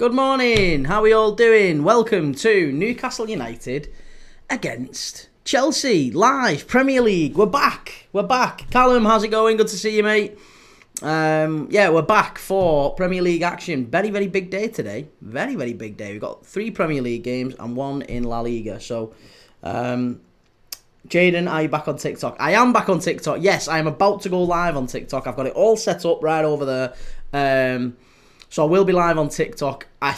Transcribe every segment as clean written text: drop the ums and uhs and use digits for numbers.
Good morning. How are we all doing? Welcome to Newcastle United against Chelsea live Premier League. We're back. Callum, how's it going? Good to see you, mate. We're back for Premier League action. Very, very big day today. Very, very big day. We've got 3 Premier League games and 1 in La Liga. So, Jaden, are you back on TikTok? I am back on TikTok. Yes, I am about to go live on TikTok. I've got it all set up right over there. So I will be live on TikTok, I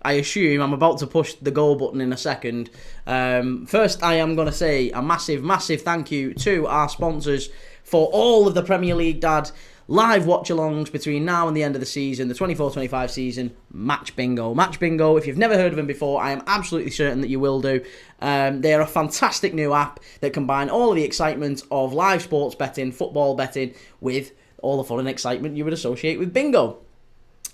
assume. I'm about to push the go button in a second. First, I am going to say a massive, massive thank you to our sponsors for all of the Premier League Dad live watch-alongs between now and the end of the season, the 24-25 season, Match Bingo. Match Bingo, if you've never heard of them before, I am absolutely certain that you will do. They are a fantastic new app that combine all of the excitement of live sports betting, football betting, with all the fun and excitement you would associate with bingo.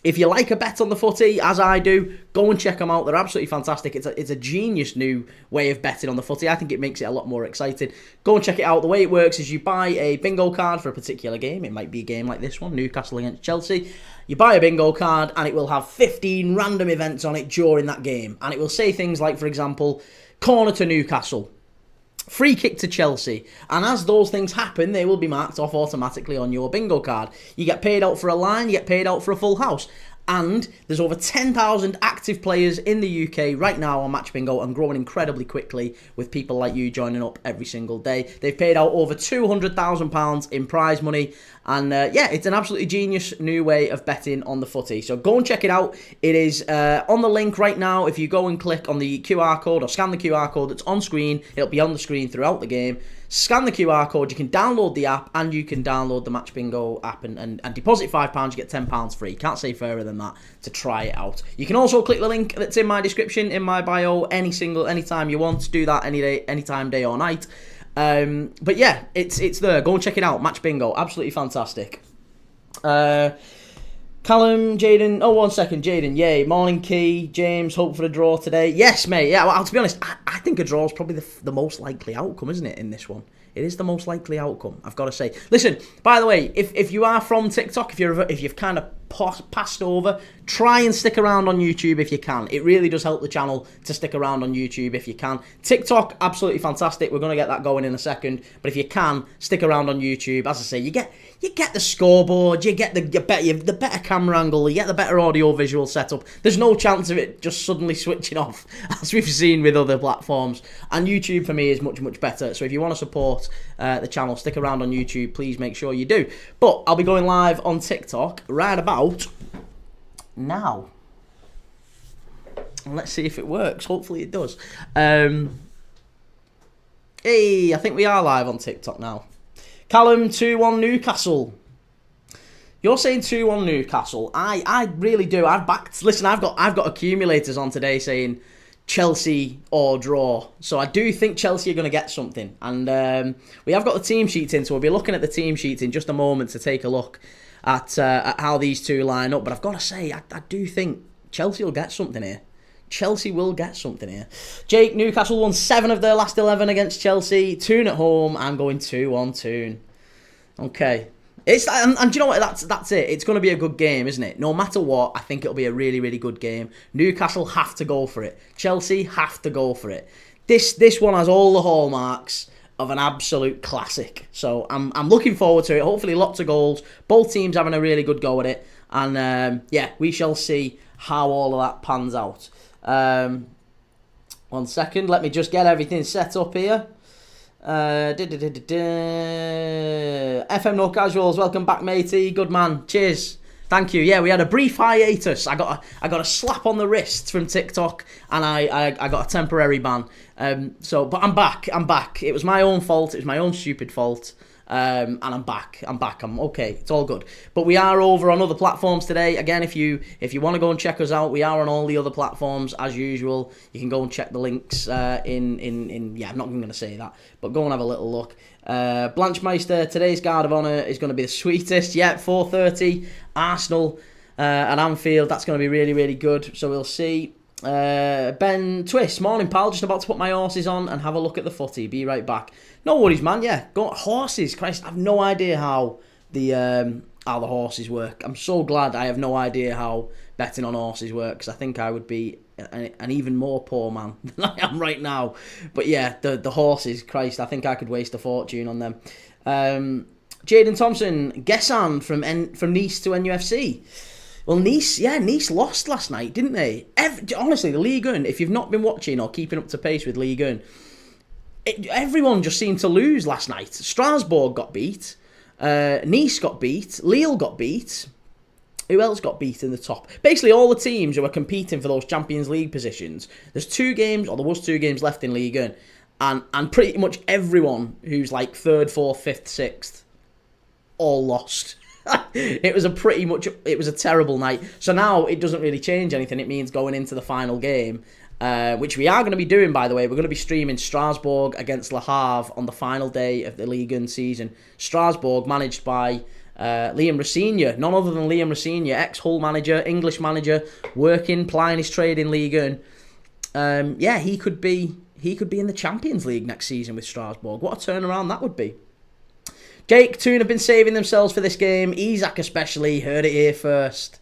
If you like a bet on the footy, as I do, go and check them out. They're absolutely fantastic. It's a genius new way of betting on the footy. I think it makes it a lot more exciting. Go and check it out. The way it works is you buy a bingo card for a particular game. It might be a game like this one, Newcastle against Chelsea. You buy a bingo card and it will have 15 random events on it during that game. And it will say things like, for example, corner to Newcastle, free kick to Chelsea, and as those things happen, they will be marked off automatically on your bingo card. You get paid out for a line, you get paid out for a full house. And there's over 10,000 active players in the UK right now on Match Bingo and growing incredibly quickly with people like you joining up every single day. They've paid out over £200,000 in prize money. And it's an absolutely genius new way of betting on the footy. So go and check it out. It is on the link right now. If you go and click on the QR code or scan the QR code that's on screen, it'll be on the screen throughout the game. Scan the QR code, you can download the app and you can download the Match Bingo app and deposit £5, you get £10 free. Can't say fairer than that to try it out. You can also click the link that's in my description, in my bio, anytime you want. Do that any day, anytime, day or night. But yeah, it's there. Go and check it out. Match Bingo, absolutely fantastic. Callum, Jaden, one second, Jaden, yay, morning Key, James, hope for a draw today. Yes, mate, yeah, well, to be honest, I think a draw is probably the most likely outcome, isn't it, in this one? It is the most likely outcome, I've got to say. Listen, by the way, if you are from TikTok, if you've kind of passed over, try and stick around on YouTube if you can. It really does help the channel to stick around on YouTube if you can. TikTok, absolutely fantastic. We're going to get that going in a second. But if you can, stick around on YouTube. As I say, you get the scoreboard, you get the better camera angle, you get the better audio-visual setup. There's no chance of it just suddenly switching off, as we've seen with other platforms. And YouTube, for me, is much, much better. So if you want to support the channel, stick around on YouTube. Please make sure you do. But I'll be going live on TikTok right about now. And let's see if it works. Hopefully it does. Hey, I think we are live on TikTok now. Callum, 2-1 Newcastle. You're saying 2-1 Newcastle. I really do. I've got accumulators on today saying Chelsea or draw. So I do think Chelsea are going to get something. And we have got the team sheets in, so we'll be looking at the team sheets in just a moment to take a look at how these two line up. But I've got to say, I do think Chelsea will get something here. Chelsea will get something here. Jake, Newcastle won 7 of their last 11 against Chelsea. Toon at home. I'm going 2-1 Toon. Okay. And do you know what? That's it. It's going to be a good game, isn't it? No matter what, I think it'll be a really, really good game. Newcastle have to go for it. Chelsea have to go for it. This one has all the hallmarks of an absolute classic. So I'm looking forward to it. Hopefully lots of goals. Both teams having a really good go at it. And we shall see how all of that pans out. 1 second. Let me just get everything set up here. FM No Casuals, welcome back, matey. Good man. Cheers. Thank you. Yeah, we had a brief hiatus. I got a slap on the wrist from TikTok, and I got a temporary ban. But I'm back. It was my own fault. It was my own stupid fault. And I'm back. I'm okay. It's all good. But we are over on other platforms today. Again, if you want to go and check us out, we are on all the other platforms as usual. You can go and check the links I'm not even going to say that, but go and have a little look. Blanchmeister, today's Guard of Honour is going to be the sweetest. Yeah, 4:30, Arsenal at Anfield. That's going to be really, really good. So we'll see. Ben Twist, morning pal, just about to put my horses on and have a look at the footy. Be right back. No worries, man. Yeah, go horses. Christ, I've no idea how the horses work. I'm so glad I have no idea how betting on horses work, because I think I would be an even more poor man than I am right now. But yeah, the horses, Christ, I think I could waste a fortune on them. Jaden Thompson, Gessan from Nice to NUFC. Well, Nice lost last night, didn't they? Honestly, the Liga, if you've not been watching or keeping up to pace with Liga, everyone just seemed to lose last night. Strasbourg got beat. Nice got beat. Lille got beat. Who else got beat in the top? Basically, all the teams who are competing for those Champions League positions. There was 2 games left in Liga, and pretty much everyone who's like 3rd, 4th, 5th, 6th, all lost. It was a terrible night. So now it doesn't really change anything. It means going into the final game, which we are going to be doing, by the way. We're going to be streaming Strasbourg against Le Havre on the final day of the Ligue 1 season. Strasbourg, managed by Liam Rossigna, none other than Liam Rossigna, ex-Hull manager, English manager, plying his trade in Ligue 1. He could be in the Champions League next season with Strasbourg. What a turnaround that would be. Jake, Toon have been saving themselves for this game. Isaac especially, heard it here first.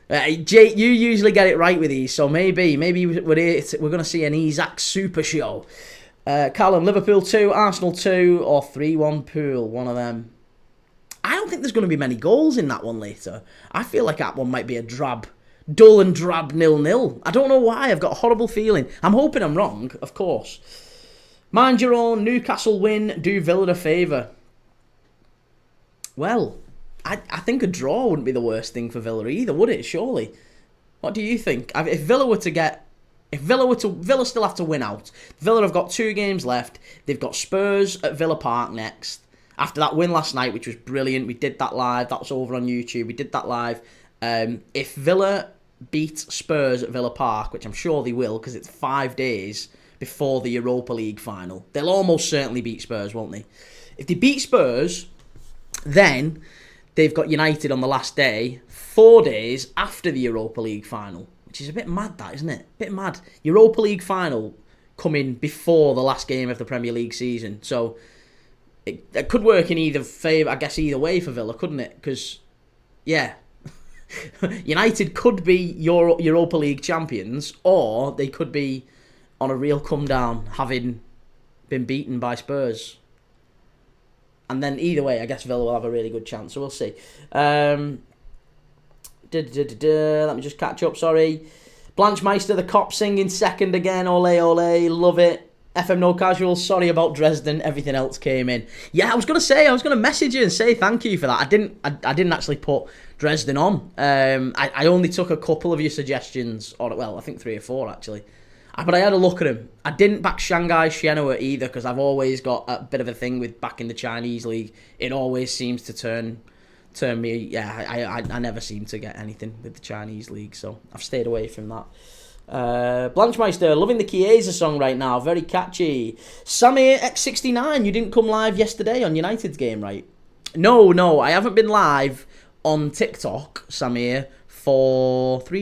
Jake, you usually get it right with these, so maybe we're going to see an Isaac super show. Callum, Liverpool 2, Arsenal 2, or 3-1 pool, one of them. I don't think there's going to be many goals in that one later. I feel like that one might be a dull and drab 0-0. I don't know why, I've got a horrible feeling. I'm hoping I'm wrong, of course. Mind your own, Newcastle win, do Villa a favour. Well, I think a draw wouldn't be the worst thing for Villa either, would it? Surely. What do you think? If Villa still have to win out. Villa have got 2 games left. They've got Spurs at Villa Park next. After that win last night, which was brilliant, we did that live. That was over on YouTube. We did that live. If Villa beat Spurs at Villa Park, which I'm sure they will, because it's 5 days before the Europa League final, they'll almost certainly beat Spurs, won't they? If they beat Spurs, then they've got United on the last day, 4 days after the Europa League final, which is a bit mad, that, isn't it? A bit mad. Europa League final coming before the last game of the Premier League season. So it could work in either favour, I guess, either way for Villa, couldn't it? Because, yeah, United could be Europa League champions, or they could be on a real come down, having been beaten by Spurs. And then either way, I guess Villa will have a really good chance. So we'll see. Let me just catch up, sorry. Blanchmeister, the cop singing second again. Ole, ole, love it. FM No Casual, sorry about Dresden. Everything else came in. Yeah, I was going to message you and say thank you for that. I didn't actually put Dresden on. I only took a couple of your suggestions. Or, well, I think 3 or 4, actually. But I had a look at him. I didn't back Shanghai Shenhua either, because I've always got a bit of a thing with backing the Chinese league. It always seems to turn me. Yeah, I never seem to get anything with the Chinese league, so I've stayed away from that. Blanchmeister, loving the Chiesa song right now, very catchy. Samir X69, you didn't come live yesterday on United's game, right? No, I haven't been live on TikTok, Samir, for 4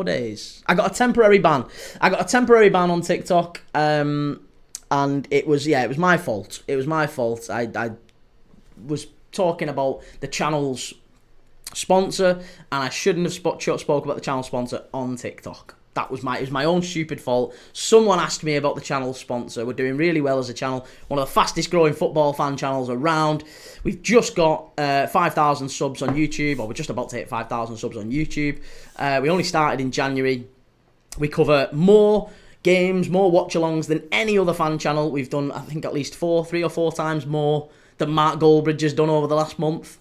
days. I got a temporary ban on TikTok, and it was my fault. I was talking about the channel's sponsor, and I shouldn't have spoke about the channel sponsor on TikTok. It was my own stupid fault. Someone asked me about the channel sponsor. We're doing really well as a channel. One of the fastest growing football fan channels around. We've just got 5,000 subs on YouTube, or we're just about to hit 5,000 subs on YouTube. We only started in January. We cover more games, more watch-alongs than any other fan channel. We've done, I think, at least 3 or 4 times more than Mark Goldbridge has done over the last month.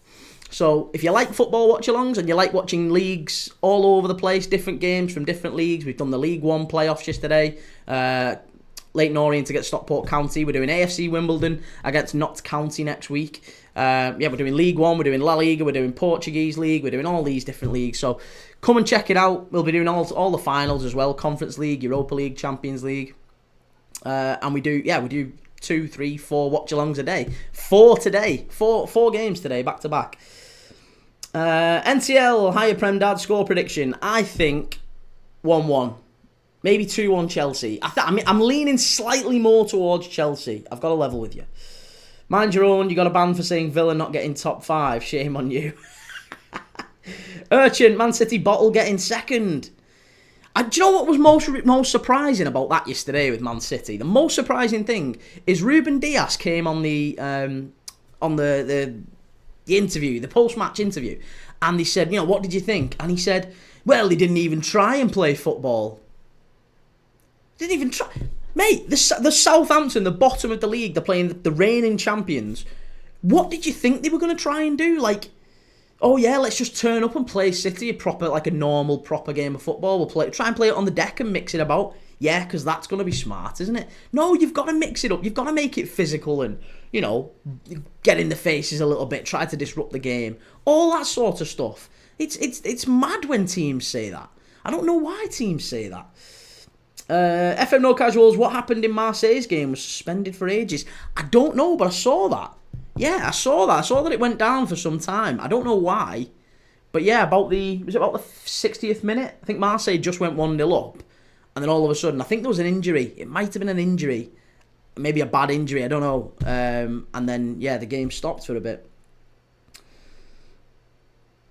So if you like football watch-alongs and you like watching leagues all over the place, different games from different leagues, we've done the League One playoffs yesterday. Leyton Orient against Stockport County. We're doing AFC Wimbledon against Notts County next week. We're doing League One, we're doing La Liga, we're doing Portuguese League, we're doing all these different leagues. So come and check it out. We'll be doing all the finals as well. Conference League, Europa League, Champions League. And we do 2, 3, 4 watch-alongs a day. 4 today. 4 games today, back to back. NCL, higher Prem Dad, score prediction. I think 1-1. Maybe 2-1 Chelsea. I'm leaning slightly more towards Chelsea. I've got to level with you. Mind your own, you got a ban for saying Villa not getting top 5. Shame on you. Urchin, Man City bottle getting second. Do you know what was most surprising about that yesterday with Man City? The most surprising thing is Ruben Dias came on the interview, the post-match interview, and he said, what did you think? And he said, well, they didn't even try and play football. Didn't even try. Mate, the Southampton, the bottom of the league, they're playing the reigning champions. What did you think they were going to try and do? Oh yeah, let's just turn up and play City a normal, proper game of football. We'll try and play it on the deck and mix it about. Yeah, because that's going to be smart, isn't it? No, you've got to mix it up. You've got to make it physical and, get in the faces a little bit, try to disrupt the game. All that sort of stuff. It's mad when teams say that. I don't know why teams say that. FM No Casuals, what happened in Marseille's game was suspended for ages. I don't know, but I saw that. Yeah, I saw that. I saw that it went down for some time. I don't know why. But yeah, was it about the 60th minute? I think Marseille just went 1-0 up. And then all of a sudden, I think there was an injury. It might have been an injury. Maybe a bad injury, I don't know. And then, yeah, the game stopped for a bit.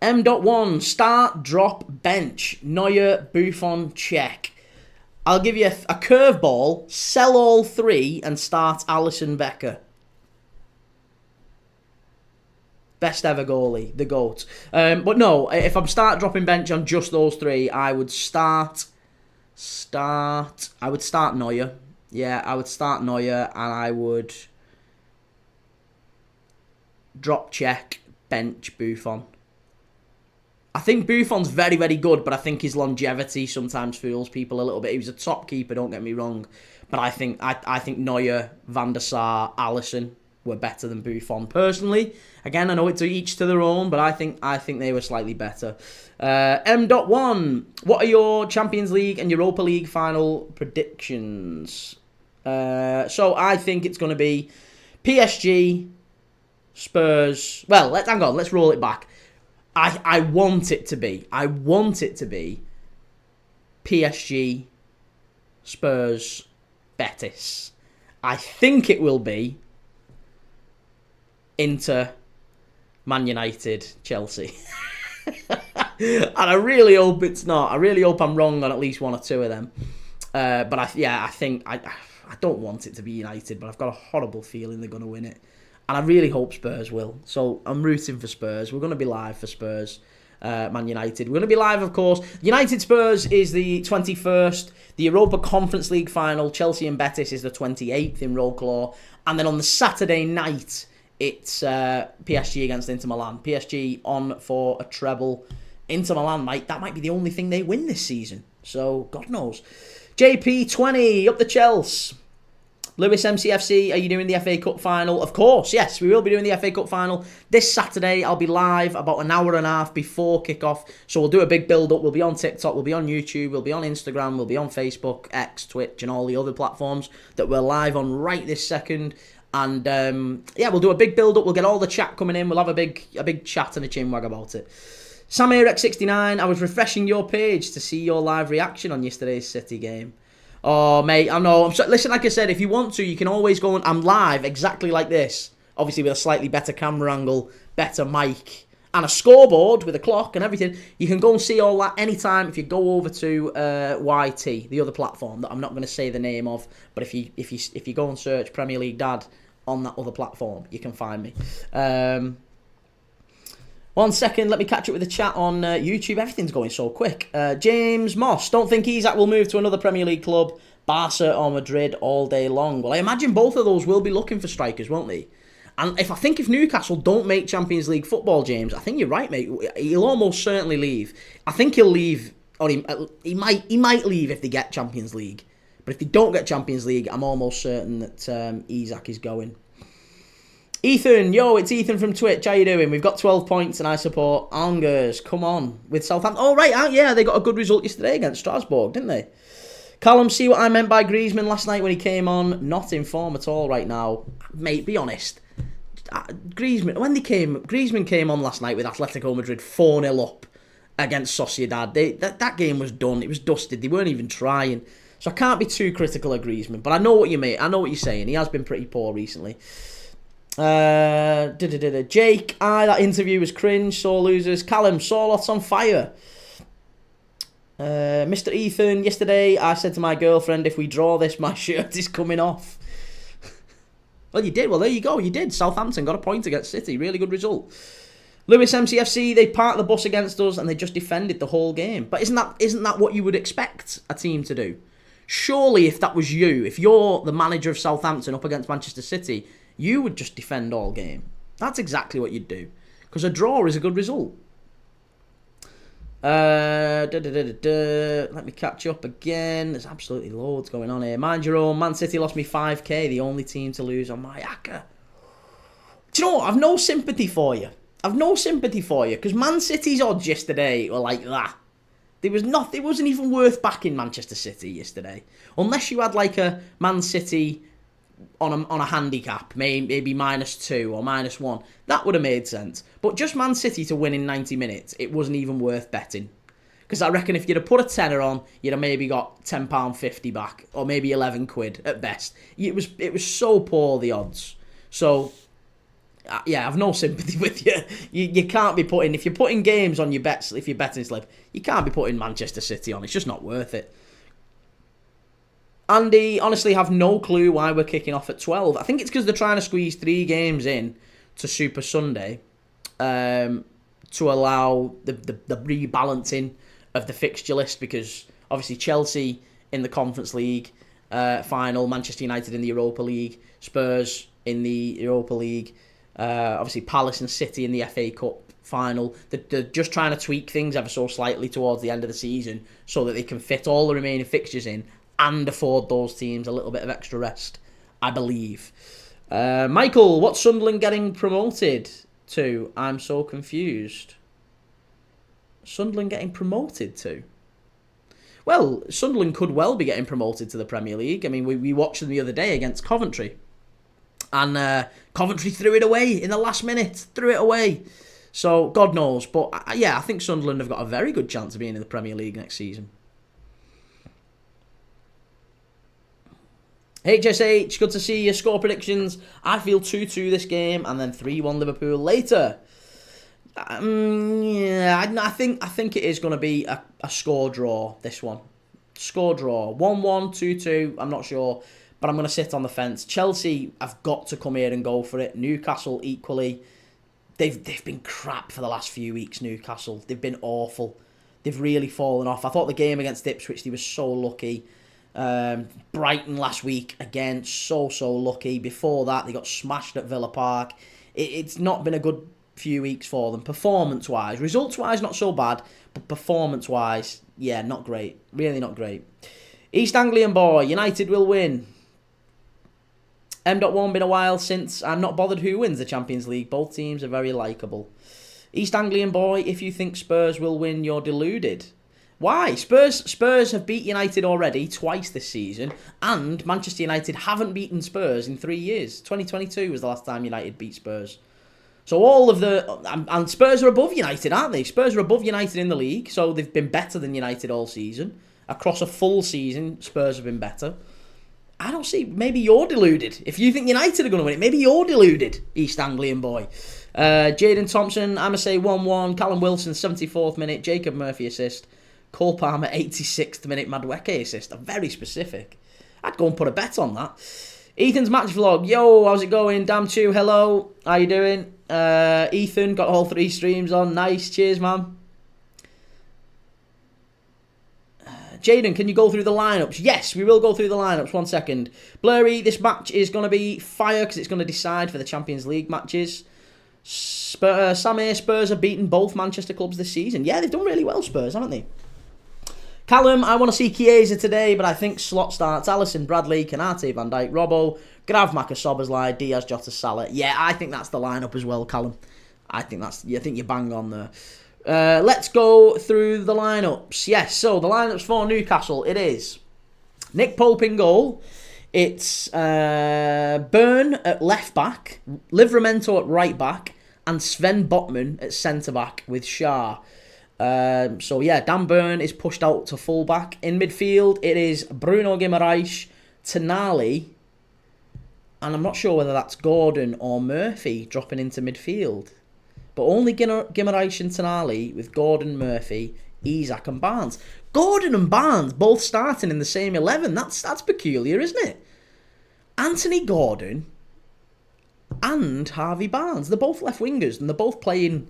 M.1, start, drop, bench. Neuer, Buffon, check. I'll give you a curveball, sell all three, and start Alisson Becker. Best ever goalie, the GOAT. But no, if I'm start, dropping, bench on just those three, I would start Neuer. Yeah, I would start Neuer, and I would drop check, bench Buffon. I think Buffon's very, very good, but I think his longevity sometimes fools people a little bit. He was a top keeper, don't get me wrong, but I think Neuer, Van der Sar, Alisson were better than Buffon personally. Again, I know it's each to their own, but I think they were slightly better. M.1, what are your Champions League and Europa League final predictions? So I think it's going to be PSG, Spurs. Well, let's roll it back. I want it to be PSG, Spurs, Betis. I think it will be Inter, Man United, Chelsea. And I really hope it's not. I really hope I'm wrong on at least one or two of them. But I don't want it to be United, but I've got a horrible feeling they're going to win it. And I really hope Spurs will. So I'm rooting for Spurs. We're going to be live for Spurs, Man United. We're going to be live, of course. United Spurs is the 21st. The Europa Conference League final, Chelsea and Betis, is the 28th in Wroclaw. And then on the Saturday night, it's PSG against Inter Milan. PSG on for a treble. Inter Milan, that might be the only thing they win this season. So, God knows. JP20, up the Chelsea. Lewis MCFC, are you doing the FA Cup final? Of course, yes, we will be doing the FA Cup final. This Saturday, I'll be live about an hour and a half before kickoff. So we'll do a big build-up. We'll be on TikTok, we'll be on YouTube, we'll be on Instagram, we'll be on Facebook, X, Twitch, and all the other platforms that we're live on right this second. And, we'll do a big build-up. We'll get all the chat coming in. We'll have a big chat and a chinwag about it. Sam X69, I was refreshing your page to see your live reaction on yesterday's City game. Oh, mate, I know. Listen, like I said, if you want to, you can always go and I'm live exactly like this. Obviously with a slightly better camera angle, better mic, and a scoreboard with a clock and everything. You can go and see all that anytime if you go over to YT, the other platform that I'm not going to say the name of. But if you go and search Premier League Dad on that other platform, you can find me. 1 second, let me catch up with the chat on YouTube. Everything's going so quick. James Moss, don't think Isak will move to another Premier League club, Barca or Madrid all day long. Well, I imagine both of those will be looking for strikers, won't they? And if Newcastle don't make Champions League football, James, I think you're right, mate. He'll almost certainly leave. I think he'll leave, or he might leave if they get Champions League. But if they don't get Champions League, I'm almost certain that Isak is going. Ethan, yo, it's Ethan from Twitch. How you doing? We've got 12 points and I support Angers. Come on. With Southampton. Oh, right. Yeah, they got a good result yesterday against Strasbourg, didn't they? Callum, see what I meant by Griezmann last night when he came on? Not in form at all right now. Mate, be honest. Griezmann came on last night with Atletico Madrid 4-0 up against Sociedad. That game was done. It was dusted. They weren't even trying. So I can't be too critical of Griezmann. But I know what you mean. I know what you're saying. He has been pretty poor recently. Jake, that interview was cringe. Sore losers. Callum, Sorloth's on fire. Mr. Ethan, yesterday I said to my girlfriend, if we draw this, my shirt is coming off. Well, you did. Well, there you go. You did. Southampton got a point against City. Really good result. Lewis MCFC, they parked the bus against us and they just defended the whole game. But isn't that what you would expect a team to do? Surely, if that was you, if you're the manager of Southampton up against Manchester City, you would just defend all game. That's exactly what you'd do. Because a draw is a good result. Let me catch up again. There's absolutely loads going on here. Mind your own. Man City lost me 5k. The only team to lose on my acca. Do you know what? I've no sympathy for you. Because Man City's odds yesterday were like that. It wasn't even worth backing Manchester City yesterday. Unless you had like a Man City on a handicap, maybe -2 or -1. That would have made sense. But just Man City to win in 90 minutes, it wasn't even worth betting. Because I reckon if you'd have put a tenner on, you'd have maybe got £10.50 back, or maybe 11 quid at best. It was so poor, the odds. So, yeah, I've no sympathy with you. You can't be putting, if you're putting games on your bets, if you're betting slip, you can't be putting Manchester City on. It's just not worth it. Andy, honestly, have no clue why we're kicking off at 12. I think it's because they're trying to squeeze 3 games in to Super Sunday to allow the rebalancing of the fixture list, because obviously Chelsea in the Conference League final, Manchester United in the Europa League, Spurs in the Europa League, obviously Palace and City in the FA Cup final. They're just trying to tweak things ever so slightly towards the end of the season so that they can fit all the remaining fixtures in and afford those teams a little bit of extra rest, I believe. Michael, what's Sunderland getting promoted to? I'm so confused. Sunderland getting promoted to? Well, Sunderland could well be getting promoted to the Premier League. I mean, we watched them the other day against Coventry. And Coventry threw it away in the last minute. Threw it away. So, God knows. But, yeah, I think Sunderland have got a very good chance of being in the Premier League next season. HSH, good to see you. Score predictions. I feel 2-2 this game and then 3-1 Liverpool later. Yeah, I think it is going to be a score draw, this one. Score draw. 1-1, 2-2, I'm not sure. But I'm going to sit on the fence. Chelsea have got to come here and go for it. Newcastle equally. They've been crap for the last few weeks, Newcastle. They've been awful. They've really fallen off. I thought the game against Ipswich, they were so lucky. Brighton last week, again, so lucky. Before that, they got smashed at Villa Park. It's not been a good few weeks for them, performance-wise. Results-wise, not so bad, but performance-wise, yeah, not great. Really not great. East Anglian boy, United will win. M.1, been a while since. I'm not bothered who wins the Champions League. Both teams are very likeable. East Anglian boy, if you think Spurs will win, you're deluded. Why? Spurs have beat United already twice this season, and Manchester United haven't beaten Spurs in 3 years. 2022 was the last time United beat Spurs. So all of the... And Spurs are above United, aren't they? Spurs are above United in the league, so they've been better than United all season. Across a full season, Spurs have been better. I don't see... Maybe you're deluded. If you think United are going to win it, maybe you're deluded, East Anglian boy. Jayden Thompson, I'm going to say 1-1. Callum Wilson, 74th minute. Jacob Murphy assist. Cole Palmer, 86th minute. Madueke assist. Very specific. I'd go and put a bet on that. Ethan's match vlog. Yo, how's it going? Damn Chew, hello. How you doing? Ethan, got all 3 streams on. Nice. Cheers, man. Jaden, can you go through the lineups? Yes, we will go through the lineups. 1 second. Blurry, this match is going to be fire because it's going to decide for the Champions League matches. Samir, Spurs have beaten both Manchester clubs this season. Yeah, they've done really well, Spurs, haven't they? Callum, I want to see Chiesa today, but I think slot starts Alisson, Bradley, Kanate, Van Dijk, Robbo, Grav, Maka, Soboslai, Diaz, Jota, Salah. Yeah, I think that's the lineup as well, Callum. I think you bang on there. Let's go through the lineups. Yes, so the lineups for Newcastle, it is Nick Pope in goal. It's Byrne at left back, Livramento at right back, and Sven Botman at centre back with Shah. So yeah, Dan Byrne is pushed out to full back. In midfield, it is Bruno Guimaraes, Tonali, And I'm not sure whether that's Gordon or Murphy dropping into midfield. But only Guimaraes and Tonali with Gordon, Murphy, Isak and Barnes. Gordon and Barnes both starting in the same 11. That's peculiar, isn't it? Anthony Gordon and Harvey Barnes. They're both left wingers and they're both playing.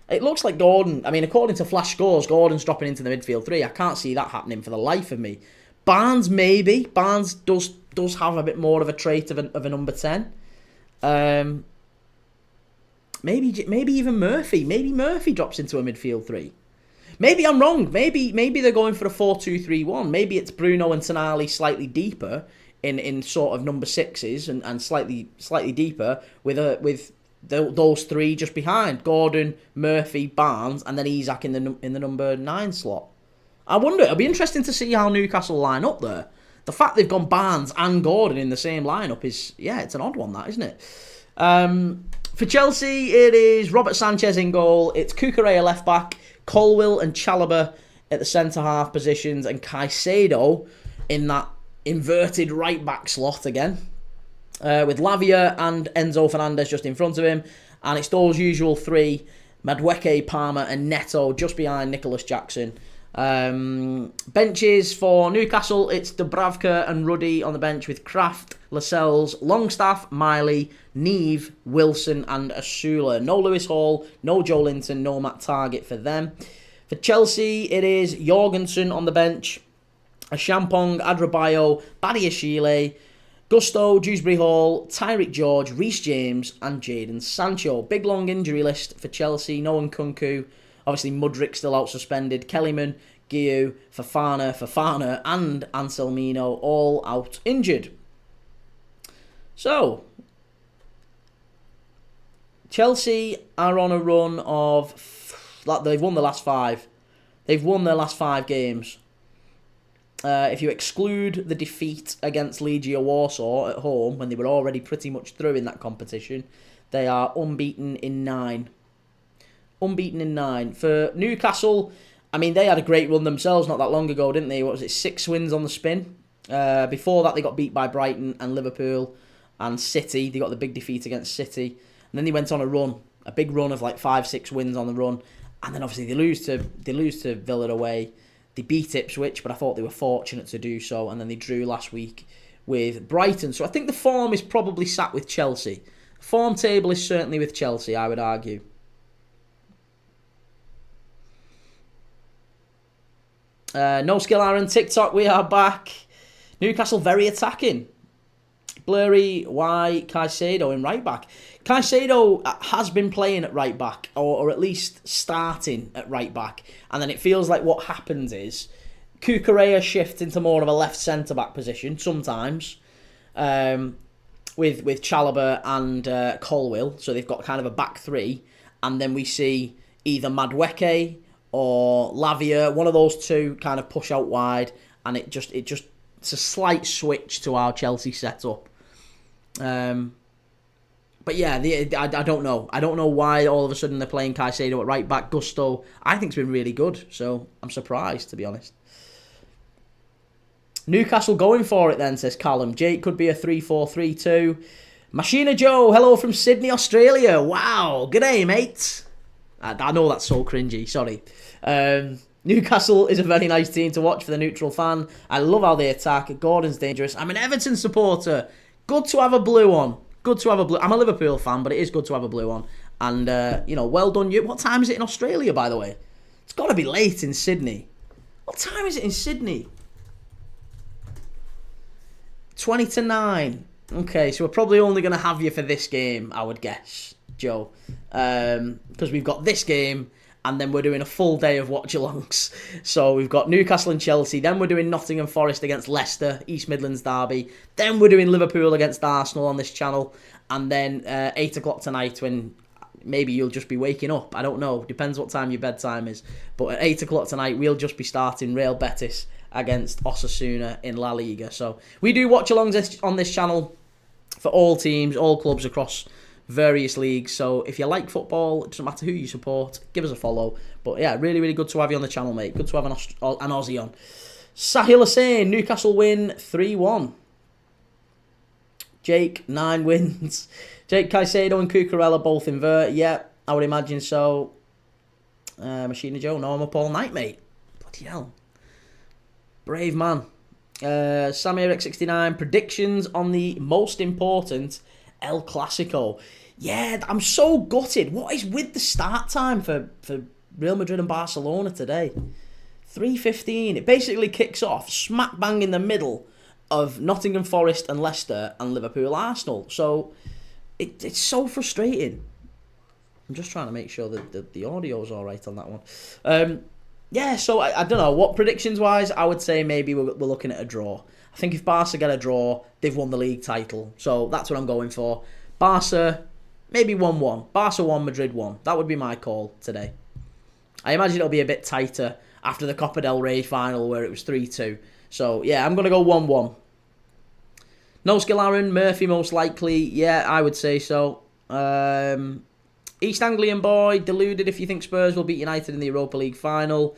It looks like Gordon, I mean, according to Flash Scores, Gordon's dropping into the midfield 3. I can't see that happening for the life of me. Barnes, maybe. Barnes does have a bit more of a trait of a number 10. Maybe even Murphy. Maybe Murphy drops into a midfield 3. Maybe I'm wrong. Maybe they're going for a 4-2-3-1. Maybe it's Bruno and Tonali slightly deeper in sort of number 6s and slightly deeper with those 3 just behind. Gordon, Murphy, Barnes, and then Isak in the number 9 slot. I wonder. It'll be interesting to see how Newcastle line up there. The fact they've gone Barnes and Gordon in the same lineup is, it's an odd one, that, isn't it? For Chelsea, it is Robert Sanchez in goal. It's Cucurella left back, Colwill and Chalobah at the centre half positions, and Caicedo in that inverted right back slot again, with Lavia and Enzo Fernandez just in front of him. And it's those usual 3: Madueke, Palmer, and Neto just behind Nicholas Jackson. Benches for Newcastle, it's Dubravka and Ruddy on the bench with Kraft, Lascelles, Longstaff, Miley, Neve, Wilson and Asula. No Lewis Hall, no Joe Linton, no Matt Target for them. For Chelsea, it is Jorgensen on the bench, Champong, Adrabayo, Badiashile, Gusto, Dewsbury Hall, Tyreek George, Reece James and Jadon Sancho. Big long injury list for Chelsea. No Nkunku. Obviously, Mudryk still out suspended. Kellyman, Guiu, Fofana, and Anselmino all out injured. So, Chelsea are on a run of... They've won the last 5. They've won their last 5 games. If you exclude the defeat against Legia Warsaw at home, when they were already pretty much through in that competition, they are unbeaten in 9. Unbeaten in 9. For Newcastle, I mean, they had a great run themselves not that long ago, didn't they? What was it, 6 wins on the spin? Before that, they got beat by Brighton and Liverpool and City. They got the big defeat against City. And then they went on a big run of like 5-6 wins on the run. And then obviously they lose to Villa away. They beat Ipswich, but I thought they were fortunate to do so. And then they drew last week with Brighton. So I think the form is probably sat with Chelsea. Form table is certainly with Chelsea, I would argue. No Skill Iron TikTok, we are back. Newcastle very attacking. Blurry, why Caicedo in right back? Caicedo has been playing at right back, or at least starting at right back. And then it feels like what happens is Cucurella shifts into more of a left centre-back position sometimes, with Chalobah and Colwill. So they've got kind of a back 3. And then we see either Madueke or Lavia, one of those 2 kind of push out wide, and it's a slight switch to our Chelsea setup. But yeah, I don't know. I don't know why all of a sudden they're playing Caicedo at right back. Gusto, I think, has been really good, so I'm surprised, to be honest. Newcastle going for it then, says Callum. Jake, could be a 3-4-3-2. Machina Joe, hello from Sydney, Australia. Wow, g'day, mate. I know that's so cringy, sorry. Newcastle is a very nice team to watch for the neutral fan. I love how they attack. Gordon's dangerous. I'm an Everton supporter. Good to have a blue on. Good to have a blue. I'm a Liverpool fan, but it is good to have a blue on. And, well done you. What time is it in Australia, by the way? It's got to be late in Sydney. What time is it in Sydney? 20 to 9. Okay, so we're probably only going to have you for this game, I would guess, Joe. Because we've got this game, and then we're doing a full day of watch-alongs. So we've got Newcastle and Chelsea, then we're doing Nottingham Forest against Leicester, East Midlands derby, then we're doing Liverpool against Arsenal on this channel, and then 8 o'clock tonight when maybe you'll just be waking up. I don't know, depends what time your bedtime is. But at 8 o'clock tonight, we'll just be starting Real Betis against Osasuna in La Liga. So we do watch-alongs on this channel for all teams, all clubs across various leagues. So if you like football, it doesn't matter who you support, give us a follow. But yeah, really, really good to have you on the channel, mate. Good to have an Aussie on. Sahil Hussain, Newcastle win 3-1. Jake, 9 wins. Jake Caicedo and Cucurella both invert. Yeah, I would imagine so. Machina Joe, no, I'm up all night, mate. Bloody hell. Brave man. Samir X69, predictions on the most important El Clasico. Yeah, I'm so gutted. What is with the start time for Real Madrid and Barcelona today? 3:15. It basically kicks off smack bang in the middle of Nottingham Forest and Leicester and Liverpool Arsenal. So it's so frustrating. I'm just trying to make sure that the audio's all right on that one. Yeah, so I don't know. What predictions-wise, I would say maybe we're looking at a draw. I think if Barca get a draw, they've won the league title. So that's what I'm going for. Barca, maybe 1-1. Barca 1, Madrid 1. That would be my call today. I imagine it'll be a bit tighter after the Copa del Rey final where it was 3-2. So, yeah, I'm going to go 1-1. No Skillaren, Murphy most likely. Yeah, I would say so. East Anglian boy, deluded if you think Spurs will beat United in the Europa League final.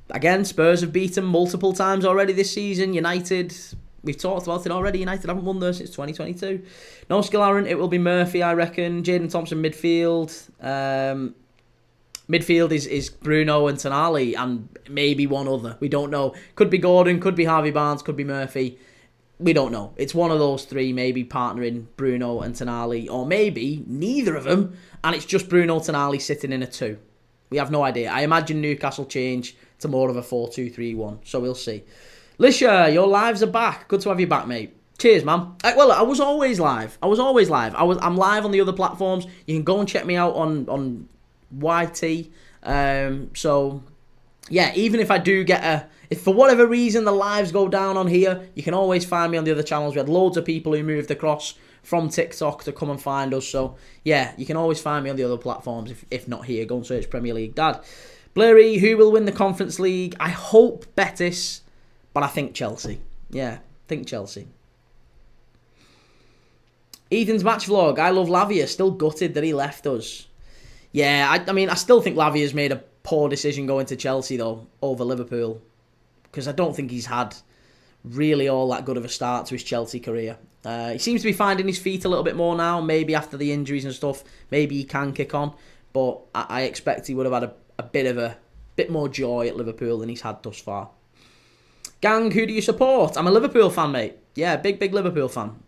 Again, Spurs have beaten multiple times already this season. United, we've talked about it already. United haven't won there since 2022. No Skillaren, it will be Murphy, I reckon. Jadon Thompson midfield. Midfield is Bruno and Tonali and maybe one other. We don't know. Could be Gordon, could be Harvey Barnes, could be Murphy. We don't know. It's one of those three, maybe partnering Bruno and Tonali, or maybe neither of them, and it's just Bruno Tonali sitting in a 2. We have no idea. I imagine Newcastle change to more of a 4-2-3-1, so we'll see. Lisha, your lives are back. Good to have you back, mate. Cheers, man. Well, I was always live. I'm live on the other platforms. You can go and check me out on YT. So, yeah, even if I do get if for whatever reason the lives go down on here, you can always find me on the other channels. We had loads of people who moved across from TikTok to come and find us. So, yeah, you can always find me on the other platforms. If not here, go and search Premier League Dad. Blurry, who will win the Conference League? I hope Betis, but I think Chelsea. Yeah, I think Chelsea. Ethan's match vlog. I love Lavia. Still gutted that he left us. Yeah, I mean, I still think Lavia's made a poor decision going to Chelsea, though, over Liverpool. Because I don't think he's had really all that good of a start to his Chelsea career. He seems to be finding his feet a little bit more now. Maybe after the injuries and stuff, maybe he can kick on. But I expect he would have had a bit more joy at Liverpool than he's had thus far. Gang, who do you support? I'm a Liverpool fan, mate. Yeah, big Liverpool fan.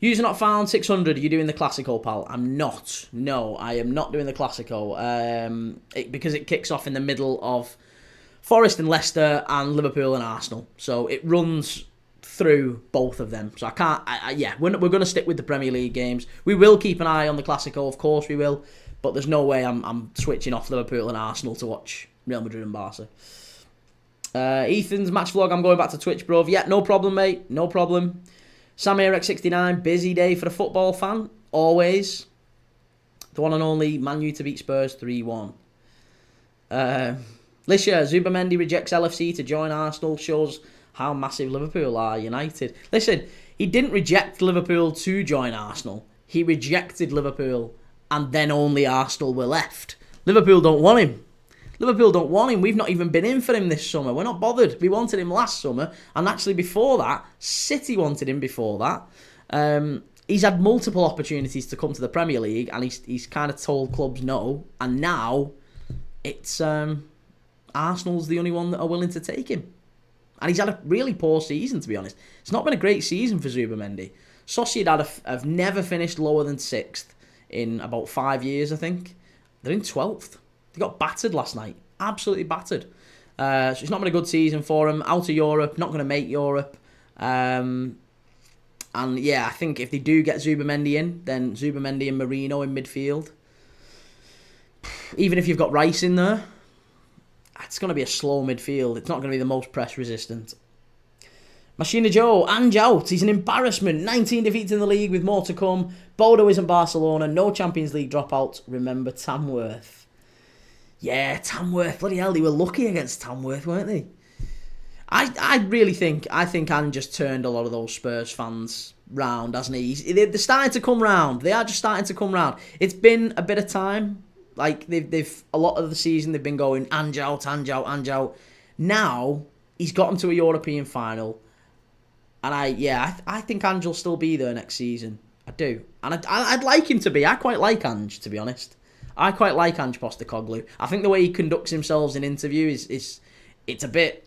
User not found 600. Are you doing the Classico, pal? I'm not. No, I am not doing the Classico. Because it kicks off in the middle of Forest and Leicester and Liverpool and Arsenal. So it runs through both of them. So I can't. We're going to stick with the Premier League games. We will keep an eye on the Classico, of course we will. But there's no way I'm switching off Liverpool and Arsenal to watch Real Madrid and Barca. Ethan's match vlog. I'm going back to Twitch, bro. Yeah, no problem, mate. No problem. Samir X69, busy day for a football fan. Always. The one and only Man U to beat Spurs 3-1. Lisha, Zubamendi rejects LFC to join Arsenal. Shows how massive Liverpool are. United. Listen, he didn't reject Liverpool to join Arsenal. He rejected Liverpool and then only Arsenal were left. Liverpool don't want him. We've not even been in for him this summer. We're not bothered. We wanted him last summer. And actually before that, City wanted him before that. He's had multiple opportunities to come to the Premier League. And he's kind of told clubs no. And now it's Arsenal's the only one that are willing to take him. And he's had a really poor season, to be honest. It's not been a great season for Zubamendi. Sociedad have never finished lower than 6th in about 5 years, I think. They're in 12th. They got battered last night. Absolutely battered. So it's not been a good season for them. Out of Europe. Not going to make Europe. And yeah, I think if they do get Zubamendi in, then Zubamendi and Marino in midfield. Even if you've got Rice in there, it's going to be a slow midfield. It's not going to be the most press resistant. Machina Joe, Ange out. He's an embarrassment. 19 defeats in the league with more to come. Bodo isn't Barcelona. No Champions League dropouts. Remember Tamworth. Yeah, Tamworth. Bloody hell, they were lucky against Tamworth, weren't they? I really think Ange just turned a lot of those Spurs fans round, hasn't he? They're starting to come round. They are just starting to come round. It's been a bit of time. Like, they've a lot of the season they've been going Ange out. Now, he's got them to a European final. And I think Ange will still be there next season. I do. And I'd like him to be. I quite like Ange, to be honest. I quite like Ange Postecoglou. I think the way he conducts himself in interviews is it's a bit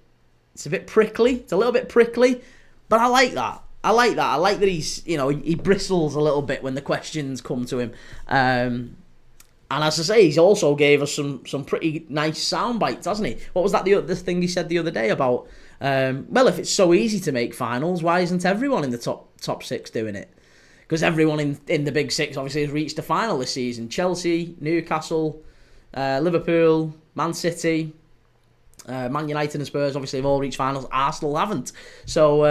prickly. It's a little bit prickly, but I like that. I like that he's, he bristles a little bit when the questions come to him. And as I say, he's also gave us some pretty nice sound bites, hasn't he? What was that the thing he said the other day about, if it's so easy to make finals, why isn't everyone in the top six doing it? Because everyone in the big six obviously has reached a final this season. Chelsea, Newcastle, Liverpool, Man City, Man United and Spurs obviously have all reached finals. Arsenal haven't. So,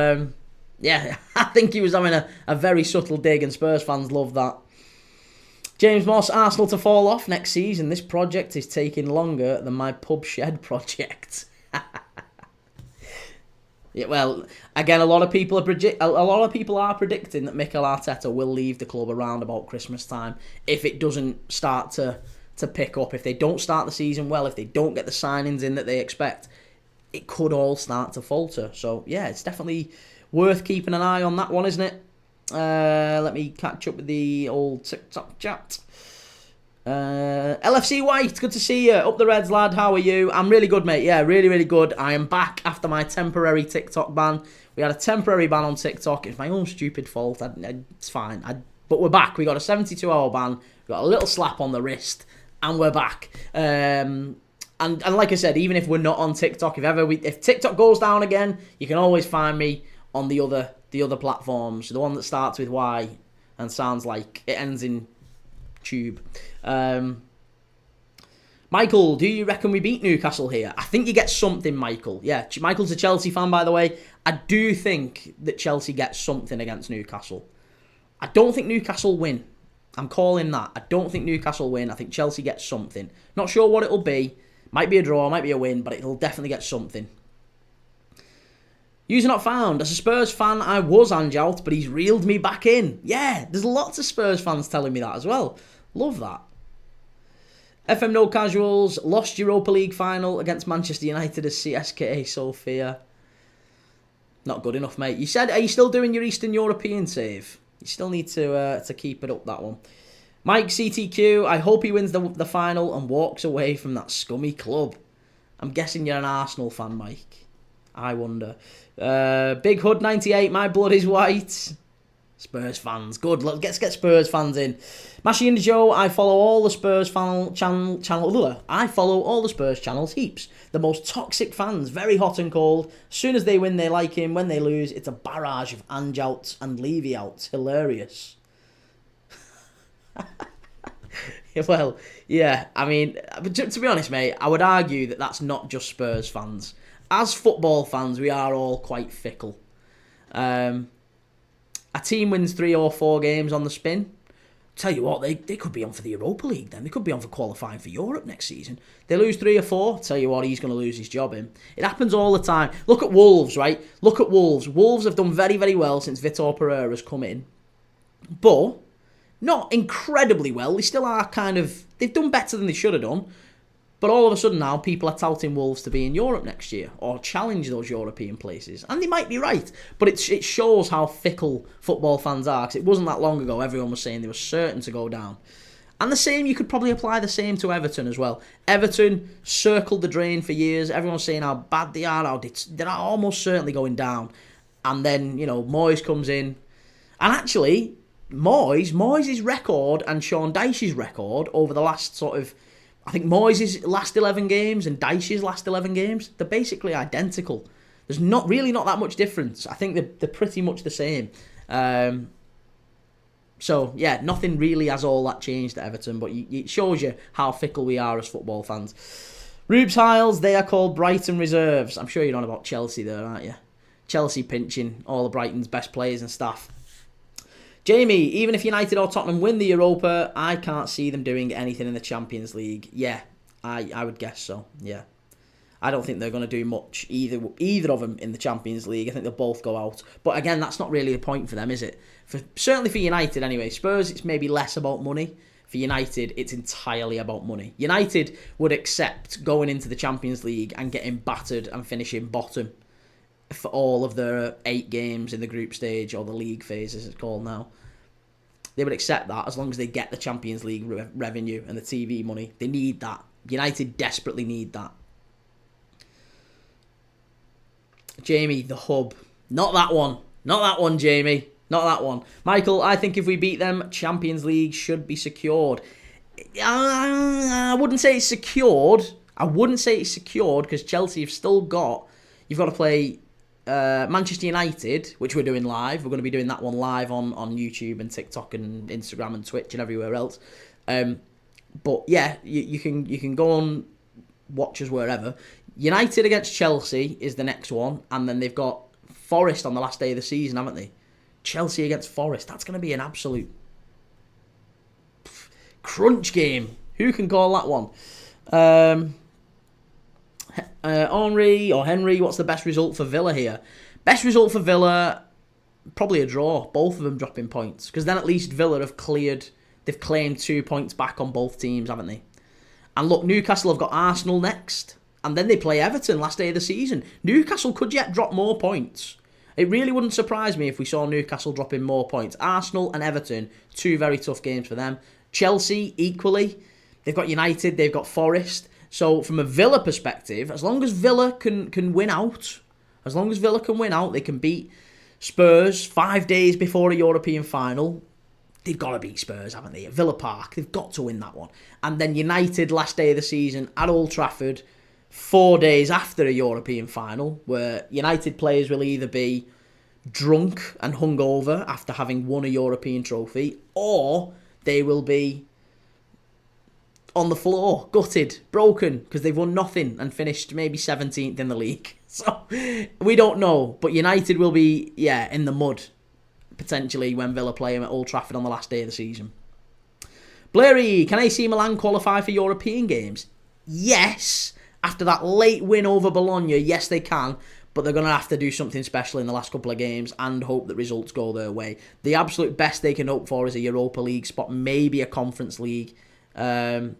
I think he was having a very subtle dig, and Spurs fans love that. James Moss, Arsenal to fall off next season. This project is taking longer than my pub shed project. Yeah, well, again, a lot of people are predicting that Mikel Arteta will leave the club around about Christmas time if it doesn't start to pick up. If they don't start the season well, if they don't get the signings in that they expect, it could all start to falter. So yeah, it's definitely worth keeping an eye on that one, isn't it? Let me catch up with the old TikTok chat. LFC White, good to see you. Up the Reds, lad. How are you? I'm really good, mate. Yeah, really, really good. I am back after my temporary TikTok ban. We had a temporary ban on TikTok. It's my own stupid fault. It's fine. But we're back. We got a 72-hour ban. We got a little slap on the wrist, and we're back. And like I said, even if we're not on TikTok, if TikTok goes down again, you can always find me on the other platforms. The one that starts with Y and sounds like it ends in tube. Michael, do you reckon we beat Newcastle here? I think you get something, Michael. Yeah, Michael's a Chelsea fan, by the way. I do think that Chelsea gets something against Newcastle. I don't think Newcastle win. I'm calling that. I don't think Newcastle win. I think Chelsea gets something. Not sure what it'll be. Might be a draw, might be a win, but it'll definitely get something. User not found. As a Spurs fan, I was Ange out, but he's reeled me back in. Yeah, there's lots of Spurs fans telling me that as well. Love that. FM No Casuals lost Europa League final against Manchester United as CSKA Sofia. Not good enough, mate. You said, are you still doing your Eastern European save? You still need to keep it up, that one. Mike CTQ, I hope he wins the final and walks away from that scummy club. I'm guessing you're an Arsenal fan, Mike. I wonder. Big Hood 98, my blood is white. Spurs fans, good. Let's get Spurs fans in. Mashy and Joe, I follow all the Spurs channel. I follow all the Spurs channels heaps. The most toxic fans, very hot and cold. As soon as they win, they like him. When they lose, it's a barrage of Ange outs and Levy outs. Hilarious. Well, yeah. I mean, to be honest, mate, I would argue that that's not just Spurs fans. As football fans, we are all quite fickle. A team wins 3 or 4 games on the spin. Tell you what, they could be on for the Europa League then. They could be on for qualifying for Europe next season. They lose 3 or 4. Tell you what, he's going to lose his job in. It happens all the time. Look at Wolves, right? Look at Wolves. Wolves have done very, very well since Vitor Pereira's come in. But not incredibly well. They still are they've done better than they should have done. But all of a sudden now, people are touting Wolves to be in Europe next year or challenge those European places. And they might be right. But it shows how fickle football fans are. Because it wasn't that long ago everyone was saying they were certain to go down. And the same, you could probably apply the same to Everton as well. Everton circled the drain for years. Everyone was saying how bad they are. They're almost certainly going down. And then, Moyes comes in. And actually, Moyes' record and Sean Dyche's record over the last I think Moyes' last 11 games and Dyche's last 11 games, they're basically identical. There's not that much difference. I think they're pretty much the same. So, yeah, nothing really has all that changed at Everton, but it shows you how fickle we are as football fans. Rubes Hiles, they are called Brighton reserves. I'm sure you're on about Chelsea there, aren't you? Chelsea pinching all of Brighton's best players and staff. Jamie, even if United or Tottenham win the Europa, I can't see them doing anything in the Champions League. Yeah, I would guess so, yeah. I don't think they're going to do much, either of them, in the Champions League. I think they'll both go out. But again, that's not really the point for them, is it? Certainly for United, anyway. Spurs, it's maybe less about money. For United, it's entirely about money. United would accept going into the Champions League and getting battered and finishing bottom for all of the 8 games in the group stage, or the league phase as it's called now. They would accept that as long as they get the Champions League revenue and the TV money. They need that. United desperately need that. Jamie, the hub. Not that one. Not that one, Jamie. Not that one. Michael, I think if we beat them, Champions League should be secured. I wouldn't say it's secured. I wouldn't say it's secured because Chelsea have still got... You've got to play Manchester United, which we're doing live. We're going to be doing that one live on YouTube and TikTok and Instagram and Twitch and everywhere else. But yeah, you can go on, watch us wherever. United against Chelsea is the next one, and then they've got Forest on the last day of the season, haven't they? Chelsea against Forest. That's going to be an absolute crunch game. Who can call that one? Henry, what's the best result for Villa here? Best result for Villa, probably a draw. Both of them dropping points. Because then at least Villa have they've claimed 2 points back on both teams, haven't they? And look, Newcastle have got Arsenal next. And then they play Everton last day of the season. Newcastle could yet drop more points. It really wouldn't surprise me if we saw Newcastle dropping more points. Arsenal and Everton, 2 very tough games for them. Chelsea, equally. They've got United, they've got Forest. So from a Villa perspective, as long as Villa can win out, they can beat Spurs 5 days before a European final. They've got to beat Spurs, haven't they? At Villa Park, they've got to win that one. And then United, last day of the season, at Old Trafford, 4 days after a European final, where United players will either be drunk and hungover after having won a European trophy, or they will be on the floor, gutted, broken, because they've won nothing and finished maybe 17th in the league. So, we don't know. But United will be, in the mud, potentially, when Villa play them at Old Trafford on the last day of the season. Blairy, can AC Milan qualify for European games? Yes. After that late win over Bologna, yes, they can. But they're going to have to do something special in the last couple of games and hope that results go their way. The absolute best they can hope for is a Europa League spot, maybe a Conference League. The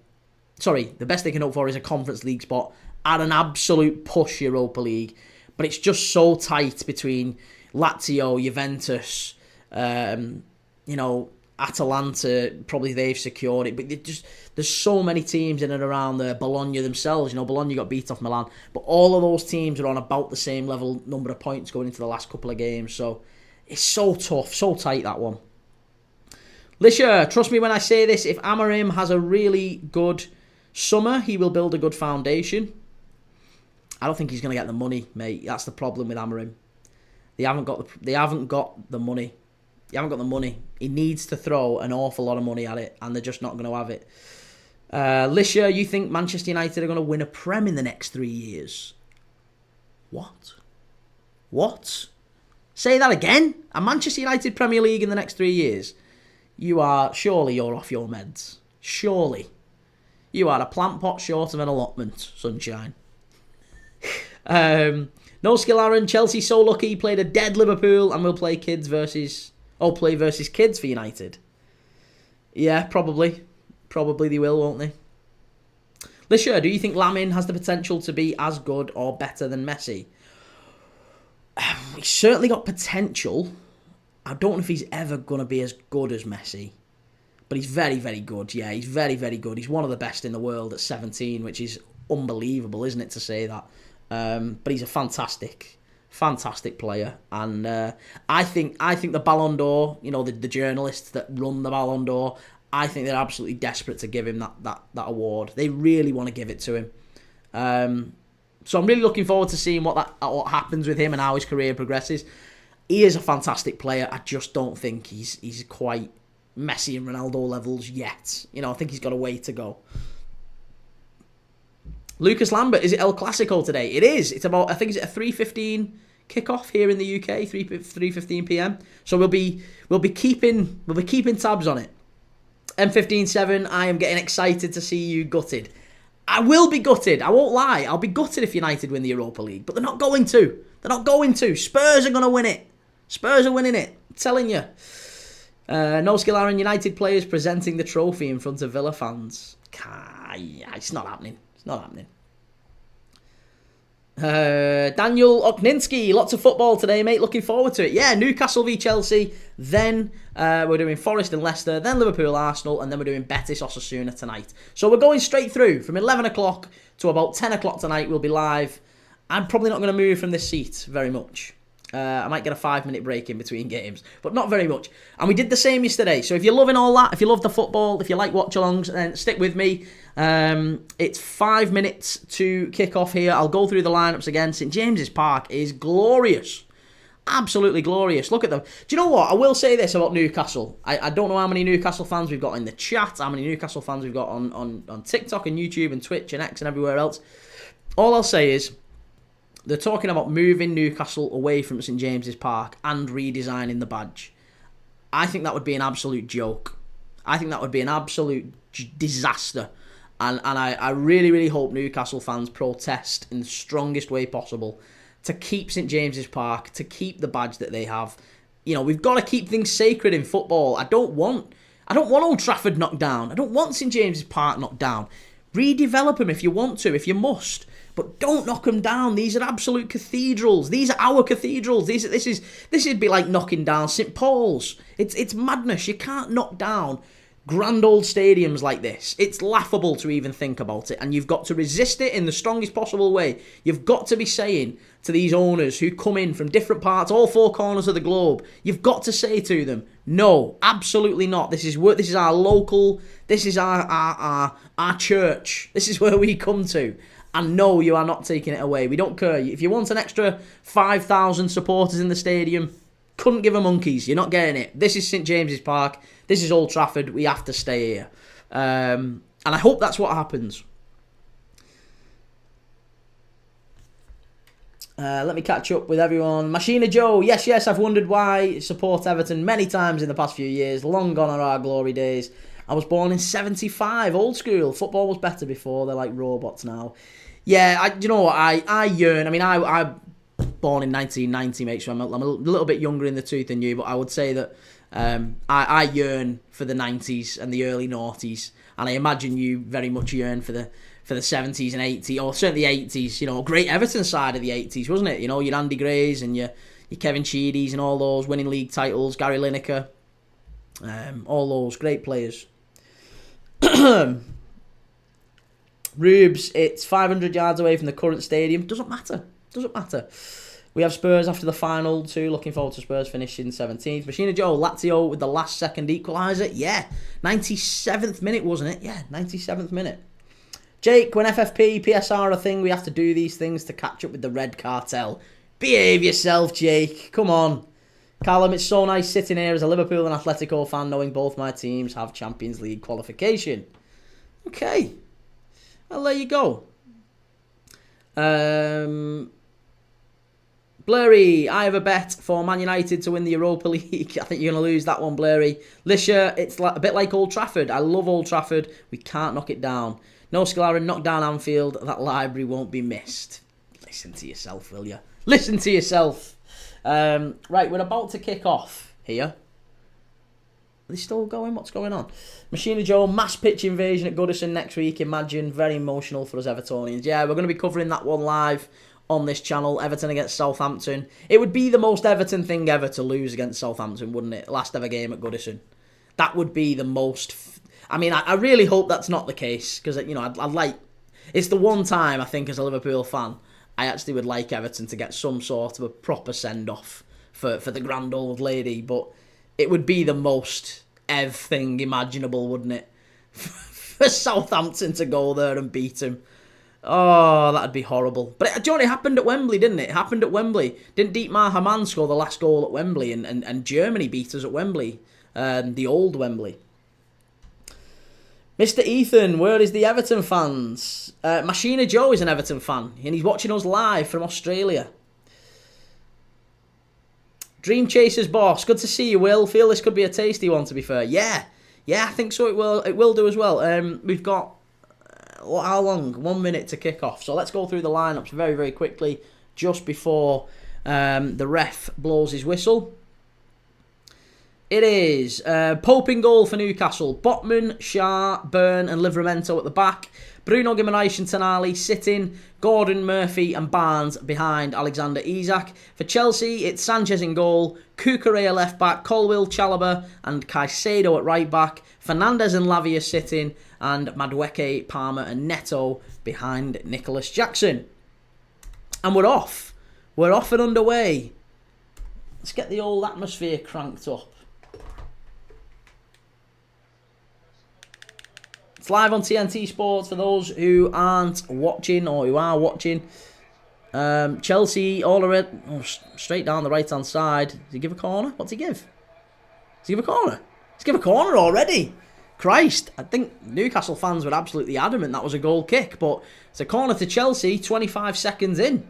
best they can hope for is a Conference League spot and an absolute push Europa League. But it's just so tight between Lazio, Juventus, Atalanta, probably they've secured it. But there's so many teams in and around there. Bologna themselves, Bologna got beat off Milan. But all of those teams are on about the same level number of points going into the last couple of games. So it's so tough, so tight, that one. Lisha, trust me when I say this, if Amorim has a really good summer, he will build a good foundation. I don't think he's going to get the money, mate. That's the problem with Amorim. They haven't got the money. He needs to throw an awful lot of money at it, and they're just not going to have it. Lisha, you think Manchester United are going to win a Prem in the next 3 years? What? Say that again? A Manchester United Premier League in the next 3 years? Surely you're off your meds. Surely. You are a plant pot short of an allotment, sunshine. No skill, Aaron. Chelsea so lucky he played a dead Liverpool and will play play versus kids for United. Yeah, probably. Probably they will, won't they? Lisha, do you think Lamine has the potential to be as good or better than Messi? He's certainly got potential. I don't know if he's ever going to be as good as Messi. But he's very, very good. Yeah, he's very, very good. He's one of the best in the world at 17, which is unbelievable, isn't it, to say that? But he's a fantastic player. And I think the Ballon d'Or, the journalists that run the Ballon d'Or, I think they're absolutely desperate to give him that award. They really want to give it to him. So I'm really looking forward to seeing what happens with him and how his career progresses. He is a fantastic player. I just don't think he's quite Messi and Ronaldo levels yet. I think he's got a way to go. Lucas Lambert, is it El Clasico today? It is. It's about, I think, is it a 3:15 kickoff here in the UK? 3:15 PM. So we'll be keeping tabs on it. M157, I am getting excited to see you gutted. I will be gutted. I won't lie. I'll be gutted if United win the Europa League, but they're not going to. Spurs are going to win it. Spurs are winning it. I'm telling you. No skill, Aaron. United players presenting the trophy in front of Villa fans. It's not happening. Daniel Okninski, lots of football today, mate. Looking forward to it. Yeah, Newcastle v Chelsea. Then we're doing Forest and Leicester. Then Liverpool, Arsenal, and then we're doing Betis Osasuna tonight. So we're going straight through from 11 o'clock to about 10 o'clock tonight. We'll be live. I'm probably not going to move from this seat very much. I might get a 5-minute break in between games, but not very much. And we did the same yesterday. So if you're loving all that, if you love the football, if you like watch-alongs, then stick with me. It's 5 minutes to kick off here. I'll go through the lineups again. St James's Park is glorious. Absolutely glorious. Look at them. Do you know what? I will say this about Newcastle. I don't know how many Newcastle fans we've got in the chat, how many Newcastle fans we've got on TikTok and YouTube and Twitch and X and everywhere else. All I'll say is, they're talking about moving Newcastle away from St James's Park and redesigning the badge. I think that would be an absolute joke. I think that would be an absolute disaster. And I really, really hope Newcastle fans protest in the strongest way possible to keep St James's Park, to keep the badge that they have. You know, we've got to keep things sacred in football. I don't want Old Trafford knocked down. I don't want St James's Park knocked down. Redevelop them if you want to, if you must. But don't knock them down. These are absolute cathedrals. These are our cathedrals. This would be like knocking down St Paul's. It's madness. You can't knock down grand old stadiums like this. It's laughable to even think about it, and you've got to resist it in the strongest possible way. You've got to be saying to these owners who come in from different parts, all four corners of the globe, you've got to say to them, no, absolutely not. This is our local. This is our church. This is where we come to. And no, you are not taking it away. We don't care. If you want an extra 5,000 supporters in the stadium, couldn't give a monkeys. You're not getting it. This is St James's Park. This is Old Trafford. We have to stay here. And I hope that's what happens. Let me catch up with everyone. Machina Joe. Yes, I've wondered why. Support Everton many times in the past few years. Long gone are our glory days. I was born in 75. Old school. Football was better before. They're like robots now. Yeah, you know what? I yearn. I mean, I born in 1990, mate, so I'm a little bit younger in the tooth than you, but I would say that I yearn for the 90s and the early noughties, and I imagine you very much yearn for the 70s and 80s, or certainly the 80s, you know, great Everton side of the 80s, wasn't it? You know, your Andy Grays and your Kevin Sheedys and all those winning league titles, Gary Lineker, all those great players. Rubes, it's 500 yards away from the current stadium. Doesn't matter. We have Spurs after the final too. Looking forward to Spurs finishing 17th. Machina Joe, Lazio with the last second equaliser. Yeah, 97th minute, wasn't it? Yeah, 97th minute. Jake, when FFP, PSR are a thing, we have to do these things to catch up with the red cartel. Behave yourself, Jake. Come on. Callum, it's so nice sitting here as a Liverpool and Atletico fan knowing both my teams have Champions League qualification. Okay. Well, there you go. Blurry, I have a bet for Man United to win the Europa League. I think you're going to lose that one, Blurry. Lisha, it's a bit like Old Trafford. I love Old Trafford. We can't knock it down. No Scalarin, knock down Anfield. That library won't be missed. Listen to yourself, will you? Listen to yourself. Right, we're about to kick off here. Are they still going? What's going on? Machina Joe, mass pitch invasion at Goodison next week. Imagine. Very emotional for us Evertonians. Yeah, we're going to be covering that one live on this channel. Everton against Southampton. It would be the most Everton thing ever to lose against Southampton, wouldn't it? Last ever game at Goodison. That would be the most... I mean, I really hope that's not the case, because, you know, I'd like... It's the one time, I think, as a Liverpool fan, I actually would like Everton to get some sort of a proper send-off for the grand old lady, but it would be the most Ev thing imaginable, wouldn't it? For Southampton to go there and beat him. Oh, that'd be horrible. But it happened at Wembley, didn't it? It happened at Wembley. Didn't Dietmar Hamann score the last goal at Wembley, and Germany beat us at Wembley, the old Wembley. Mr. Ethan, where is the Everton fans? Machina Joe is an Everton fan, and he's watching us live from Australia. Dream Chasers boss, good to see you, Will. Feel this could be a tasty one, to be fair. Yeah, I think so. It will do as well. We've got how long? 1 minute to kick off. So let's go through the lineups very, very quickly, just before the ref blows his whistle. It is Pope in goal for Newcastle. Botman, Shah, Byrne and Livramento at the back. Bruno Guimaraes and Tonali sitting. Gordon, Murphy and Barnes behind Alexander Isak. For Chelsea, it's Sanchez in goal. Cucurella left back. Colwill, Chalobah and Caicedo at right back. Fernandes and Lavia sitting. And Madueke, Palmer and Neto behind Nicholas Jackson. And we're off. We're off and underway. Let's get the old atmosphere cranked up. It's live on TNT Sports for those who aren't watching or who are watching. Chelsea all around, straight down the right-hand side. Does he give a corner? What's he give? Does he give a corner? He's give a corner already. Christ, I think Newcastle fans were absolutely adamant that was a goal kick, but it's a corner to Chelsea 25 seconds in.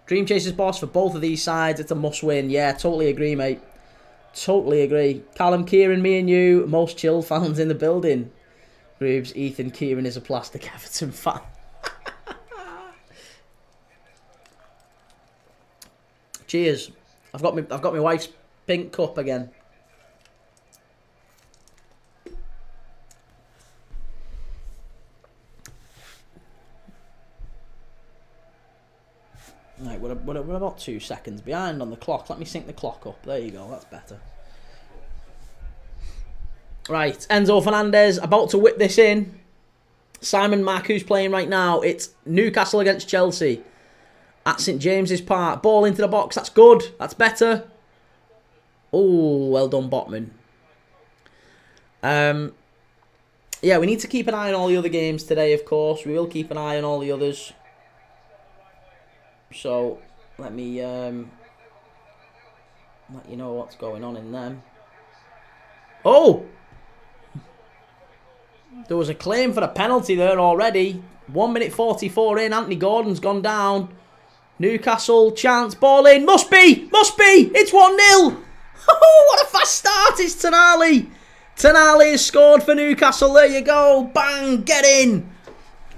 Dream Chasers boss for both of these sides. It's a must-win. Yeah, totally agree, mate. Totally agree. Callum, Kieran, me and you, most chill fans in the building. Grooves, Ethan, Kieran is a plastic Everton fan. Cheers. I've got my wife's pink cup again. Right, we're about 2 seconds behind on the clock. Let me sync the clock up. There you go, that's better. Right, Enzo Fernandez about to whip this in. Simon Mack, who's playing right now. It's Newcastle against Chelsea at St James's Park. Ball into the box, that's good. That's better. Oh, well done, Botman. Yeah, we need to keep an eye on all the other games today, of course. We will keep an eye on all the others. So, let me let you know what's going on in them. Oh! There was a claim for a penalty there already. 1 minute 44 in. Anthony Gordon's gone down. Newcastle, chance, ball in. Must be! Must be! It's 1-0! Oh, what a fast start! It's Tonali! Tonali has scored for Newcastle. There you go. Bang! Get in!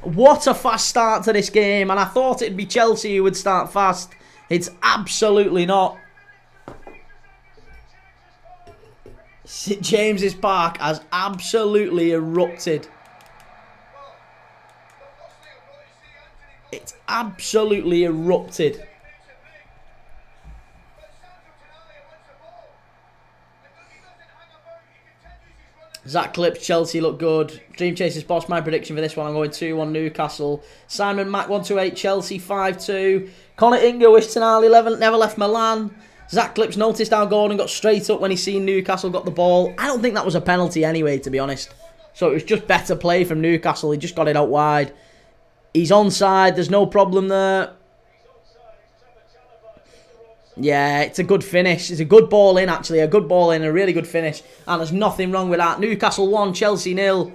What a fast start to this game. And I thought it'd be Chelsea who would start fast. It's absolutely not. St James's Park has absolutely erupted. It's absolutely erupted. Zach Clips, Chelsea look good. Dream Chasers boss, my prediction for this one, I'm going 2-1 Newcastle. Simon Mack 128, Chelsea 5-2. Connor Inga, wish Tonali never left Milan. Zach Clips noticed how Gordon got straight up when he seen Newcastle got the ball. I don't think that was a penalty anyway, to be honest. So it was just better play from Newcastle. He just got it out wide. He's onside, there's no problem there. Yeah, it's a good finish. It's a good ball in, actually. A good ball in, a really good finish. And there's nothing wrong with that. Newcastle 1, Chelsea 0.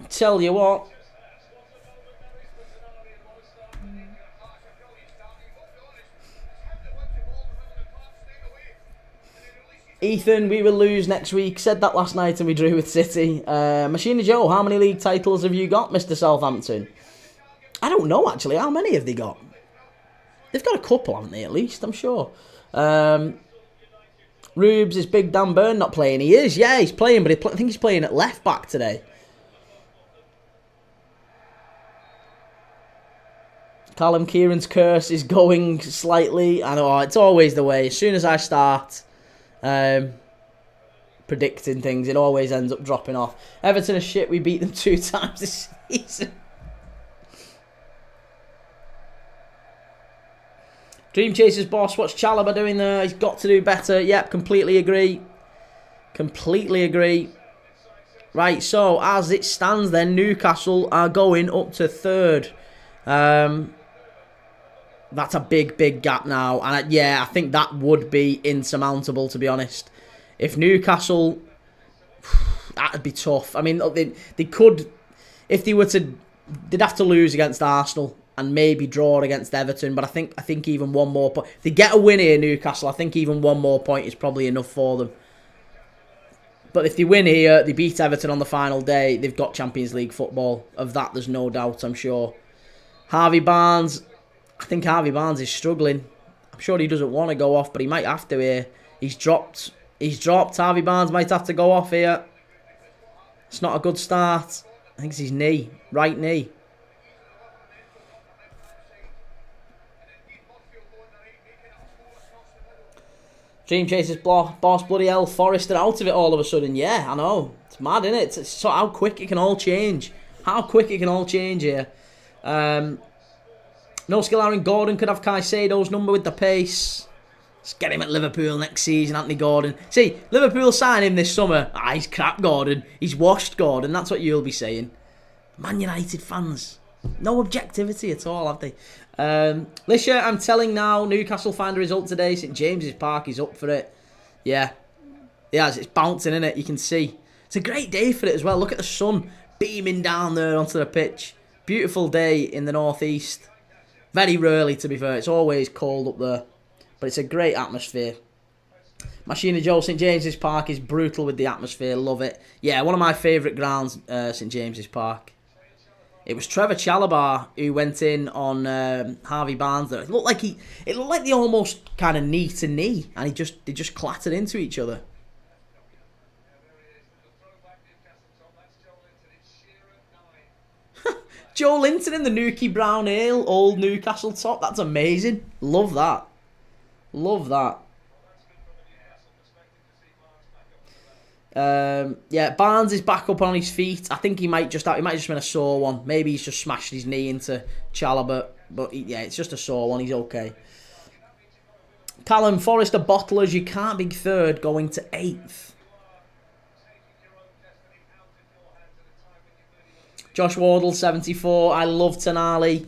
Tell you what. Ethan, we will lose next week. Said that last night and we drew with City. Machina Joe, how many league titles have you got, Mr. Southampton? I don't know, actually. How many have they got? They've got a couple, haven't they, at least, I'm sure. Rubes, is Big Dan Burn not playing? He is, yeah, he's playing, but I think he's playing at left back today. Callum Kieran's curse is going slightly. I know, it's always the way. As soon as I start predicting things, it always ends up dropping off. Everton are shit, we beat them 2 times this season. Dream Chasers boss, what's Chalobah doing there? He's got to do better. Yep, completely agree. Completely agree. Right, so as it stands then, Newcastle are going up to 3rd. That's a big gap now. And yeah, I think that would be insurmountable, to be honest. If Newcastle, that'd be tough. I mean, they could, if they were to, they'd have to lose against Arsenal and maybe draw against Everton. But I think even one more point, if they get a win here, Newcastle, I think even one more point is probably enough for them. But if they win here, they beat Everton on the final day, they've got Champions League football. Of that, there's no doubt, I'm sure. Harvey Barnes, I think Harvey Barnes is struggling. I'm sure he doesn't want to go off, but he might have to here. He's dropped. Harvey Barnes might have to go off here. It's not a good start. I think it's his knee. Right knee. Dream Chasers boss, bloody hell. Forrester out of it all of a sudden. Yeah, I know. It's mad, isn't it? It's so how quick it can all change. How quick it can all change here. No skill Aaron Gordon could have Caicedo's number with the pace. Let's get him at Liverpool next season, Anthony Gordon. See, Liverpool sign him this summer. He's crap, Gordon. He's washed, Gordon. That's what you'll be saying. Man United fans. No objectivity at all, have they? Lisha, I'm telling now, Newcastle find a result today. St James's Park is up for it. Yeah. Yeah, it's bouncing, isn't it? You can see. It's a great day for it as well. Look at the sun beaming down there onto the pitch. Beautiful day in the northeast. Very rarely, to be fair. It's always cold up there. But it's a great atmosphere. Machina Joe, St James's Park is brutal with the atmosphere. Love it. Yeah, one of my favourite grounds, St James's Park. It was Trevor Chalobah who went in on Harvey Barnes there. It looked like they almost kind of knee to knee, and they just clattered into each other. Joe Linton in the Nuki Brown Ale, old Newcastle top. That's amazing. Love that. Love that. Yeah, Barnes is back up on his feet. I think he might just been a sore one. Maybe he's just smashed his knee into Chalobah. But yeah, it's just a sore one. He's okay. Callum Forrester Bottlers, you can't be third going to 8th. Josh Wardle 74. I love Tonali.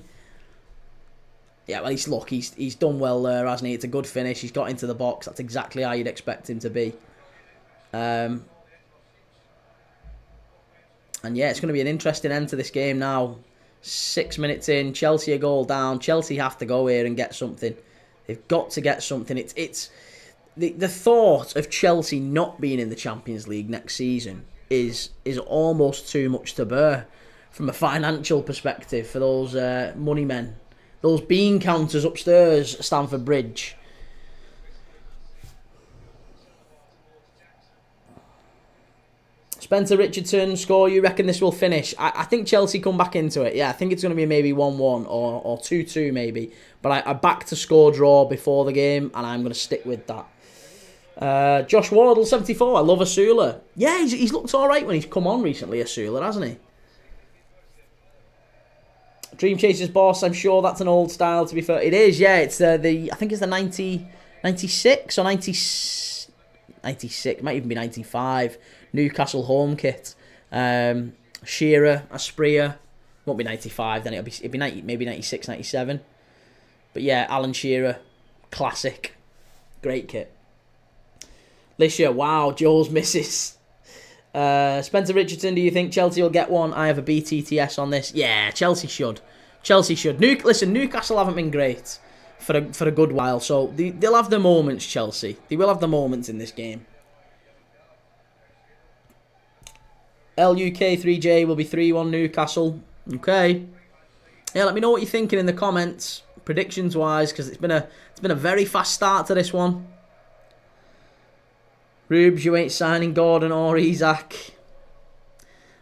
Yeah, well, he's done well there, hasn't he? It's a good finish. He's got into the box. That's exactly how you'd expect him to be. And yeah, it's going to be an interesting end to this game now. 6 minutes in, Chelsea a goal down. Chelsea have to go here and get something. They've got to get something. It's the thought of Chelsea not being in the Champions League next season is almost too much to bear from a financial perspective for those money men, those bean counters upstairs at Stamford Bridge. Spencer Richardson, score, you reckon this will finish? I think Chelsea come back into it. Yeah, I think it's going to be maybe 1-1 or 2-2 maybe. But I backed to score draw before the game, and I'm going to stick with that. Josh Wardle, 74. I love Asula. Yeah, he's looked all right when he's come on recently, Asula, hasn't he? Dream Chasers boss, I'm sure that's an old style, to be fair. It is, yeah. It's I think it's the 96 or 96. Might even be 95. Newcastle home kit. Shearer, Aspria. Won't be 95, then it'd be 90, maybe 96, 97. But yeah, Alan Shearer, classic. Great kit. Lisha, wow, Joel's misses. Spencer Richardson, do you think Chelsea will get one? I have a BTTS on this. Yeah, Chelsea should. Chelsea should. Listen, Newcastle haven't been great for a good while, so they'll have their moments, Chelsea. They will have the moments in this game. LUK3J will be 3-1 Newcastle. Okay. Yeah, let me know what you're thinking in the comments, predictions wise, because it's been a very fast start to this one. Rubes, you ain't signing Gordon or Isaac.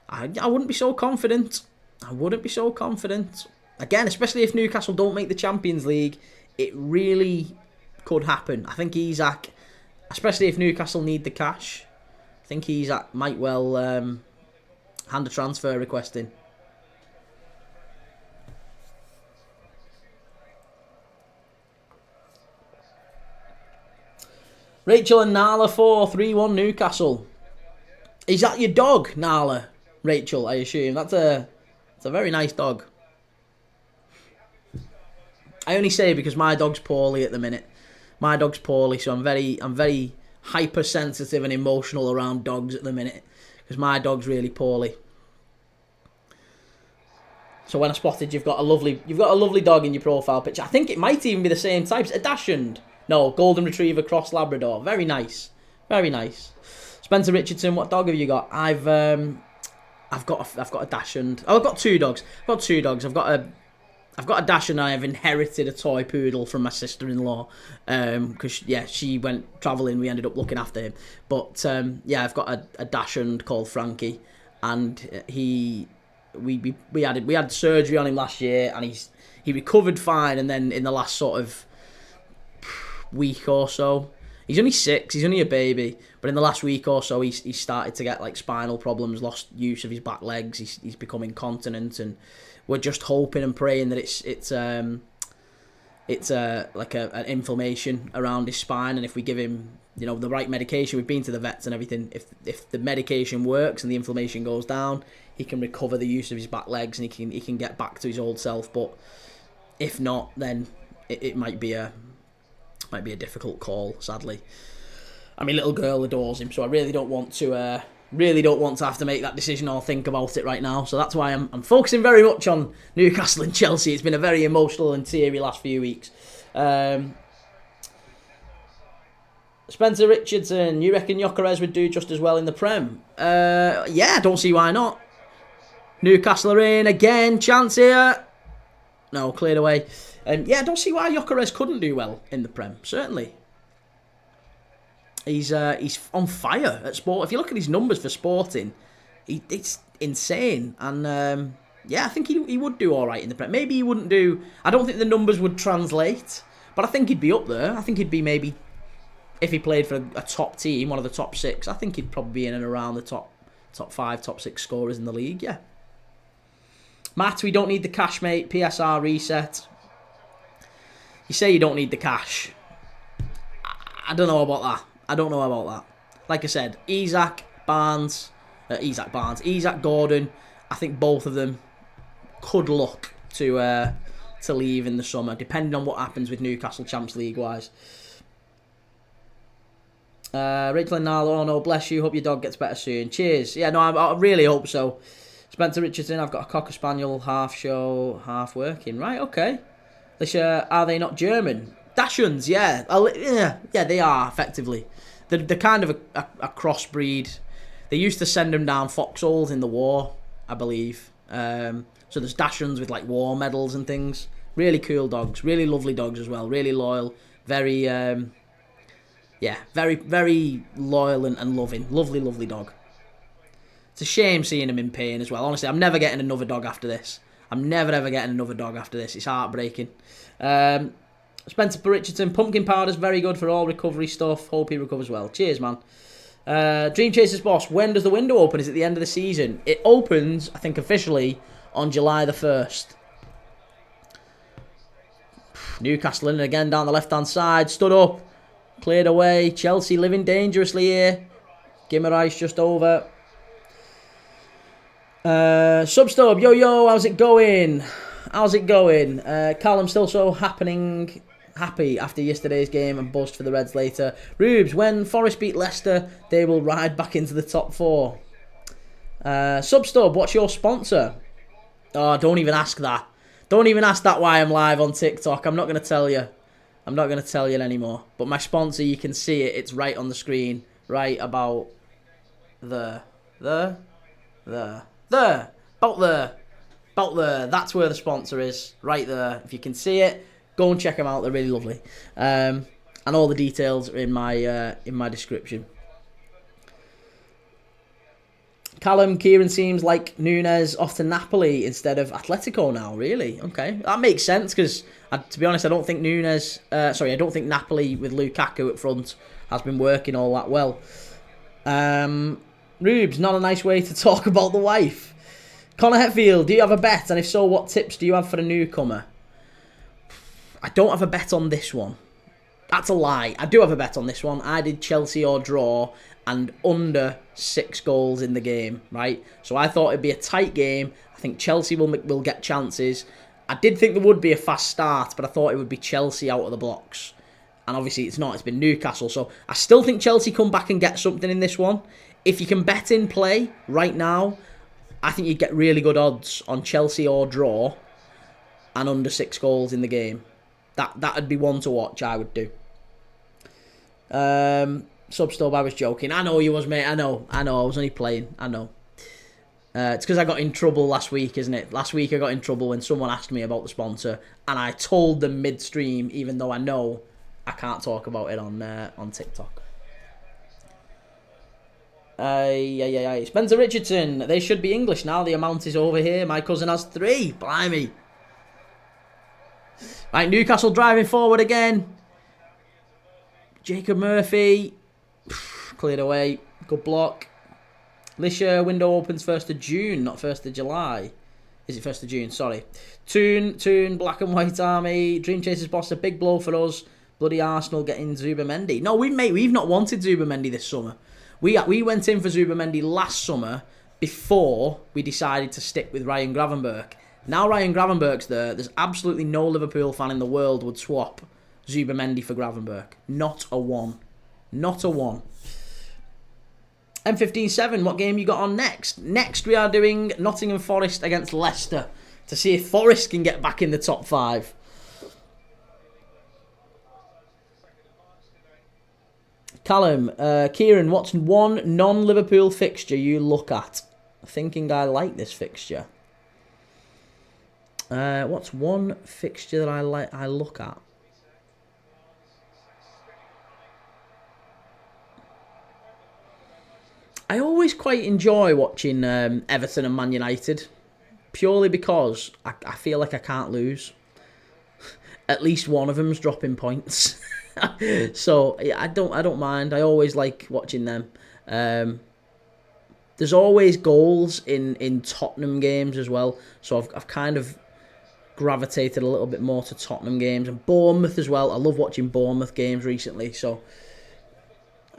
I wouldn't be so confident. Again, especially if Newcastle don't make the Champions League, it really could happen. I think Isaac, especially if Newcastle need the cash, I think Isaac might well hand a transfer request in. Rachel and Nala 3-1 Newcastle. Is that your dog, Nala? Rachel, I assume. It's a very nice dog. I only say because my dog's poorly at the minute. My dog's poorly, so I'm very hypersensitive and emotional around dogs at the minute because my dog's really poorly. So when I spotted you've got a lovely dog in your profile picture. I think it might even be the same type. It's a Dachshund. No, Golden Retriever Cross Labrador. Very nice. Very nice. Spencer Richardson, what dog have you got? I've got a Dachshund. Oh, I've got two dogs. I've got a I've got a dash and I have inherited a toy poodle from my sister-in-law because she went travelling. We ended up looking after him. But I've got a dachshund called Frankie, and we had surgery on him last year, and he recovered fine. And then in the last sort of week or so, he's only 6, he's only a baby, but in the last week or so, he started to get like spinal problems, lost use of his back legs. He's become incontinent, and we're just hoping and praying that it's like an inflammation around his spine, and if we give him the right medication, we've been to the vets and everything. If the medication works and the inflammation goes down, he can recover the use of his back legs and he can get back to his old self. But if not, then it might be a difficult call. Sadly, I mean, little girl adores him, so I really don't want to have to make that decision or think about it right now. So that's why I'm focusing very much on Newcastle and Chelsea. It's been a very emotional and teary last few weeks. Spencer Richardson, you reckon Gyökeres would do just as well in the Prem? Yeah, I don't see why not. Newcastle are in again. Chance here. No, cleared away. I don't see why Gyökeres couldn't do well in the Prem. Certainly. He's on fire at Sport. If you look at his numbers for Sporting, it's insane. And I think he would do all right in the Prem. Maybe he wouldn't do. I don't think the numbers would translate, but I think he'd be up there. I think he'd be maybe, if he played for a top team, one of the top 6. I think he'd probably be in and around the top 5, top 6 scorers in the league. Yeah. Matt, we don't need the cash, mate. PSR reset. You say you don't need the cash. I don't know about that. Like I said, Isaac Gordon, I think both of them could look to leave in the summer, depending on what happens with Newcastle Champions League wise. Rachel and Nalo, oh no, bless you. Hope your dog gets better soon. Cheers. Yeah, no, I really hope so. Spencer Richardson, I've got a Cocker Spaniel, half show, half working. Right, okay. Are they not German? Dachshunds, yeah. Yeah, they are, effectively. They're kind of a crossbreed. They used to send them down foxholes in the war, I believe. So there's Dachshunds with like war medals and things. Really cool dogs. Really lovely dogs as well. Really loyal. Very, very, very loyal and loving. Lovely, lovely dog. It's a shame seeing him in pain as well. Honestly, I'm never getting another dog after this. It's heartbreaking. Spencer Richardson, pumpkin powder's very good for all recovery stuff. Hope he recovers well. Cheers, man. Dream Chasers boss, when does the window open? Is it the end of the season? It opens, I think, officially on July the 1st. Newcastle in again down the left-hand side. Stood up. Cleared away. Chelsea living dangerously here. Guimaraes just over. Substub, yo, how's it going? Callum still so happy after yesterday's game and buzzed for the Reds later. Rubes, when Forest beat Leicester, they will ride back into the top 4. Substub, what's your sponsor? Oh, don't even ask that. Don't even ask that why I'm live on TikTok. I'm not going to tell you. Anymore. But my sponsor, you can see it. It's right on the screen. Right about there. About there. That's where the sponsor is. Right there. If you can see it, go and check them out. They're really lovely. And all the details are in my description. Callum, Kieran seems like Nunes off to Napoli instead of Atletico now, really? Okay. That makes sense because, to be honest, I don't think Napoli with Lukaku up front has been working all that well. Rubes, not a nice way to talk about the wife. Connor Hetfield, do you have a bet? And if so, what tips do you have for a newcomer? I don't have a bet on this one. That's a lie. I do have a bet on this one. I did Chelsea or draw and under 6 goals in the game, right? So I thought it'd be a tight game. I think Chelsea will get chances. I did think there would be a fast start, but I thought it would be Chelsea out of the blocks. And obviously it's not. It's been Newcastle. So I still think Chelsea come back and get something in this one. If you can bet in play right now, I think you'd get really good odds on Chelsea or draw and under 6 goals in the game. That'd be one to watch, I would do. Substub, I was joking. I know you was, mate. I know. I was only playing. I know. It's because I got in trouble last week, isn't it? Last week I got in trouble when someone asked me about the sponsor, and I told them midstream, even though I know I can't talk about it on TikTok. Spencer Richardson. They should be English now. The amount is over here. My cousin has 3. Blimey. Right, Newcastle driving forward again. Jacob Murphy. Cleared away. Good block. Lisha, window opens 1st of June, not 1st of July. Is it 1st of June? Sorry. Toon, Black and White Army. Dream Chasers boss, a big blow for us. Bloody Arsenal getting Zubamendi. No, we've not wanted Zubamendi this summer. We went in for Zubamendi last summer before we decided to stick with Ryan Gravenberch. Now Ryan Gravenberch's there's absolutely no Liverpool fan in the world would swap Zubamendi for Gravenberch. Not a one. Not a one. M15-7, what game you got on next? Next we are doing Nottingham Forest against Leicester to see if Forest can get back in the top 5. Callum, Kieran, what's one non-Liverpool fixture you look at? Thinking I like this fixture. What's one fixture that I look at? I always quite enjoy watching Everton and Man United, purely because I feel like I can't lose. At least one of them's dropping points. So yeah, I don't mind. I always like watching them. There's always goals in Tottenham games as well. So I've kind of gravitated a little bit more to Tottenham games and Bournemouth as well. I love watching Bournemouth games recently. So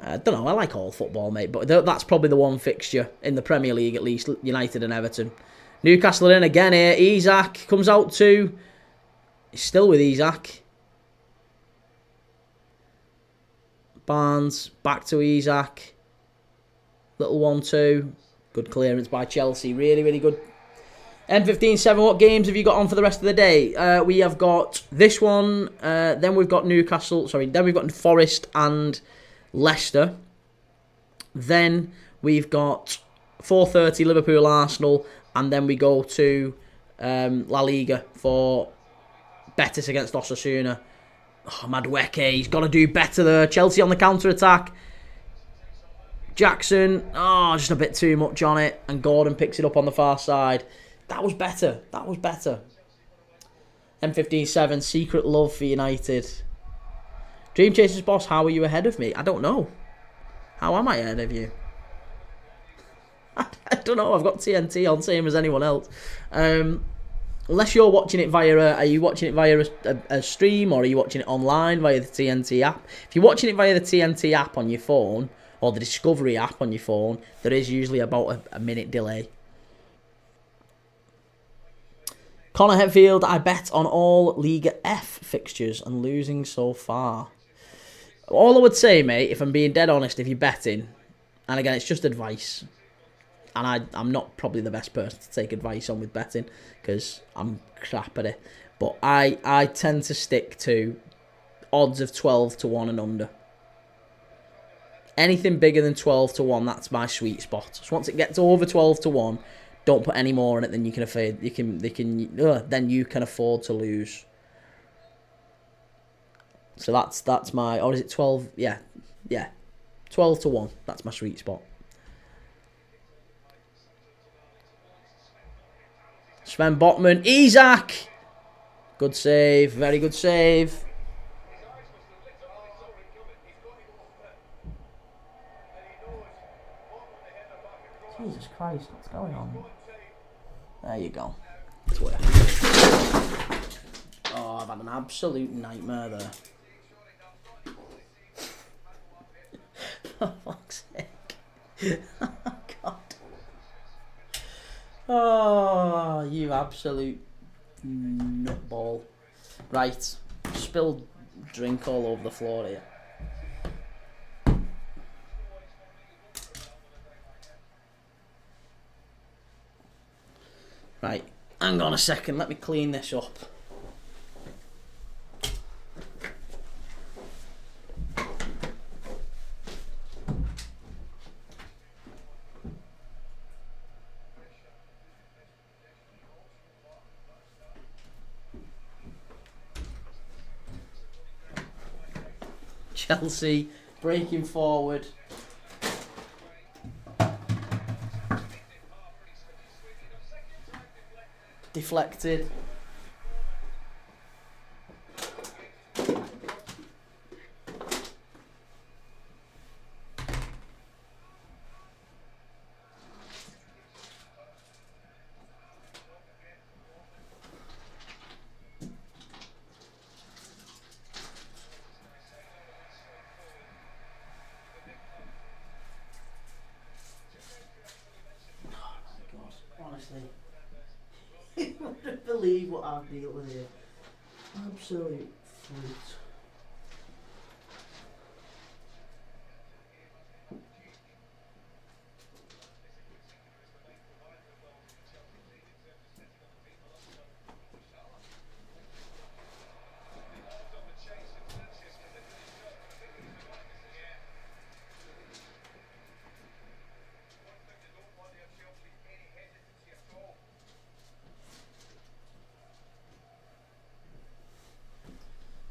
I don't know. I like all football, mate. But that's probably the one fixture in the Premier League, at least. United and Everton. Newcastle in again here. Isak comes out to. He's still with Isak. Barnes, back to Isak. Little 1-2. Good clearance by Chelsea. Really, really good. M15-7, what games have you got on for the rest of the day? We have got this one. Then we've got Newcastle. Sorry, then we've got Forest and Leicester. Then we've got 4:30 Liverpool Arsenal. And then we go to La Liga for Betis against Osasuna. Oh, Madueke, he's got to do better there. Chelsea on the counter-attack. Jackson, just a bit too much on it. And Gordon picks it up on the far side. That was better. That was better. M15-7, secret love for United. Dream Chasers boss, how are you ahead of me? I don't know. How am I ahead of you? I don't know. I've got TNT on, same as anyone else. Unless you're watching it via are you watching it via a stream, or are you watching it online via the TNT app? If you're watching it via the TNT app on your phone, or the Discovery app on your phone, there is usually about a minute delay. Connor Hetfield, I bet on all Liga F fixtures and losing so far. All I would say, mate, if I'm being dead honest, if you're betting, and again, it's just advice, and I'm not probably the best person to take advice on with betting, because I'm crap at it, but I tend to stick to odds of 12-1 and under. Anything bigger than 12-1, that's my sweet spot. So once it gets over 12-1, don't put any more in it than you can afford. Then you can afford to lose. So that's my, or is it 12? Yeah, 12-1. That's my sweet spot. Sven Botman, Isak. Good save, very good save. Jesus Christ, what's going on? There you go. It's working. Oh, I've had an absolute nightmare there. For fuck's sake. Oh, God. Oh, you absolute nutball. Right. Spilled drink all over the floor here. Right, hang on a second, let me clean this up. Chelsea breaking forward. Deflected. Honestly, you wouldn't believe what I've dealt with here. Absolute fruit.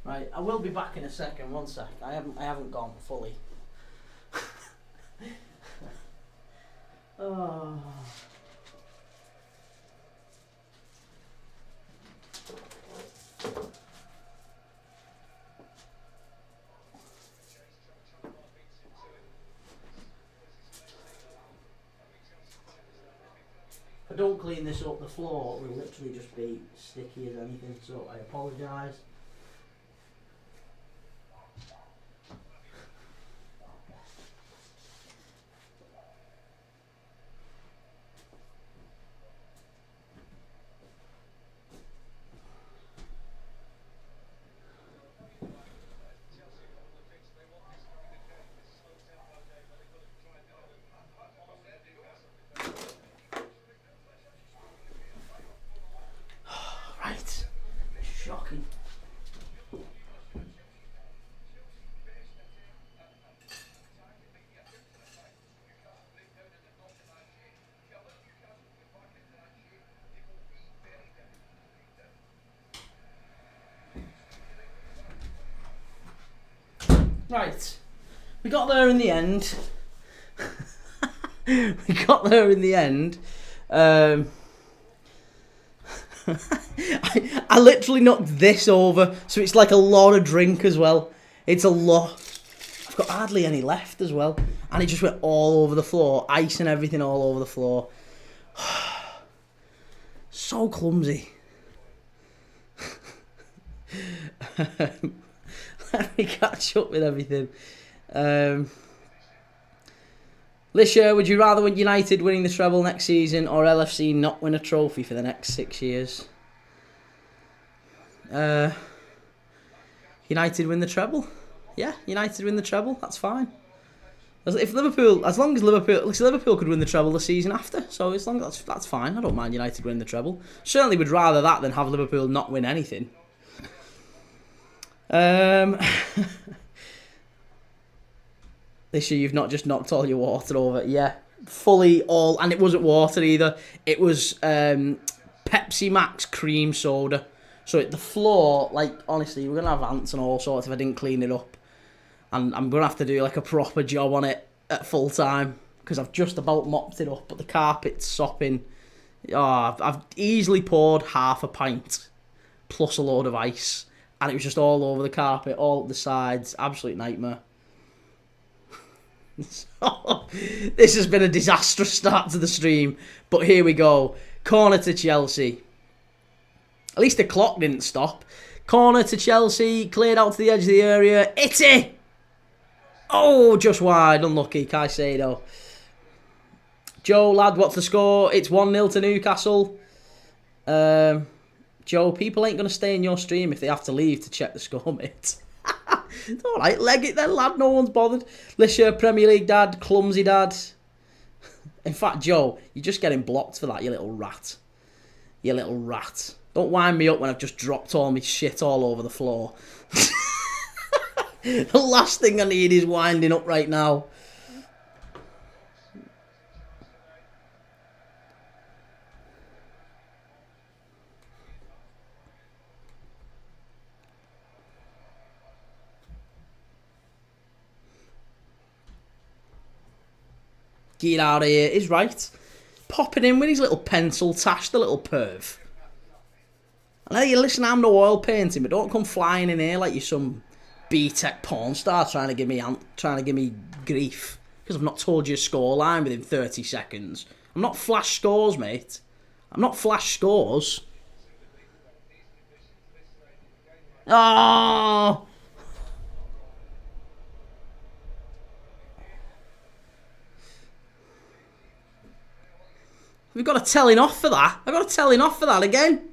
Right, I will be back in a second. One sec. I haven't gone fully. Oh. If I don't clean this up, the floor will literally just be sticky as anything. So I apologise. Right. Shocking. Right. We got there in the end. We got there in the end. I literally knocked this over, so it's like a lot of drink as well. It's a lot. I've got hardly any left as well. And it just went all over the floor. Ice and everything all over the floor. So clumsy. Let me catch up with everything. Lisha, would you rather United winning the treble next season or LFC not win a trophy for the next 6 years? United win the treble. Yeah, United win the treble. That's fine. As long as Liverpool could win the treble the season after. So as long as that's fine. I don't mind United winning the treble. Certainly would rather that than have Liverpool not win anything. This year you've not just knocked all your water over. Yeah, fully all. And it wasn't water either. It was Pepsi Max cream soda. So the floor, like, honestly, we're going to have ants and all sorts if I didn't clean it up. And I'm going to have to do, like, a proper job on it at full time. Because I've just about mopped it up. But the carpet's sopping. Oh, I've easily poured half a pint. Plus a load of ice. And it was just all over the carpet, all up the sides. Absolute nightmare. So, this has been a disastrous start to the stream. But here we go. Corner to Chelsea. At least the clock didn't stop. Corner to Chelsea. Cleared out to the edge of the area. Itty! Oh, just wide. Unlucky. Caicedo. Joe, lad, what's the score? It's 1-0 to Newcastle. Joe, people ain't going to stay in your stream if they have to leave to check the score, mate. It's alright, leg it then, lad. No one's bothered. Lisha, Premier League dad, clumsy dad. In fact, Joe, you're just getting blocked for that, you little rat. You little rat. Don't wind me up when I've just dropped all my shit all over the floor. The last thing I need is winding up right now. Get out of here. He's right. Popping in with his little pencil tash, the little perv. I know you listen, I'm no oil painting, but don't come flying in here like you're some B-Tech porn star trying to give me grief because I've not told you a scoreline within 30 seconds. I'm not flash scores, mate. I'm not flash scores. Oh! We've got a telling off for that. I've got a telling off for that again.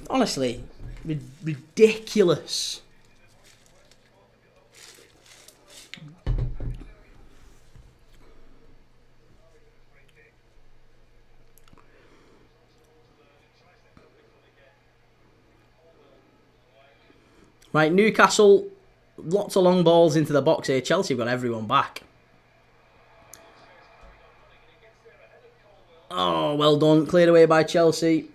Honestly, ridiculous. Right, Newcastle, lots of long balls into the box here. Chelsea have got everyone back. Oh, well done. Cleared away by Chelsea.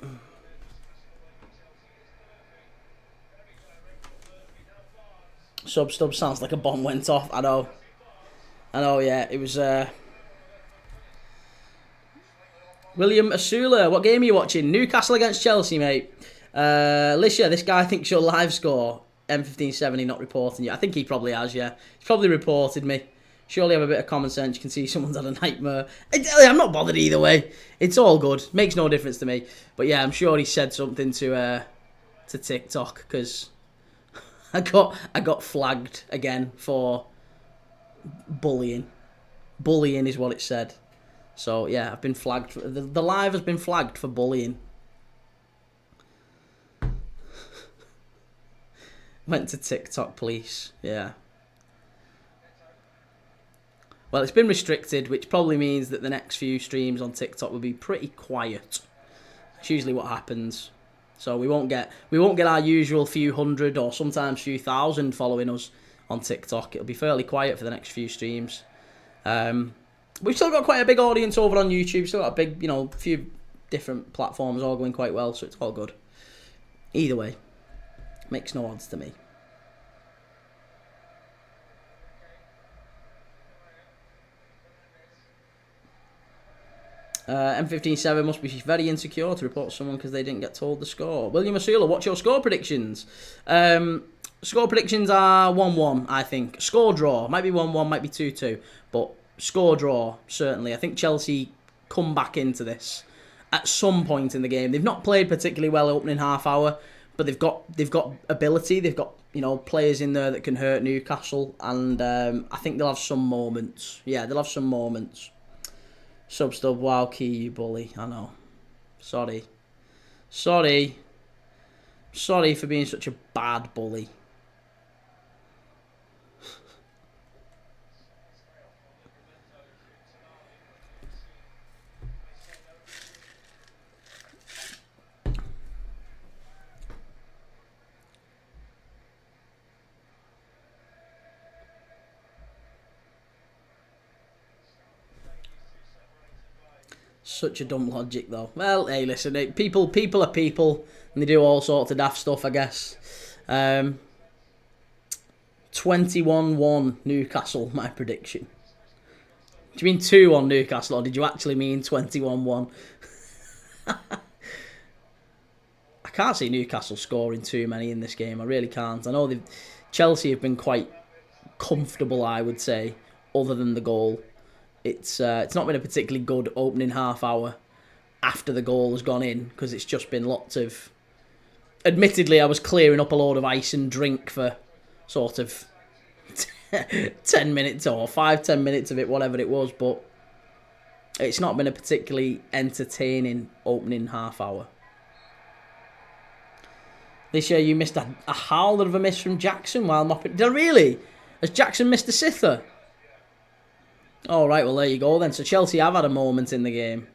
Sub sounds like a bomb went off. I know, yeah. It was... William Asula, what game are you watching? Newcastle against Chelsea, mate. Alicia, this guy thinks your live score. M1570 not reporting you. I think he probably has, yeah. He's probably reported me. Surely have a bit of common sense. You can see someone's had a nightmare. I'm not bothered either way. It's all good. Makes no difference to me. But yeah, I'm sure he said something to TikTok because I got flagged again for bullying. Bullying is what it said. So yeah, I've been flagged. The live has been flagged for bullying. Went to TikTok police. Yeah. Well, it's been restricted, which probably means that the next few streams on TikTok will be pretty quiet. It's usually what happens. So we won't get our usual few hundred or sometimes few thousand following us on TikTok. It'll be fairly quiet for the next few streams. We've still got quite a big audience over on YouTube. Still got a big, few different platforms all going quite well, so it's all good. Either way, makes no odds to me. M157 must be very insecure to report someone because they didn't get told the score. William Asula, what's your score predictions? Score predictions are 1-1, I think. Score draw. Might be 1-1, might be 2-2. But score draw, certainly. I think Chelsea come back into this at some point in the game. They've not played particularly well opening half hour, but they've got ability. They've got players in there that can hurt Newcastle, and I think they'll have some moments. Yeah, they'll have some moments. Sub, wow, key, you bully. I know. Sorry for being such a bad bully. Such a dumb logic, though. Well, hey, listen, people are people, and they do all sorts of daft stuff, I guess. 21-1 Newcastle, my prediction. Do you mean 2-1 Newcastle, or did you actually mean 21-1? I can't see Newcastle scoring too many in this game. I really can't. I know Chelsea have been quite comfortable, I would say, other than the goal. It's not been a particularly good opening half hour after the goal has gone in, because it's just been lots of... Admittedly, I was clearing up a load of ice and drink for sort of 10 minutes or 5-10 minutes of it, whatever it was, but it's not been a particularly entertaining opening half hour. This year you missed a howler of a miss from Jackson while mopping... Did I really? Has Jackson missed a sither? All right, well, there you go then. So Chelsea have had a moment in the game.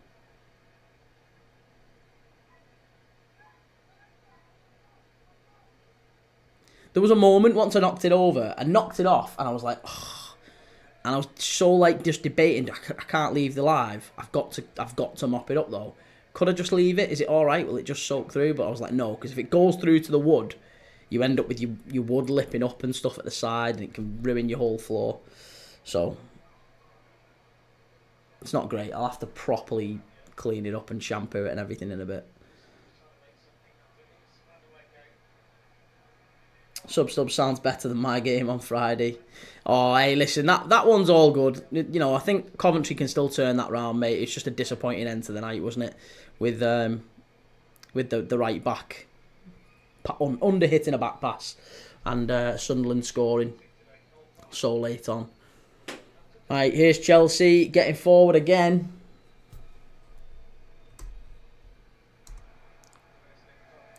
There was a moment once I knocked it over. I knocked it off, and I was like, oh. And I was so just debating. I can't leave the live. I've got to mop it up though. Could I just leave it? Is it all right? Will it just soak through? But I was like, no, because if it goes through to the wood, you end up with your wood lipping up and stuff at the side, and it can ruin your whole floor. So, it's not great. I'll have to properly clean it up and shampoo it and everything in a bit. Sub sounds better than my game on Friday. Oh, hey, listen, that one's all good. You know, I think Coventry can still turn that round, mate. It's just a disappointing end to the night, wasn't it? With the right back under hitting a back pass and Sunderland scoring so late on. Right, here's Chelsea getting forward again.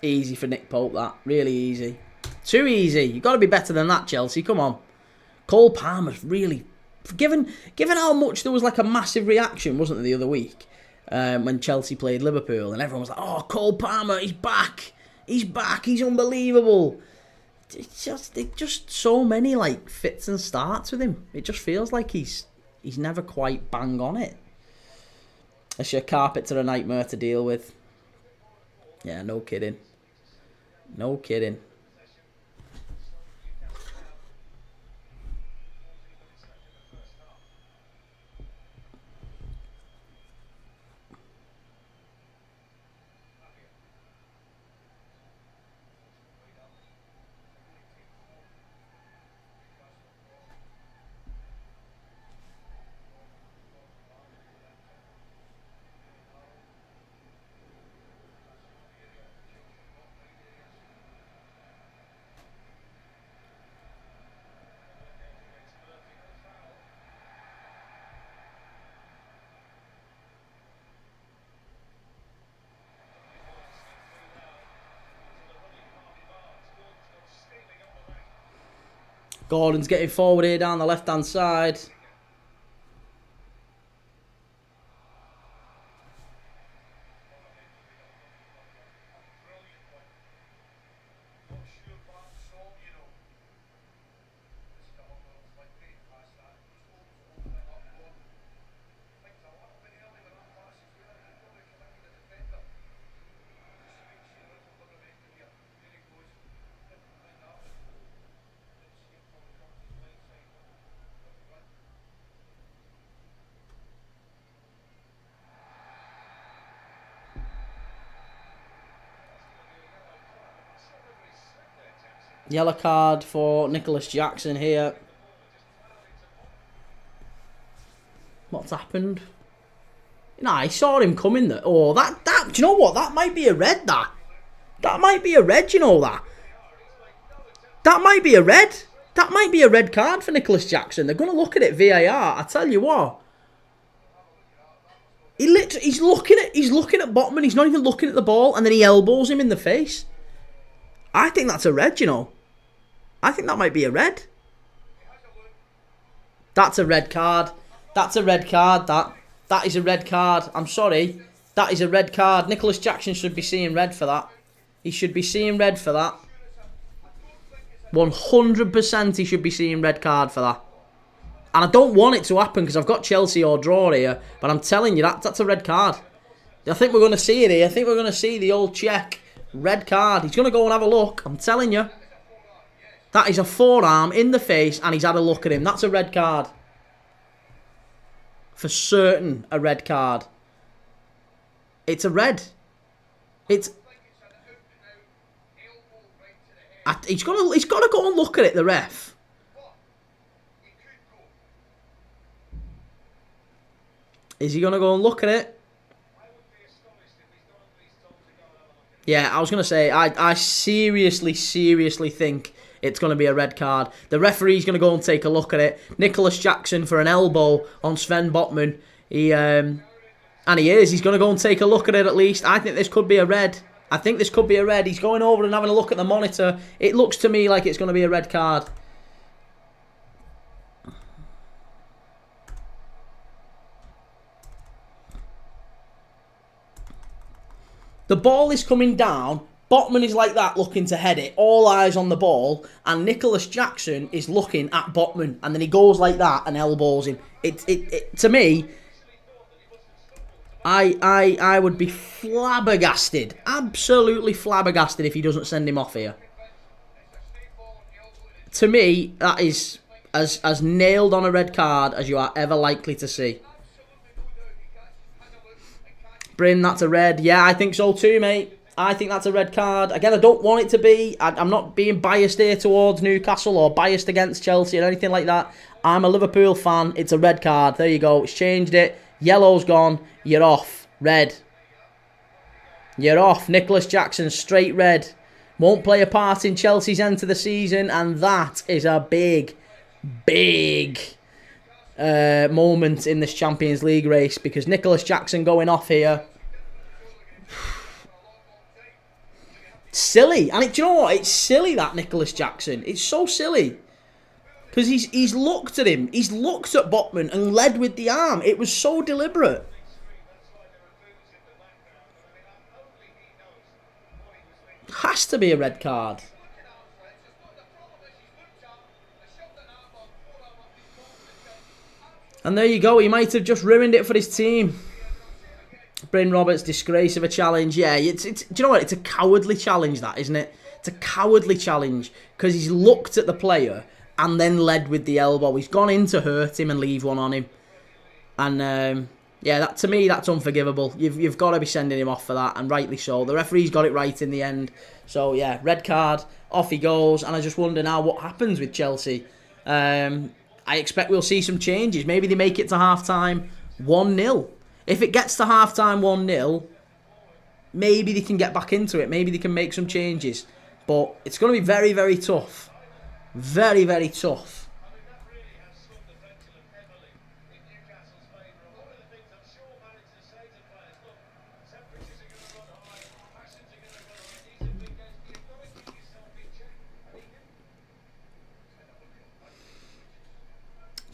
Easy for Nick Pope, that. Really easy. Too easy. You've got to be better than that, Chelsea. Come on. Cole Palmer's really... Given how much there was like a massive reaction, wasn't there, the other week, when Chelsea played Liverpool, and everyone was like, oh, Cole Palmer, he's back. He's back. He's unbelievable. It's just so many like fits and starts with him. It just feels like he's never quite bang on it. It's your carpets are a nightmare to deal with. Yeah, no kidding. No kidding. Gordon's getting forward here down the left-hand side. Yellow card for Nicholas Jackson here. What's happened? Nah, I saw him coming there. Oh, that. Do you know what? That might be a red, that. That might be a red, you know that. That might be a red. That might be a red card for Nicholas Jackson. They're going to look at it VAR. I tell you what. He's looking at Botman. He's not even looking at the ball, and then he elbows him in the face. I think that's a red, you know. I think that might be a red. That's a red card. That's a red card, that. That is a red card. I'm sorry. That is a red card. Nicholas Jackson should be seeing red for that. He should be seeing red for that. 100% he should be seeing red card for that. And I don't want it to happen because I've got Chelsea or draw here. But I'm telling you, that's a red card. I think we're going to see it here. I think we're going to see the old check. Red card. He's going to go and have a look. I'm telling you. That is a forearm in the face and he's had a look at him. That's a red card. For certain, a red card. It's a red. It's... He's got to go and look at it, the ref. Is he going to go and look at it? Yeah, I was going to say, I seriously think it's going to be a red card. The referee's going to go and take a look at it. Nicholas Jackson for an elbow on Sven Botman. And he is. He's going to go and take a look at it at least. I think this could be a red. I think this could be a red. He's going over and having a look at the monitor. It looks to me like it's going to be a red card. The ball is coming down. Botman is like that, looking to head it. All eyes on the ball. And Nicholas Jackson is looking at Botman. And then he goes like that and elbows him. To me, I would be flabbergasted. Absolutely flabbergasted if he doesn't send him off here. To me, that is as nailed on a red card as you are ever likely to see. Bryn, that's a red. Yeah, I think so too, mate. I think that's a red card. Again, I don't want it to be. I'm not being biased here towards Newcastle or biased against Chelsea or anything like that. I'm a Liverpool fan. It's a red card. There you go. It's changed it. Yellow's gone. You're off. Red. You're off. Nicholas Jackson, straight red. Won't play a part in Chelsea's end to the season. And that is a big, big moment in this Champions League race. Because Nicholas Jackson going off here. Silly. And do you know what? It's silly, that Nicholas Jackson. It's so silly. Because he's looked at him. He's looked at Botman and led with the arm. It was so deliberate. Has to be a red card. And there you go. He might have just ruined it for his team. Bryn Roberts, disgrace of a challenge. Yeah, it's. Do you know what? It's a cowardly challenge, that, isn't it? It's a cowardly challenge because he's looked at the player and then led with the elbow. He's gone in to hurt him and leave one on him. And yeah, that, to me, that's unforgivable. You've got to be sending him off for that, and rightly so. The referee's got it right in the end. So yeah, red card, off he goes. And I just wonder now what happens with Chelsea. I expect we'll see some changes. Maybe they make it to half-time 1-0. If it gets to half-time 1-0, maybe they can get back into it. Maybe they can make some changes. But it's going to be very, very tough. Very, very tough.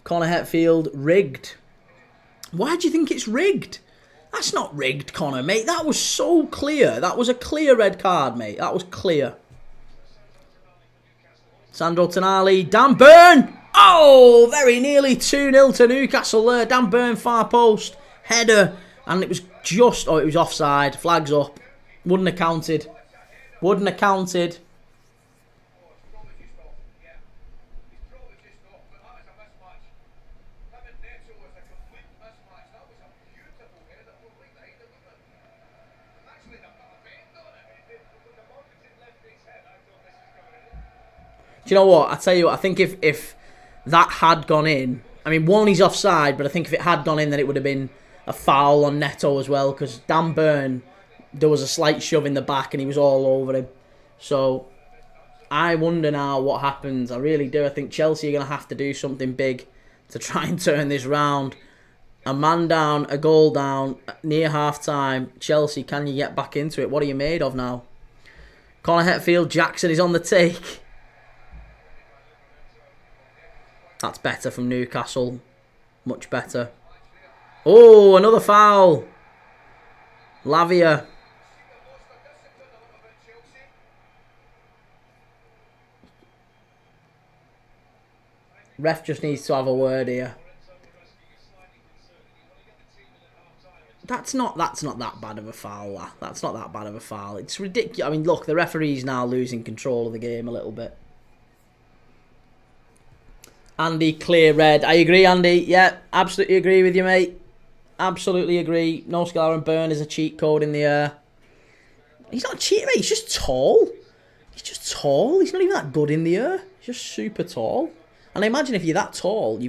Connor Hetfield, rigged. Why do you think it's rigged? That's not rigged, Connor, mate. That was so clear. That was a clear red card, mate. That was clear. Sandro Tonali, Dan Burn! Oh, very nearly 2-0 to Newcastle there. Dan Burn, far post, header, and it was just, oh, it was offside. Flags up. Wouldn't have counted. Wouldn't have counted. Do you know what? I tell you what, I think if that had gone in, I mean, one, he's offside, but I think if it had gone in, then it would have been a foul on Neto as well, because Dan Burn, there was a slight shove in the back and he was all over him. So I wonder now what happens. I really do. I think Chelsea are going to have to do something big to try and turn this round. A man down, a goal down, near half-time. Chelsea, can you get back into it? What are you made of now? Connor Hetfield, Jackson is on the take. That's better from Newcastle. Much better. Oh, another foul. Lavia. Ref just needs to have a word here. That's not that bad of a foul. That's not that bad of a foul. It's ridiculous. I mean, look, the referee's now losing control of the game a little bit. Andy, clear red. I agree, Andy. Yeah, absolutely agree with you, mate. Absolutely agree. No Scar and Burn is a cheat code in the air. He's not cheating, mate. He's just tall. He's just tall. He's not even that good in the air. He's just super tall. And I imagine if you're that tall,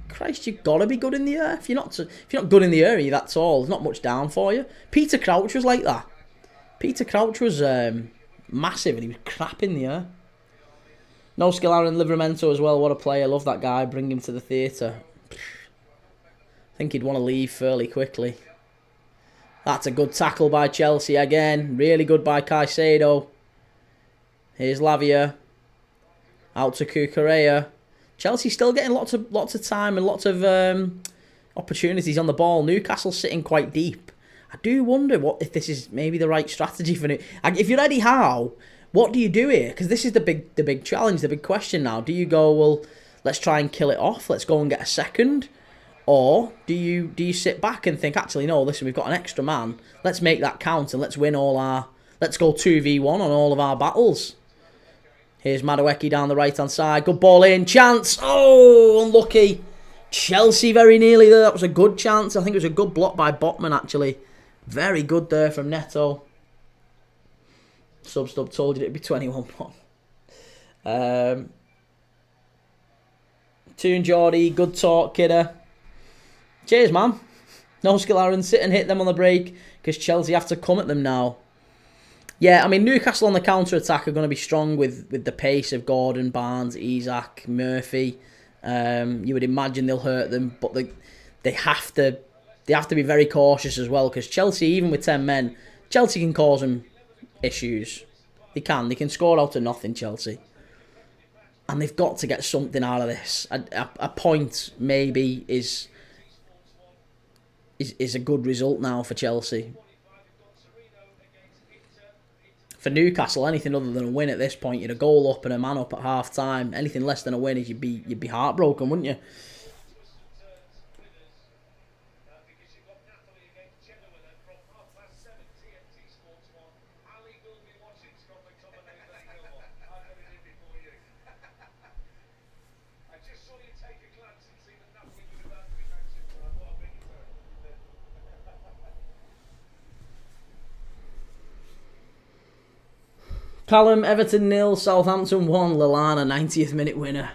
Christ, you've got to be good in the air. If you're not good in the air and you're that tall, there's not much down for you. Peter Crouch was like that. Peter Crouch was massive and he was crap in the air. No Scalar and Livramento as well. What a player. Love that guy. Bring him to the theatre. I think he'd want to leave fairly quickly. That's a good tackle by Chelsea again. Really good by Caicedo. Here's Lavia. Out to Cucurella. Chelsea still getting lots of time and lots of opportunities on the ball. Newcastle sitting quite deep. I do wonder if this is maybe the right strategy for it. If you're Eddie Howe, what do you do here? Because this is the big challenge, the big question now. Do you go, well, let's try and kill it off. Let's go and get a second. Or do you sit back and think, actually, no, listen, we've got an extra man. Let's make that count and let's win let's go 2v1 on all of our battles. Here's Madueke down the right-hand side. Good ball in. Chance. Oh, unlucky. Chelsea very nearly there. That was a good chance. I think it was a good block by Botman, actually. Very good there from Neto. Sub told you it'd be 21-1. Toon Geordie, good talk, kidder. Cheers, man. No skill, Aaron. Sit and hit them on the break because Chelsea have to come at them now. Yeah, I mean, Newcastle on the counter-attack are going to be strong with the pace of Gordon, Barnes, Isak, Murphy. You would imagine they'll hurt them, but they have to be very cautious as well because Chelsea, even with 10 men, Chelsea can cause them issues. They can score out of nothing, Chelsea. And they've got to get something out of this. A point maybe is a good result now for Chelsea. For Newcastle, anything other than a win at this point, you're a goal up and a man up at half time. Anything less than a win is you'd be heartbroken, wouldn't you? Callum, Everton 0, Southampton 1, Lallana 90th minute winner.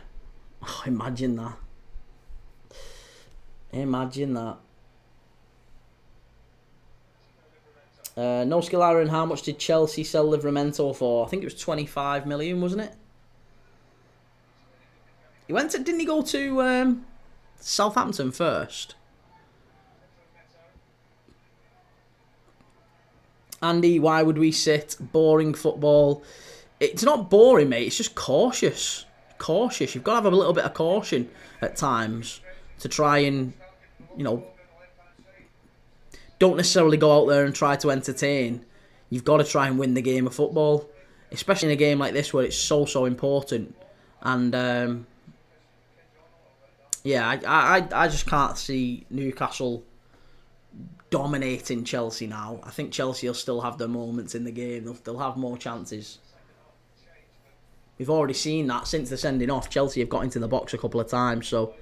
Oh, imagine that. Imagine that. No skill, Aaron, how much did Chelsea sell Livramento for? I think it was 25 million, wasn't it? Didn't he go to Southampton first? Andy, why would we sit? Boring football. It's not boring, mate. It's just cautious. Cautious. You've got to have a little bit of caution at times to try and, don't necessarily go out there and try to entertain. You've got to try and win the game of football, especially in a game like this where it's so important. And, I just can't see Newcastle dominating Chelsea now. I think Chelsea will still have their moments in the game. They'll have more chances. We've already seen that since the sending off. Chelsea have got into the box a couple of times, so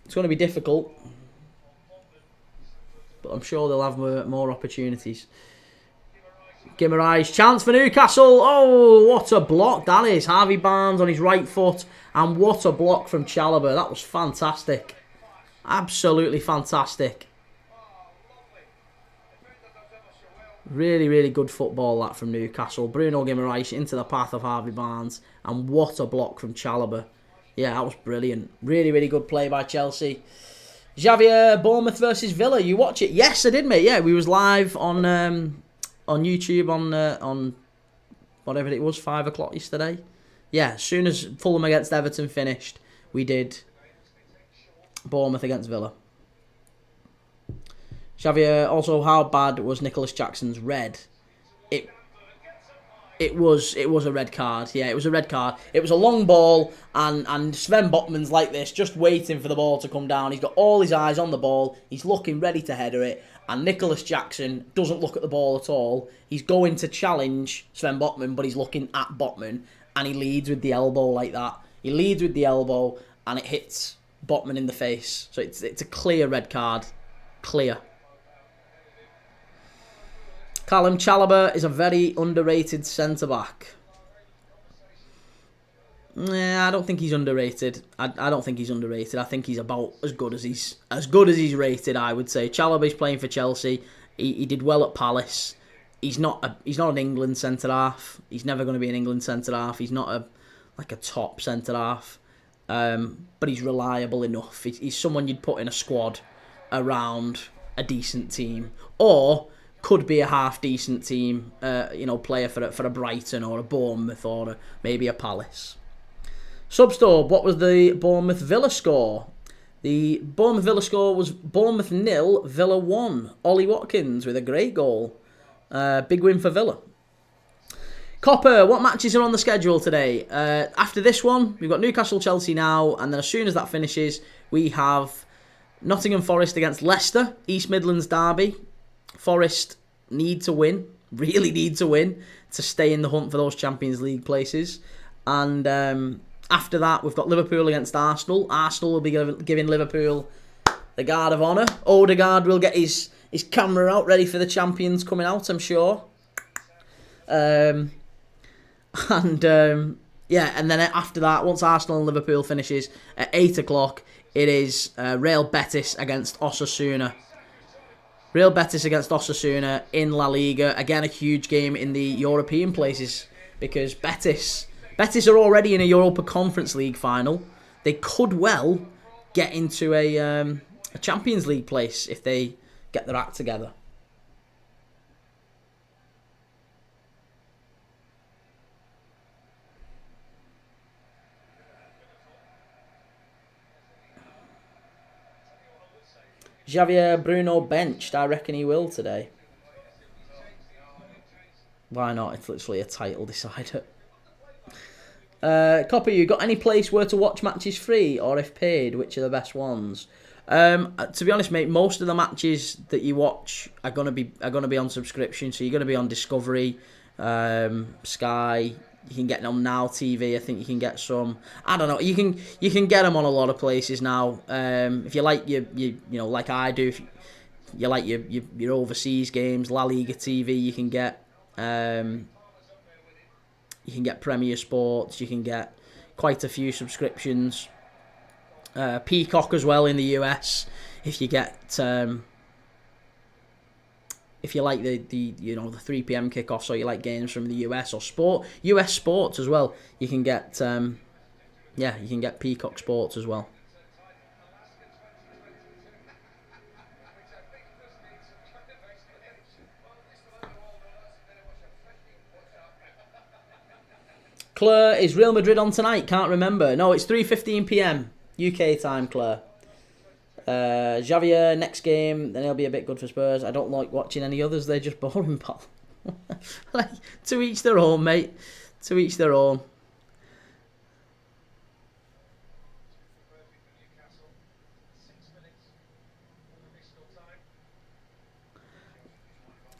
it's going to be difficult. But I'm sure they'll have more opportunities. Guimaraes, chance for Newcastle. Oh, what a block that is. Harvey Barnes on his right foot. And what a block from Chalobah. That was fantastic. Absolutely fantastic. Really, really good football, that from Newcastle. Bruno Guimaraes into the path of Harvey Barnes. And what a block from Chalobah. Yeah, that was brilliant. Really, really good play by Chelsea. Xavier, Bournemouth versus Villa. You watch it? Yes, I did, mate. Yeah, we was live on YouTube on whatever it was, 5 o'clock yesterday. Yeah, as soon as Fulham against Everton finished, we did Bournemouth against Villa. Xavier, also, how bad was Nicholas Jackson's red? It was a red card. Yeah, it was a red card. It was a long ball, and Sven Botman's like this, just waiting for the ball to come down. He's got all his eyes on the ball. He's looking ready to header it, and Nicholas Jackson doesn't look at the ball at all. He's going to challenge Sven Botman, but he's looking at Botman, and he leads with the elbow like that. He leads with the elbow, and it hits Botman in the face. So it's a clear red card. Clear. Callum Chalobah is a very underrated centre-back. Nah, I don't think he's underrated. I don't think he's underrated. I think he's about as good as he's rated, I would say. Chalobah's playing for Chelsea. He did well at Palace. He's not an England centre-half. He's never going to be an England centre-half. He's not a top centre-half. But he's reliable enough. He's someone you'd put in a squad around a decent team. Or could be a half-decent team, player for a Brighton or a Bournemouth or maybe a Palace. Substore, what was the Bournemouth-Villa score? The Bournemouth-Villa score was Bournemouth 0, Villa 1. Ollie Watkins with a great goal. Big win for Villa. Copper, what matches are on the schedule today? After this one, we've got Newcastle-Chelsea now, and then as soon as that finishes, we have Nottingham Forest against Leicester, East Midlands derby. Forest need to win. really need to win to stay in the hunt for those Champions League places. And after that, we've got Liverpool against Arsenal. Arsenal will be giving Liverpool the guard of honour. Odegaard will get his camera out, ready for the champions coming out, I'm sure. And then after that, once Arsenal and Liverpool finishes at 8 o'clock, it is Real Betis against Osasuna. Real Betis against Osasuna in La Liga. Again, a huge game in the European places because Betis are already in a Europa Conference League final. They could well get into a Champions League place if they get their act together. Javier Bruno benched. I reckon he will today. Why not? It's literally a title decider. Copper, you got any place where to watch matches free or if paid? Which are the best ones? To be honest, mate, most of the matches that you watch are gonna be on subscription. So you're gonna be on Discovery, Sky. You can get them on Now TV. I think you can get some. I don't know. You can get them on a lot of places now. If you like like I do. If you like your overseas games, La Liga TV, you can get. You can get Premier Sports. You can get quite a few subscriptions. Peacock as well in the US. If you get if you like the 3 p.m. kickoffs, or you like games from the US or US sports as well, you can get you can get Peacock Sports as well. Claire, is Real Madrid on tonight? Can't remember. No, it's 3:15 p.m. UK time, Claire. Javier, next game, then he'll be a bit good for Spurs. I don't like watching any others. They're just boring, pal. Like, to each their own, mate. To each their own.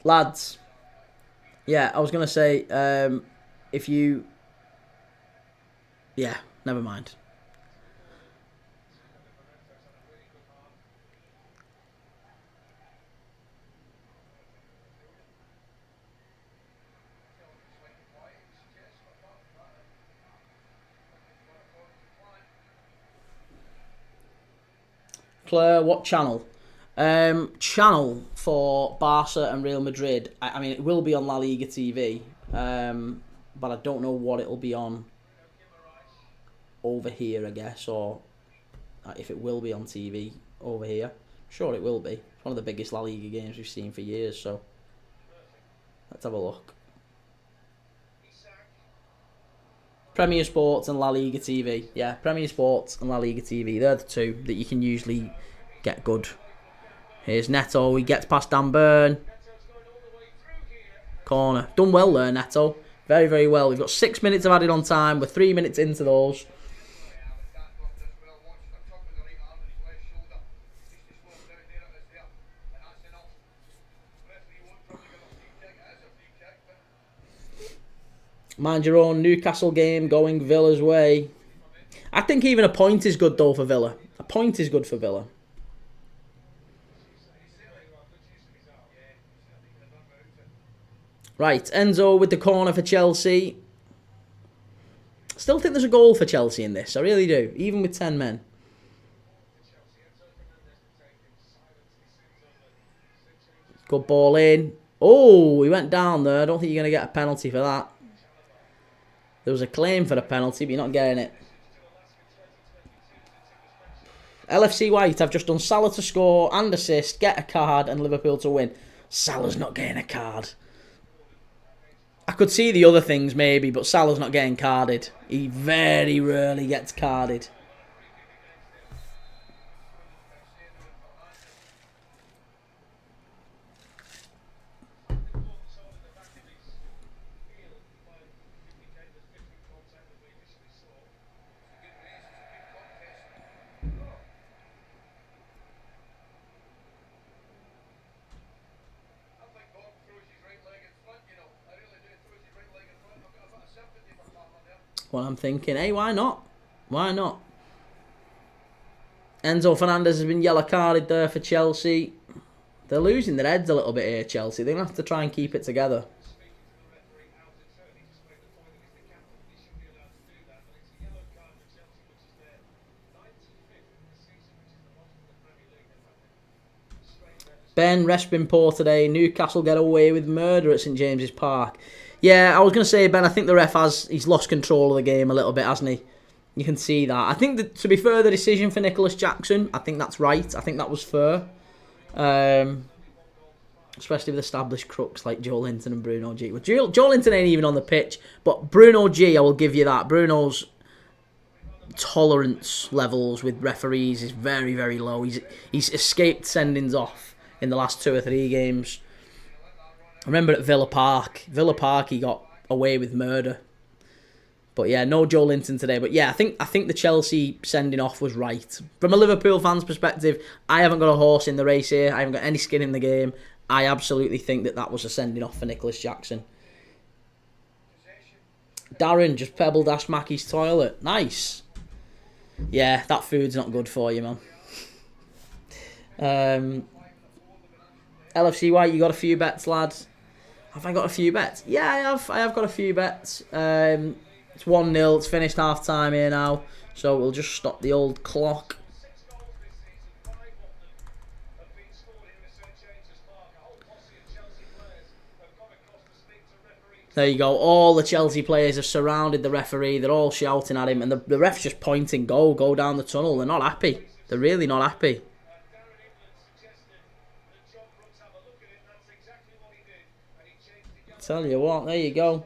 Lads. Yeah, I was going to say, if you... Yeah, never mind. Claire, what channel? Channel for Barca and Real Madrid. I mean, it will be on La Liga TV, but I don't know what it'll be on over here, I guess, or if it will be on TV over here. Sure, it will be. It's one of the biggest La Liga games we've seen for years, so let's have a look. Premier Sports and La Liga TV. Yeah, Premier Sports and La Liga TV. They're the two that you can usually get good. Here's Neto. He gets past Dan Burn. Corner. Done well there, Neto. Very, very well. We've got 6 minutes of added on time. We're 3 minutes into those. Mind your own Newcastle game going Villa's way. I think even a point is good, though, for Villa. A point is good for Villa. Right, Enzo with the corner for Chelsea. Still think there's a goal for Chelsea in this. I really do, even with 10 men. Good ball in. Oh, he went down there. I don't think you're going to get a penalty for that. There was a claim for the penalty, but you're not getting it. LFC White have just done Salah to score and assist, get a card, and Liverpool to win. Salah's not getting a card. I could see the other things maybe, but Salah's not getting carded. He very rarely gets carded. what I'm thinking. Hey, why not? Why not? Enzo Fernandez has been yellow carded there for Chelsea. They're losing their heads a little bit here, Chelsea. They're going to have to try and keep it together. Ben, rest been poor today. Newcastle get away with murder at St James's Park. Yeah, I was going to say, Ben, I think the ref he's lost control of the game a little bit, hasn't he? You can see that. I think that, to be fair, the decision for Nicholas Jackson, I think that's right. I think that was fair. Especially with established crooks like Joe Linton and Bruno G. Well, Joe Linton ain't even on the pitch, but Bruno G, I will give you that. Bruno's tolerance levels with referees is very, very low. He's escaped sendings off in the last 2 or 3 games. I remember at Villa Park. He got away with murder. But yeah, no Joe Linton today. But yeah, I think the Chelsea sending off was right. From a Liverpool fan's perspective, I haven't got a horse in the race here. I haven't got any skin in the game. I absolutely think that was a sending off for Nicholas Jackson. Darren just pebbled Ash Mackey's toilet. Nice. Yeah, that food's not good for you, man. LFC White, you got a few bets, lads? Have I got a few bets? Yeah, I have got a few bets. It's 1-0. It's finished half time here now. So we'll just stop the old clock. There you go. All the Chelsea players have surrounded the referee. They're all shouting at him. And the ref's just pointing, go down the tunnel. They're not happy. They're really not happy. Tell you what, there you go.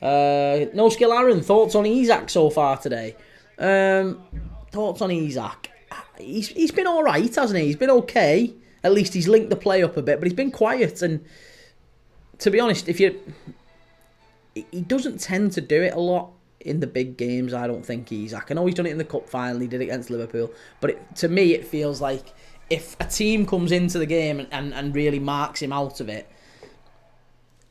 No Skill Aaron, thoughts on Isak so far today? Thoughts on Isak? He's been alright, hasn't he? He's been okay. At least he's linked the play up a bit, but he's been quiet. And to be honest, he doesn't tend to do it a lot in the big games, I don't think, Isak. I know he's done it in the cup final, he did it against Liverpool. But to me, it feels like if a team comes into the game and really marks him out of it,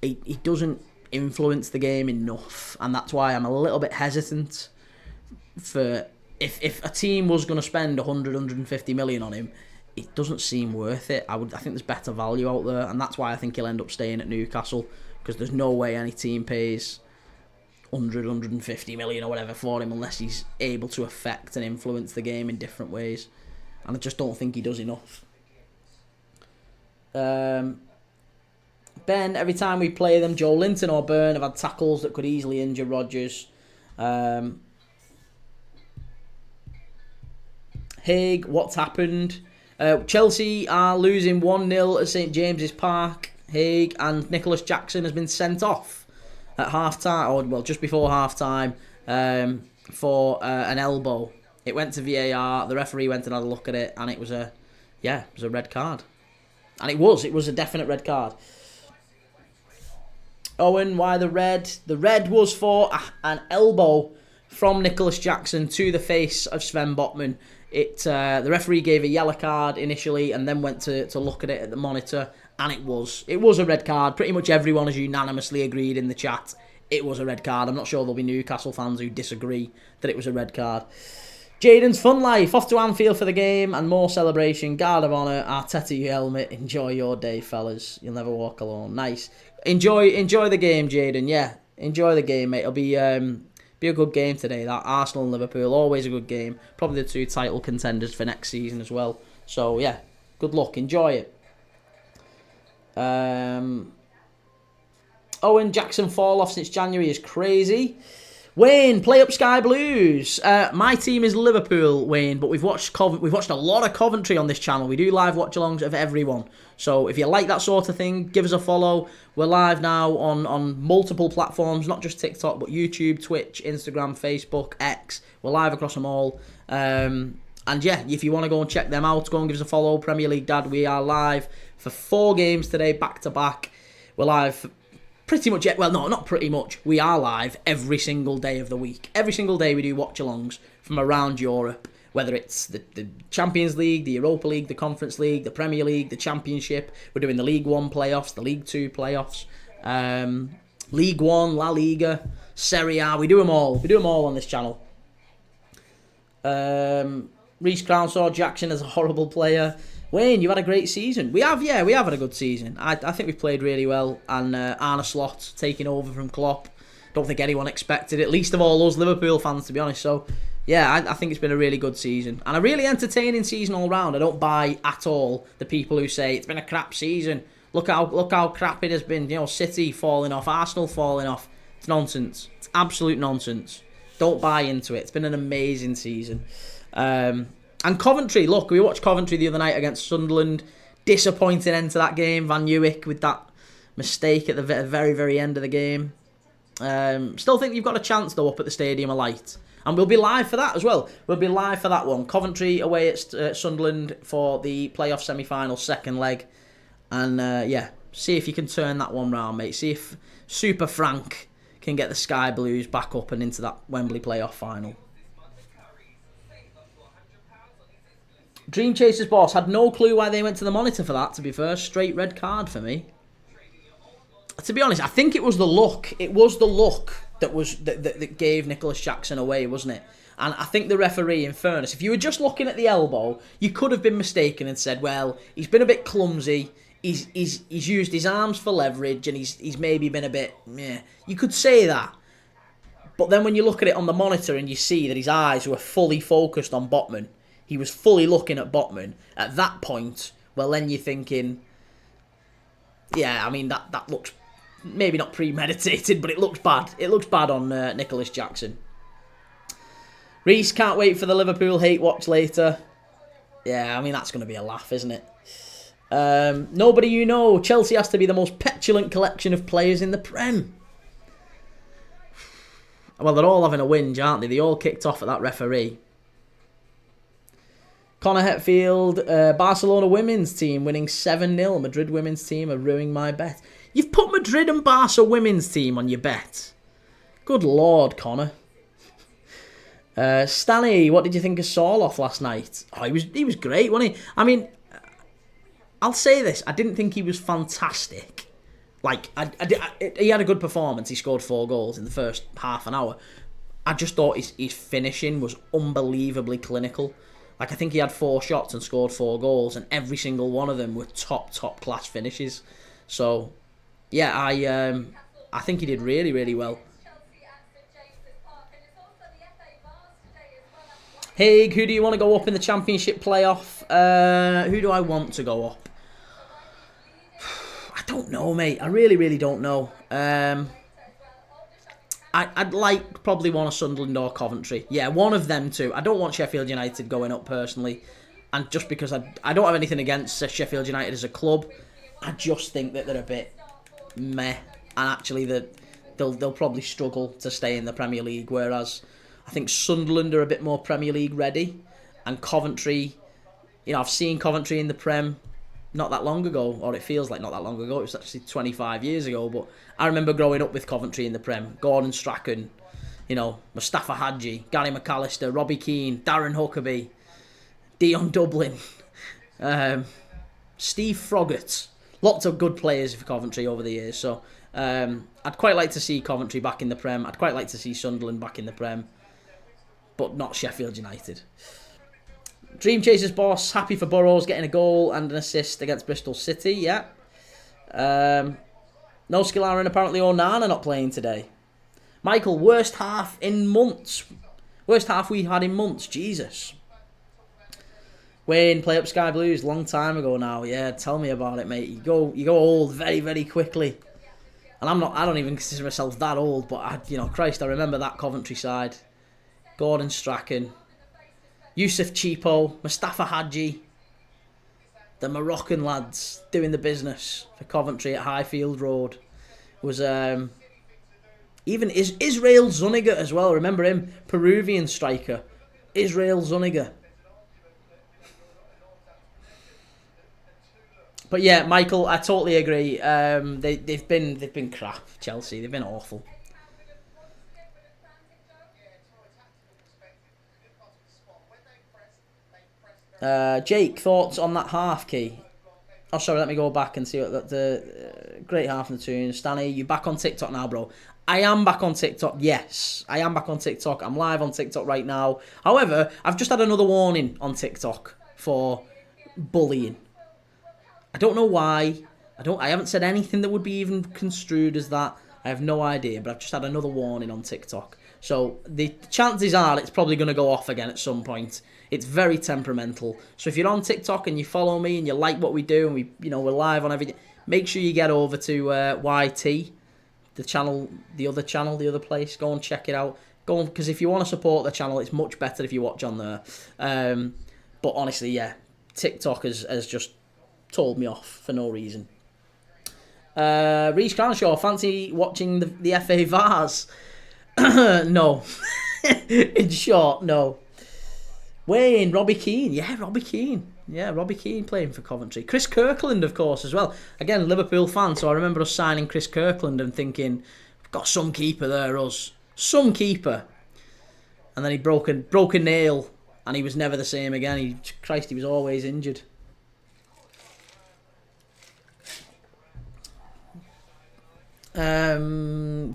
he doesn't influence the game enough, and that's why I'm a little bit hesitant for if a team was going to spend 150 million on him, it doesn't seem worth it. I think there's better value out there, and that's why I think he'll end up staying at Newcastle, because there's no way any team pays 150 million or whatever for him unless he's able to affect and influence the game in different ways, and I just don't think he does enough. Ben, every time we play them, Joe Linton or Byrne have had tackles that could easily injure Rodgers. Haig, what's happened? Chelsea are losing 1-0 at St James's Park. Haig, and Nicholas Jackson has been sent off at half-time, or well, just before half-time, for an elbow. It went to VAR, the referee went and had a look at it, and it was a red card. And it was a definite red card. Owen, why the red? The red was for an elbow from Nicholas Jackson to the face of Sven Botman. The referee gave a yellow card initially and then went to look at it at the monitor, and it was a red card. Pretty much everyone has unanimously agreed in the chat it was a red card. I'm not sure there'll be Newcastle fans who disagree that it was a red card. Jaden's Fun Life, off to Anfield for the game and more celebration. Guard of Honour, Arteta your helmet. Enjoy your day, fellas. You'll never walk alone. Nice. Enjoy the game, Jaden. Yeah, enjoy the game, mate. It'll be a good game today. That Arsenal and Liverpool, always a good game. Probably the 2 title contenders for next season as well. So yeah, good luck. Enjoy it. Owen, Jackson fall off since January is crazy. Wayne, play up Sky Blues. My team is Liverpool, Wayne, but we've watched a lot of Coventry on this channel. We do live watch-alongs of everyone. So if you like that sort of thing, give us a follow. We're live now on multiple platforms, not just TikTok, but YouTube, Twitch, Instagram, Facebook, X. We're live across them all. And yeah, if you want to go and check them out, go and give us a follow. Premier League Dad, we are live for 4 games today, back-to-back. We're live pretty much, well, no, not pretty much. We are live every single day of the week. Every single day we do watch-alongs from around Europe, whether it's the Champions League, the Europa League, the Conference League, the Premier League, the Championship. We're doing the League 1 playoffs, the League 2 playoffs, League 1, La Liga. Serie A. We do them all. We do them all on this channel. Reece Crownshaw, Jackson is a horrible player. Wayne, you've had a great season. We have had a good season. I think we've played really well. And Arne Slot taking over from Klopp. Don't think anyone expected it, least of all us Liverpool fans, to be honest. So, yeah, I think it's been a really good season. And a really entertaining season all round. I don't buy at all the people who say it's been a crap season. Look how crap it has been. You know, City falling off, Arsenal falling off. It's nonsense. It's absolute nonsense. Don't buy into it. It's been an amazing season. And Coventry, look, we watched Coventry the other night against Sunderland. Disappointing end to that game. Van Nieuwijk with that mistake at the very, very end of the game. Still think you've got a chance, though, up at the Stadium of Light. And we'll be live for that as well. We'll be live for that one. Coventry away at Sunderland for the playoff semi-final second leg. And, yeah, see if you can turn that one round, mate. See if Super Frank can get the Sky Blues back up and into that Wembley playoff final. Dream Chasers boss had no clue why they went to the monitor for that, to be fair. Straight red card for me. To be honest, I think it was the look. It was the look that gave Nicholas Jackson away, wasn't it? And I think the referee, in fairness, if you were just looking at the elbow, you could have been mistaken and said, well, he's been a bit clumsy. He's used his arms for leverage and he's maybe been a bit, meh. You could say that. But then when you look at it on the monitor and you see that his eyes were fully focused on Botman, he was fully looking at Botman. At that point, well, then you're thinking, yeah, I mean, that looks maybe not premeditated, but it looks bad. It looks bad on Nicholas Jackson. Reece, can't wait for the Liverpool hate watch later. Yeah, I mean, that's going to be a laugh, isn't it? Nobody you know. Chelsea has to be the most petulant collection of players in the Prem. Well, they're all having a whinge, aren't they? They all kicked off at that referee. Connor Hetfield, Barcelona women's team winning 7-0. Madrid women's team are ruining my bet. You've put Madrid and Barca women's team on your bet. Good Lord, Connor. Stanley, what did you think of Sorloth last night? Oh, he was great, wasn't he? I mean, I'll say this. I didn't think he was fantastic. Like, he had a good performance. He scored 4 goals in the first half an hour. I just thought his finishing was unbelievably clinical. Like, I think he had 4 shots and scored 4 goals, and every single one of them were top class finishes. So, yeah, I think he did really, really well. Haig, who do you want to go up in the Championship playoff? Who do I want to go up? I don't know, mate. I really, really don't know. I'd like probably one of Sunderland or Coventry. Yeah, one of them two. I don't want Sheffield United going up personally. And just because I don't have anything against Sheffield United as a club, I just think that they're a bit meh. And actually they'll probably struggle to stay in the Premier League. Whereas I think Sunderland are a bit more Premier League ready. And Coventry, you know, I've seen Coventry in the Prem not that long ago, or it feels like not that long ago. It was actually 25 years ago, but I remember growing up with Coventry in the Prem. Gordon Strachan, you know, Mustafa Hadji, Gary McAllister, Robbie Keane, Darren Huckabee, Dion Dublin, Steve Froggatt. Lots of good players for Coventry over the years. So I'd quite like to see Coventry back in the Prem. I'd quite like to see Sunderland back in the Prem, but not Sheffield United. Dream Chasers boss, happy for Burrows getting a goal and an assist against Bristol City, yeah. No Skillar and apparently Onana not playing today. Michael, worst half in months. Worst half we had in months, Jesus. Wayne, play up Sky Blues, long time ago now. Yeah, tell me about it, mate. You go old very, very quickly. And I don't even consider myself that old, but Christ, I remember that Coventry side. Gordon Strachan, Yusuf Cheapo, Mustafa Hadji, the Moroccan lads doing the business for Coventry at Highfield Road. Was even Israel Zuniga as well. Remember him? Peruvian striker. Israel Zuniga. But yeah, Michael, I totally agree. They've been crap, Chelsea. They've been awful. Jake, thoughts on that half key? Oh, sorry, let me go back and see what the great half in the tune. Stanley, you back on TikTok now, bro? I am back on TikTok. Yes, I am back on TikTok. I'm live on TikTok right now. However, I've just had another warning on TikTok for bullying. I don't know why. I haven't said anything that would be even construed as that. I have no idea, but I've just had another warning on TikTok. So the chances are it's probably going to go off again at some point. It's very temperamental. So if you're on TikTok and you follow me and you like what we do and we're live on everything, make sure you get over to YT. The other place. Go and check it out. Go on, because if you want to support the channel, it's much better if you watch on there. But honestly, yeah, TikTok has just told me off for no reason. Reece Cranshaw, fancy watching the FA Vars? No. In short, no. Wayne, Robbie Keane. Yeah, Robbie Keane. Yeah, Robbie Keane playing for Coventry. Chris Kirkland, of course, as well. Again, Liverpool fan, so I remember us signing Chris Kirkland and thinking, we've got some keeper there, us. Some keeper. And then he broke a nail, and he was never the same again. He was always injured.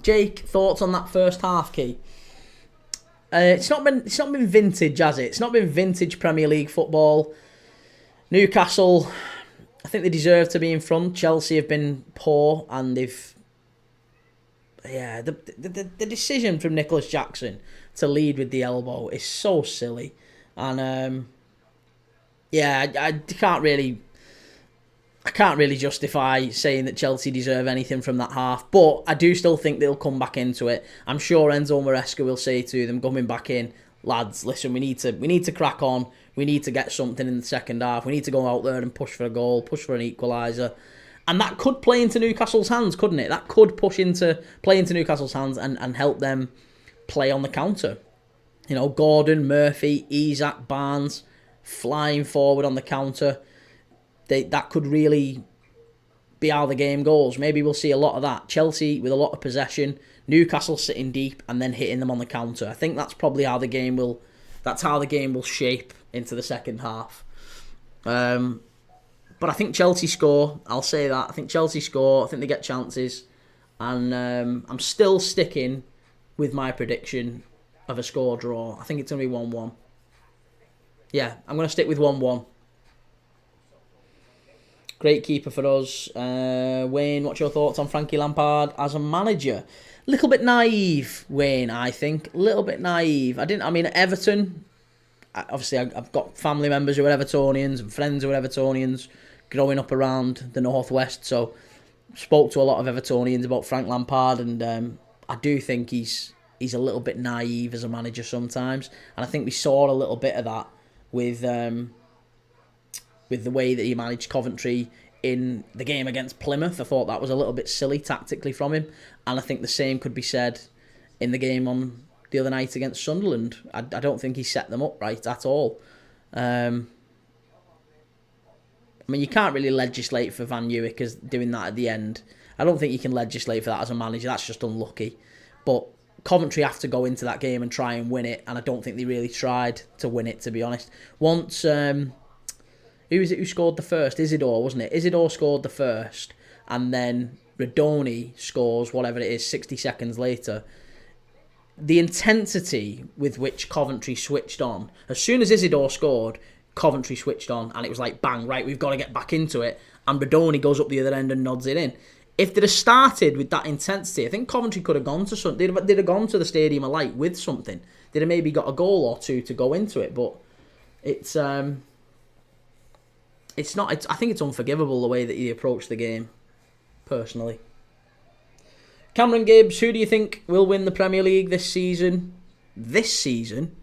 Jake, thoughts on that first half, Key? It's not been vintage, has it? It's not been vintage Premier League football. Newcastle, I think they deserve to be in front. Chelsea have been poor, and the decision from Nicholas Jackson to lead with the elbow is so silly, and I can't really justify saying that Chelsea deserve anything from that half, but I do still think they'll come back into it. I'm sure Enzo Maresca will say to them, coming back in, lads, listen, we need to crack on. We need to get something in the second half. We need to go out there and push for a goal, push for an equaliser. And that could play into Newcastle's hands, couldn't it? That could play into Newcastle's hands and help them play on the counter. You know, Gordon, Murphy, Isak, Barnes flying forward on the counter. That could really be how the game goes. Maybe we'll see a lot of that. Chelsea with a lot of possession, Newcastle sitting deep and then hitting them on the counter. I think that's probably how the game will shape into the second half. But I think Chelsea score. I'll say that. I think Chelsea score. I think they get chances. And I'm still sticking with my prediction of a score draw. I think it's going to be 1-1. Yeah, I'm going to stick with 1-1. Great keeper for us. Wayne, what's your thoughts on Frankie Lampard as a manager? A little bit naive, Wayne, I think. A little bit naive. At Everton, obviously I've got family members who are Evertonians and friends who are Evertonians growing up around the Northwest, so spoke to a lot of Evertonians about Frank Lampard, and I do think he's a little bit naive as a manager sometimes, and I think we saw a little bit of that with the way that he managed Coventry in the game against Plymouth. I thought that was a little bit silly tactically from him, and I think the same could be said in the game on the other night against Sunderland. I don't think he set them up right at all. You can't really legislate for Van Nieuwijk as doing that at the end. I don't think you can legislate for that as a manager. That's just unlucky. But Coventry have to go into that game and try and win it, and I don't think they really tried to win it, to be honest. Once... who was it who scored the first? Isidore, wasn't it? Isidore scored the first, and then Radoni scores, whatever it is, 60 seconds later. The intensity with which Coventry switched on, as soon as Isidore scored, Coventry switched on, and it was like, bang, right, we've got to get back into it. And Radoni goes up the other end and nods it in. If they'd have started with that intensity, I think Coventry could have gone to something. They'd have gone to the Stadium of Light with something. They'd have maybe got a goal or two to go into it, but it's not. I think it's unforgivable the way that he approached the game, personally. Cameron Gibbs, who do you think will win the Premier League this season? This season?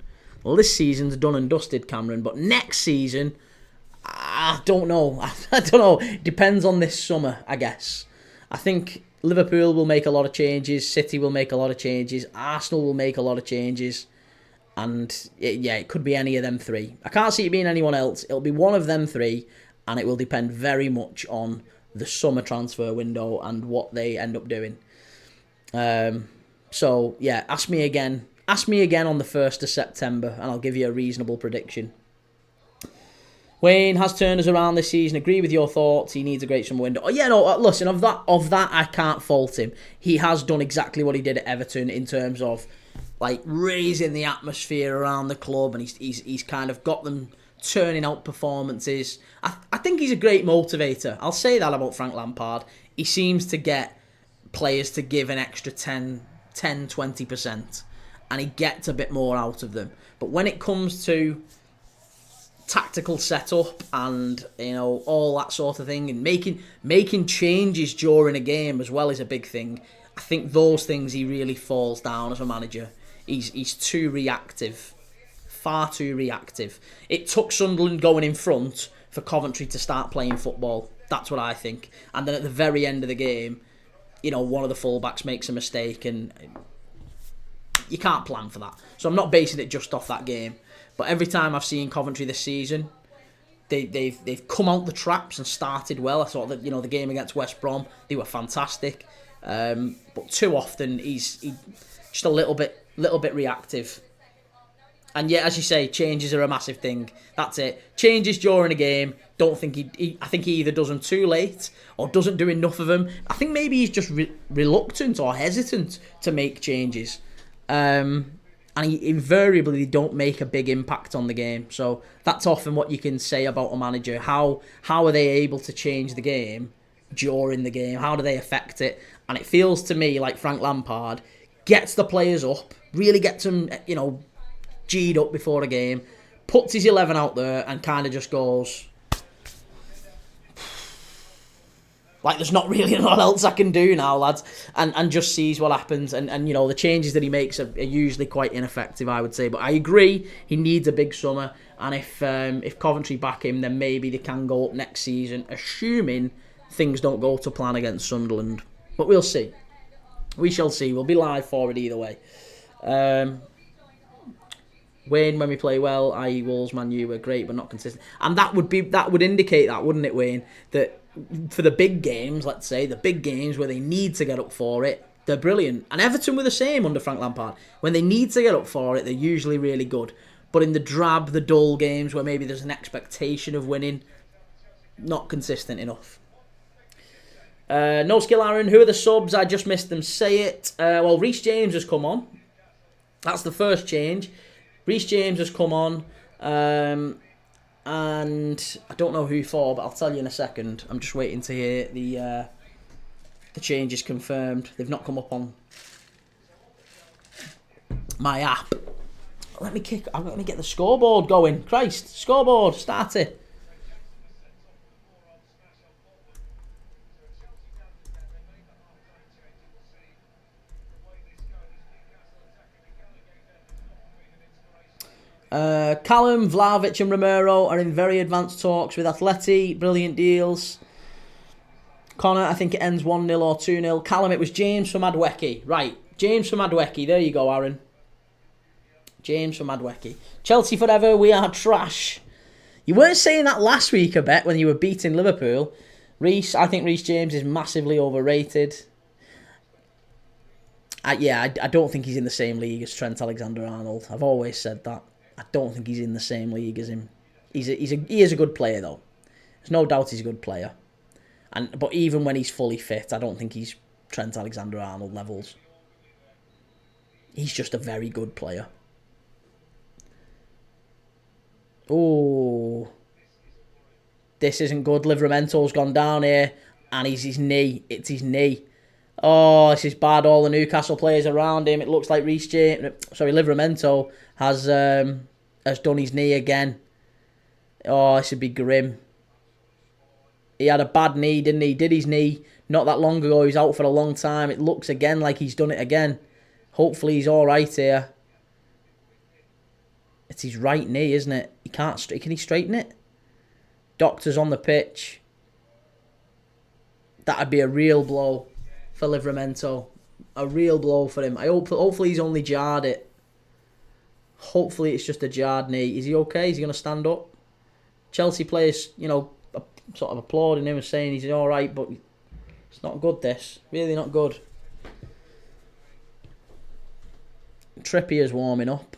Well, this season's done and dusted, Cameron, but next season, I don't know. I don't know. Depends on this summer, I guess. I think Liverpool will make a lot of changes, City will make a lot of changes, Arsenal will make a lot of changes, and it could be any of them three. I can't see it being anyone else. It'll be one of them three, and it will depend very much on the summer transfer window and what they end up doing. So, yeah, ask me again on the 1st of September, and I'll give you a reasonable prediction. Wayne has turned us around this season. Agree with your thoughts. He needs a great summer window. Oh yeah, no. Listen, of that, I can't fault him. He has done exactly what he did at Everton in terms of like raising the atmosphere around the club, and he's kind of got them turning out performances. I think he's a great motivator. I'll say that about Frank Lampard. He seems to get players to give an extra 20%, and he gets a bit more out of them. But when it comes to tactical setup and all that sort of thing, and making changes during a game as well is a big thing. I think those things he really falls down as a manager. He's too reactive, far too reactive. It took Sunderland going in front for Coventry to start playing football. That's what I think. And then at the very end of the game, one of the fullbacks makes a mistake, and you can't plan for that. So I'm not basing it just off that game. But every time I've seen Coventry this season, they've come out the traps and started well. I thought that the game against West Brom, they were fantastic. But too often he's just a little bit reactive. And yeah, as you say, changes are a massive thing. That's it. Changes during a game. Don't think I think he either does them too late or doesn't do enough of them. I think maybe he's just reluctant or hesitant to make changes. And he invariably don't make a big impact on the game. So that's often what you can say about a manager. How are they able to change the game during the game? How do they affect it? And it feels to me like Frank Lampard gets the players up, really gets them, G'd up before a game, puts his 11 out there and kind of just goes, like, there's not really a lot else I can do now, lads, and just sees what happens. And the changes that he makes are usually quite ineffective, I would say. But I agree, he needs a big summer. And if Coventry back him, then maybe they can go up next season, assuming things don't go to plan against Sunderland. But we'll see. We shall see. We'll be live for it either way. Wayne, when we play well, i.e. Wolves, Man U, were great but not consistent. And that would indicate that, wouldn't it, Wayne? That for the big games, let's say, the big games where they need to get up for it, they're brilliant. And Everton were the same under Frank Lampard. When they need to get up for it, they're usually really good. But in the drab, the dull games where maybe there's an expectation of winning, not consistent enough. No skill, Aaron. Who are the subs? I just missed them say it. Well, Reece James has come on. That's the first change. Reece James has come on. And I don't know who for, but I'll tell you in a second. I'm just waiting to hear the changes confirmed. They've not come up on my app. Let me get the scoreboard going. Christ, scoreboard, start it. Callum, Vlahovic and Romero are in very advanced talks with Atleti. Brilliant deals. Connor, I think it ends 1-0 or 2-0. Callum, it was James from Adwecki. Right, James from Adwecki. There you go, Aaron. James from Adwecki. Chelsea forever, we are trash. You weren't saying that last week, I bet, when you were beating Liverpool. I think Reece James is massively overrated. I don't think he's in the same league as Trent Alexander-Arnold. I've always said that. I don't think he's in the same league as him. He is a good player, though. There's no doubt he's a good player. But even when he's fully fit, I don't think he's Trent Alexander-Arnold levels. He's just a very good player. Oh, this isn't good. Livramento's gone down here, and it's his knee. Oh, this is bad. All the Newcastle players around him. It looks like Livramento has done his knee again. Oh, this would be grim. He had a bad knee, didn't he? Did his knee not that long ago. He was out for a long time. It looks again like he's done it again. Hopefully he's all right here. It's his right knee, isn't it? Can he straighten it? Doctor's on the pitch. That'd be a real blow for Livramento. A real blow for him. Hopefully he's only jarred it. Hopefully it's just a jarred knee. Is he okay? Is he going to stand up? Chelsea players, sort of applauding him and saying he's all right, but it's not good, this. Really not good. Trippier's warming up.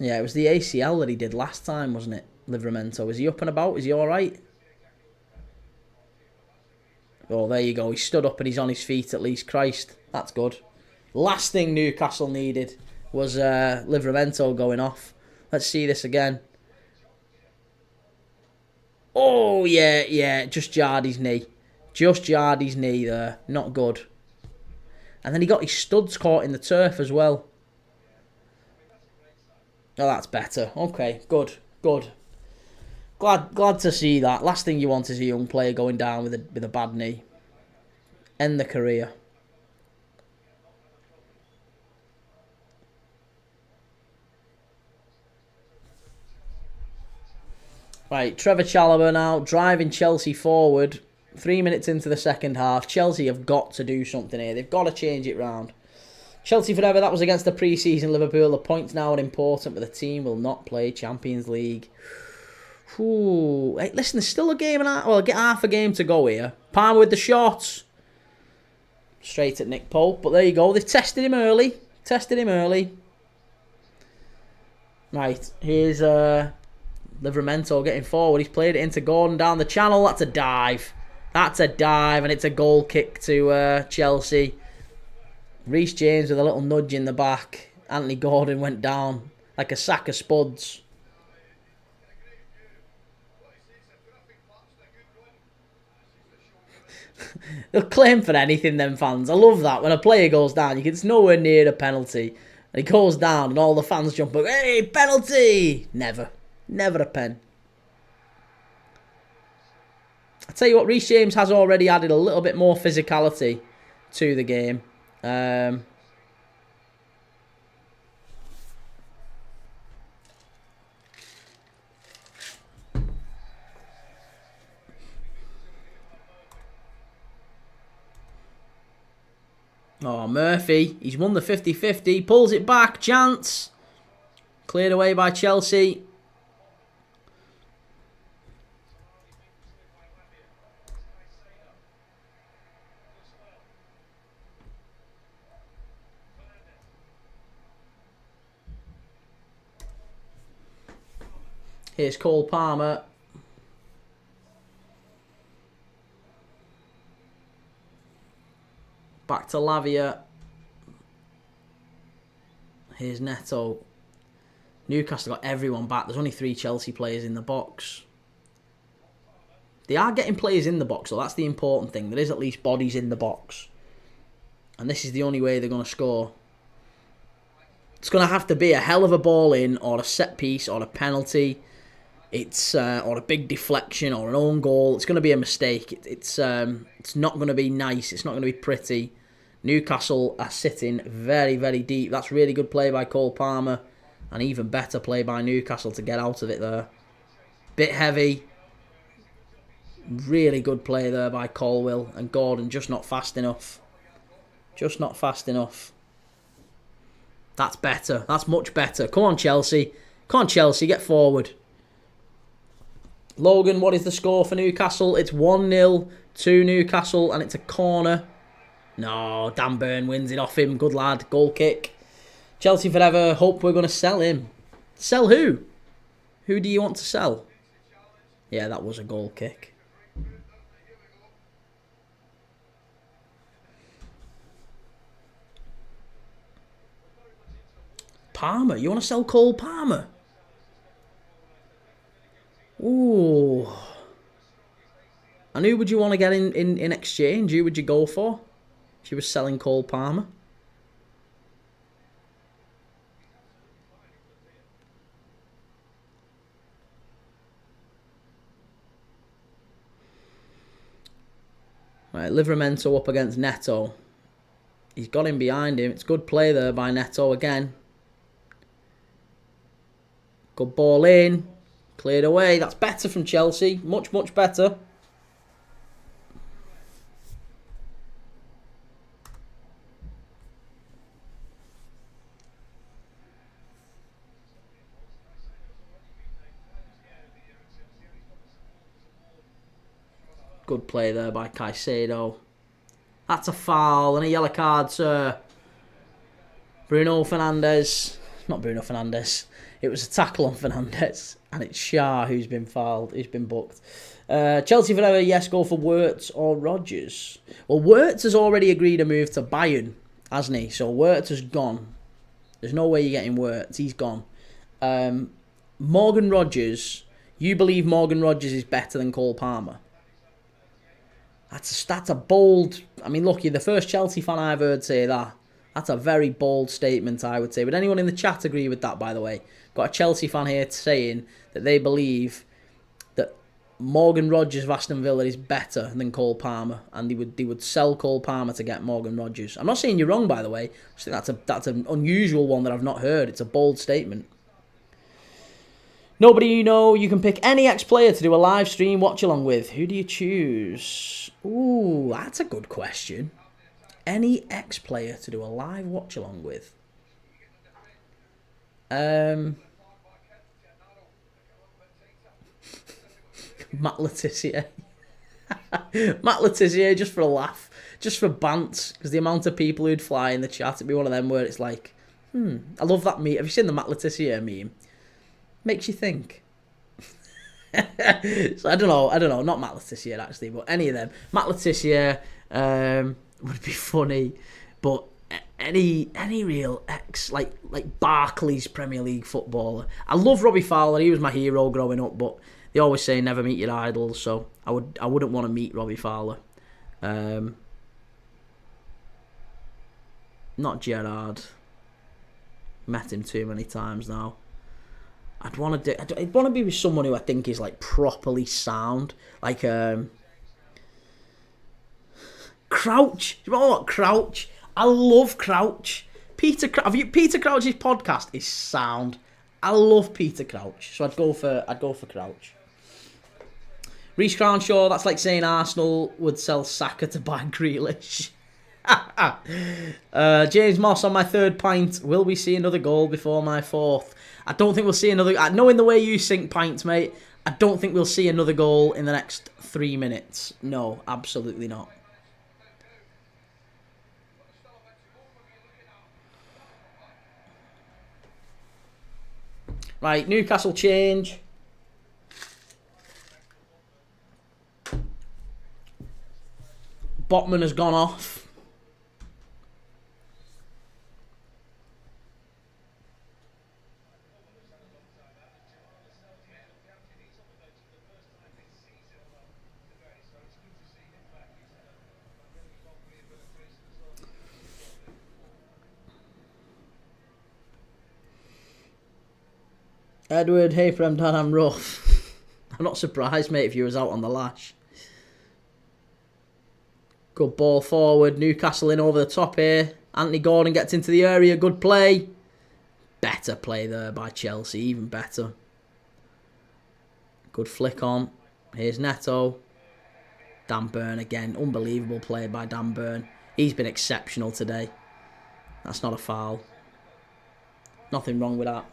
Yeah, it was the ACL that he did last time, wasn't it? Livramento. Is he up and about? Is he alright? Oh, there you go. He stood up and he's on his feet at least. Christ, that's good. Last thing Newcastle needed was Livramento going off. Let's see this again. Oh, yeah. Just jarred his knee. Just jarred his knee there. Not good. And then he got his studs caught in the turf as well. Oh, that's better. Okay, good. Glad to see that. Last thing you want is a young player going down with a bad knee. End the career. Right, Trevor Chalobah now driving Chelsea forward. 3 minutes into the second half. Chelsea have got to do something here. They've got to change it round. Chelsea forever. That was against the pre-season Liverpool. The points now are important, but the team will not play Champions League. Ooh. Hey, listen, there's still a game and a half. Well, get half a game to go here. Palmer with the shots. Straight at Nick Pope, but there you go. They've tested him early. Right, here's Livramento getting forward. He's played it into Gordon down the channel. That's a dive. And it's a goal kick to Chelsea. Reece James with a little nudge in the back. Anthony Gordon went down like a sack of spuds. They'll claim for anything, them fans. I love that. When a player goes down, it's nowhere near a penalty. And he goes down and all the fans jump up. Hey, penalty! Never a pen. I tell you what, Reece James has already added a little bit more physicality to the game. Oh, Murphy. He's won the 50-50. Pulls it back. Chance. Cleared away by Chelsea. Here's Cole Palmer. Back to Lavia. Here's Neto. Newcastle got everyone back. There's only 3 Chelsea players in the box. They are getting players in the box, so that's the important thing. There is at least bodies in the box. And this is the only way they're going to score. It's going to have to be a hell of a ball in, or a set piece, or a penalty. It's or a big deflection, or an own goal. It's going to be a mistake. It's not going to be nice. It's not going to be pretty. Newcastle are sitting very, very deep. That's really good play by Cole Palmer. And even better play by Newcastle to get out of it there. Bit heavy. Really good play there by Colwill. And Gordon just not fast enough. That's better. That's much better. Come on, Chelsea. Get forward. Logan, what is the score for Newcastle? It's 1-0 to Newcastle, and it's a corner. No, Dan Burn wins it off him. Good lad. Goal kick. Chelsea forever. Hope we're going to sell him. Sell who? Who do you want to sell? Yeah, that was a goal kick. Palmer. You want to sell Cole Palmer? Ooh. And who would you want to get in exchange? Who would you go for if you were selling Cole Palmer? Right, Livramento up against Neto. He's got him behind him. It's good play there by Neto again. Good ball in. Cleared away. That's better from Chelsea. Much, much better. Good play there by Caicedo. That's a foul and a yellow card, sir. Bruno Fernandes not Bruno Fernandes. It was a tackle on Fernandes, and it's Shah who's been fouled, who's been booked. Chelsea forever, yes, go for Wirtz or Rodgers. Well, Wirtz has already agreed a move to Bayern, hasn't he? So Wirtz has gone. There's no way you're getting Wirtz. He's gone. Morgan Rodgers, you believe Morgan Rodgers is better than Cole Palmer? That's a bold... I mean, look, you're the first Chelsea fan I've heard say that. That's a very bold statement, I would say. Would anyone in the chat agree with that, by the way? Got a Chelsea fan here saying that they believe that Morgan Rodgers of Aston Villa is better than Cole Palmer, and they would sell Cole Palmer to get Morgan Rodgers. I'm not saying you're wrong, by the way. I just think that's an unusual one that I've not heard. It's a bold statement. Nobody you know, you can pick any ex-player to do a live stream watch along with. Who do you choose? Ooh, that's a good question. Any ex-player to do a live watch along with? Matt Letizia. Matt Letizia, just for a laugh. Just for bants. Because the amount of people who'd fly in the chat, it'd be one of them where it's like, I love that meme. Have you seen the Matt Letizia meme? Makes you think. So I don't know. Not Matt Letizia, actually, but any of them. Matt Letizia would be funny. But any real ex, like Barclays Premier League footballer. I love Robbie Fowler. He was my hero growing up, but they always say never meet your idols, so I wouldn't want to meet Robbie Fowler. Not Gerrard. Met him too many times now. I'd want to be with someone who I think is like properly sound, like Crouch. You know what, Crouch? I love Crouch. Peter Crouch's podcast is sound. I love Peter Crouch, so I'd go for Crouch. Reece Crownshaw, that's like saying Arsenal would sell Saka to buy Grealish. James Moss on my third pint. Will we see another goal before my fourth? I don't think we'll see another... Knowing the way you sink pints, mate, I don't think we'll see another goal in the next 3 minutes. No, absolutely not. Right, Newcastle change. Botman has gone off. Edward, hey from Dan, I'm rough. I'm not surprised, mate, if you was out on the lash. Good ball forward. Newcastle in over the top here. Anthony Gordon gets into the area. Good play. Better play there by Chelsea. Even better. Good flick on. Here's Neto. Dan Burn again. Unbelievable play by Dan Burn. He's been exceptional today. That's not a foul. Nothing wrong with that.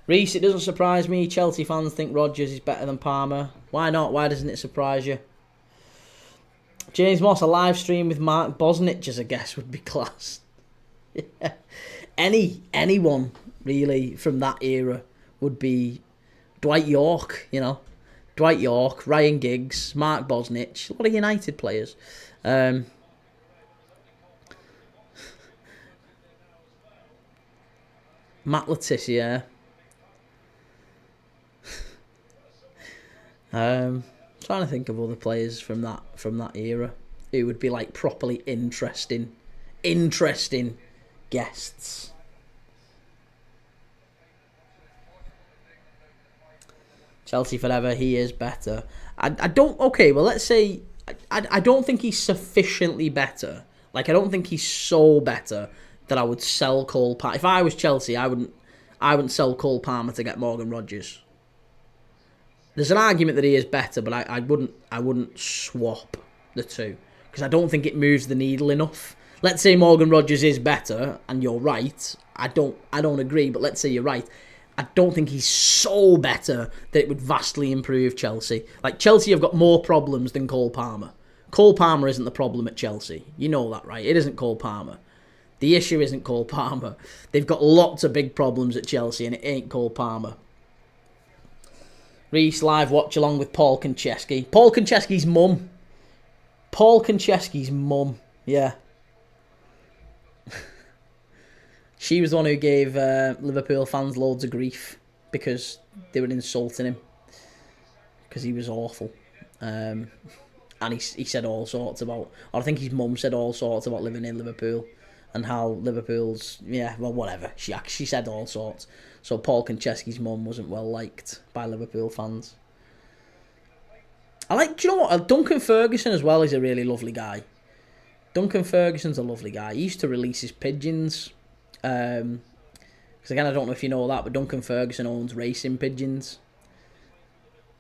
Reece, it doesn't surprise me. Chelsea fans think Rodgers is better than Palmer. Why not? Why doesn't it surprise you? James Moss, a live stream with Mark Bosnich as a guest would be class. Yeah. Anyone, really, from that era would be Dwight York, you know. Dwight York, Ryan Giggs, Mark Bosnich, a lot of United players. Matt Letizia. Trying to think of other players from that era who would be like properly interesting guests. Chelsea forever. He is better. I don't. Okay, well, let's say I don't think he's sufficiently better. Like, I don't think he's so better that I would sell Cole Palmer. If I was Chelsea, I wouldn't sell Cole Palmer to get Morgan Rodgers. There's an argument that he is better, but I wouldn't swap the two because I don't think it moves the needle enough. Let's say Morgan Rodgers is better, and you're right. I don't agree, but let's say you're right. I don't think he's so better that it would vastly improve Chelsea. Like, Chelsea have got more problems than Cole Palmer. Cole Palmer isn't the problem at Chelsea. You know that, right? It isn't Cole Palmer. The issue isn't Cole Palmer. They've got lots of big problems at Chelsea, and it ain't Cole Palmer. Reese live watch along with Paul Konchesky. Paul Konchesky's mum. Paul Konchesky's mum. Yeah. She was the one who gave Liverpool fans loads of grief because they were insulting him. Because he was awful. And he said all sorts about... Or I think his mum said all sorts about living in Liverpool. And how Liverpool's... Yeah, well, whatever. She said all sorts. So Paul Konchesky's mum wasn't well liked by Liverpool fans. Do you know what? Duncan Ferguson as well is a really lovely guy. Duncan Ferguson's a lovely guy. He used to release his pigeons. Because again, I don't know if you know that, but Duncan Ferguson owns racing pigeons.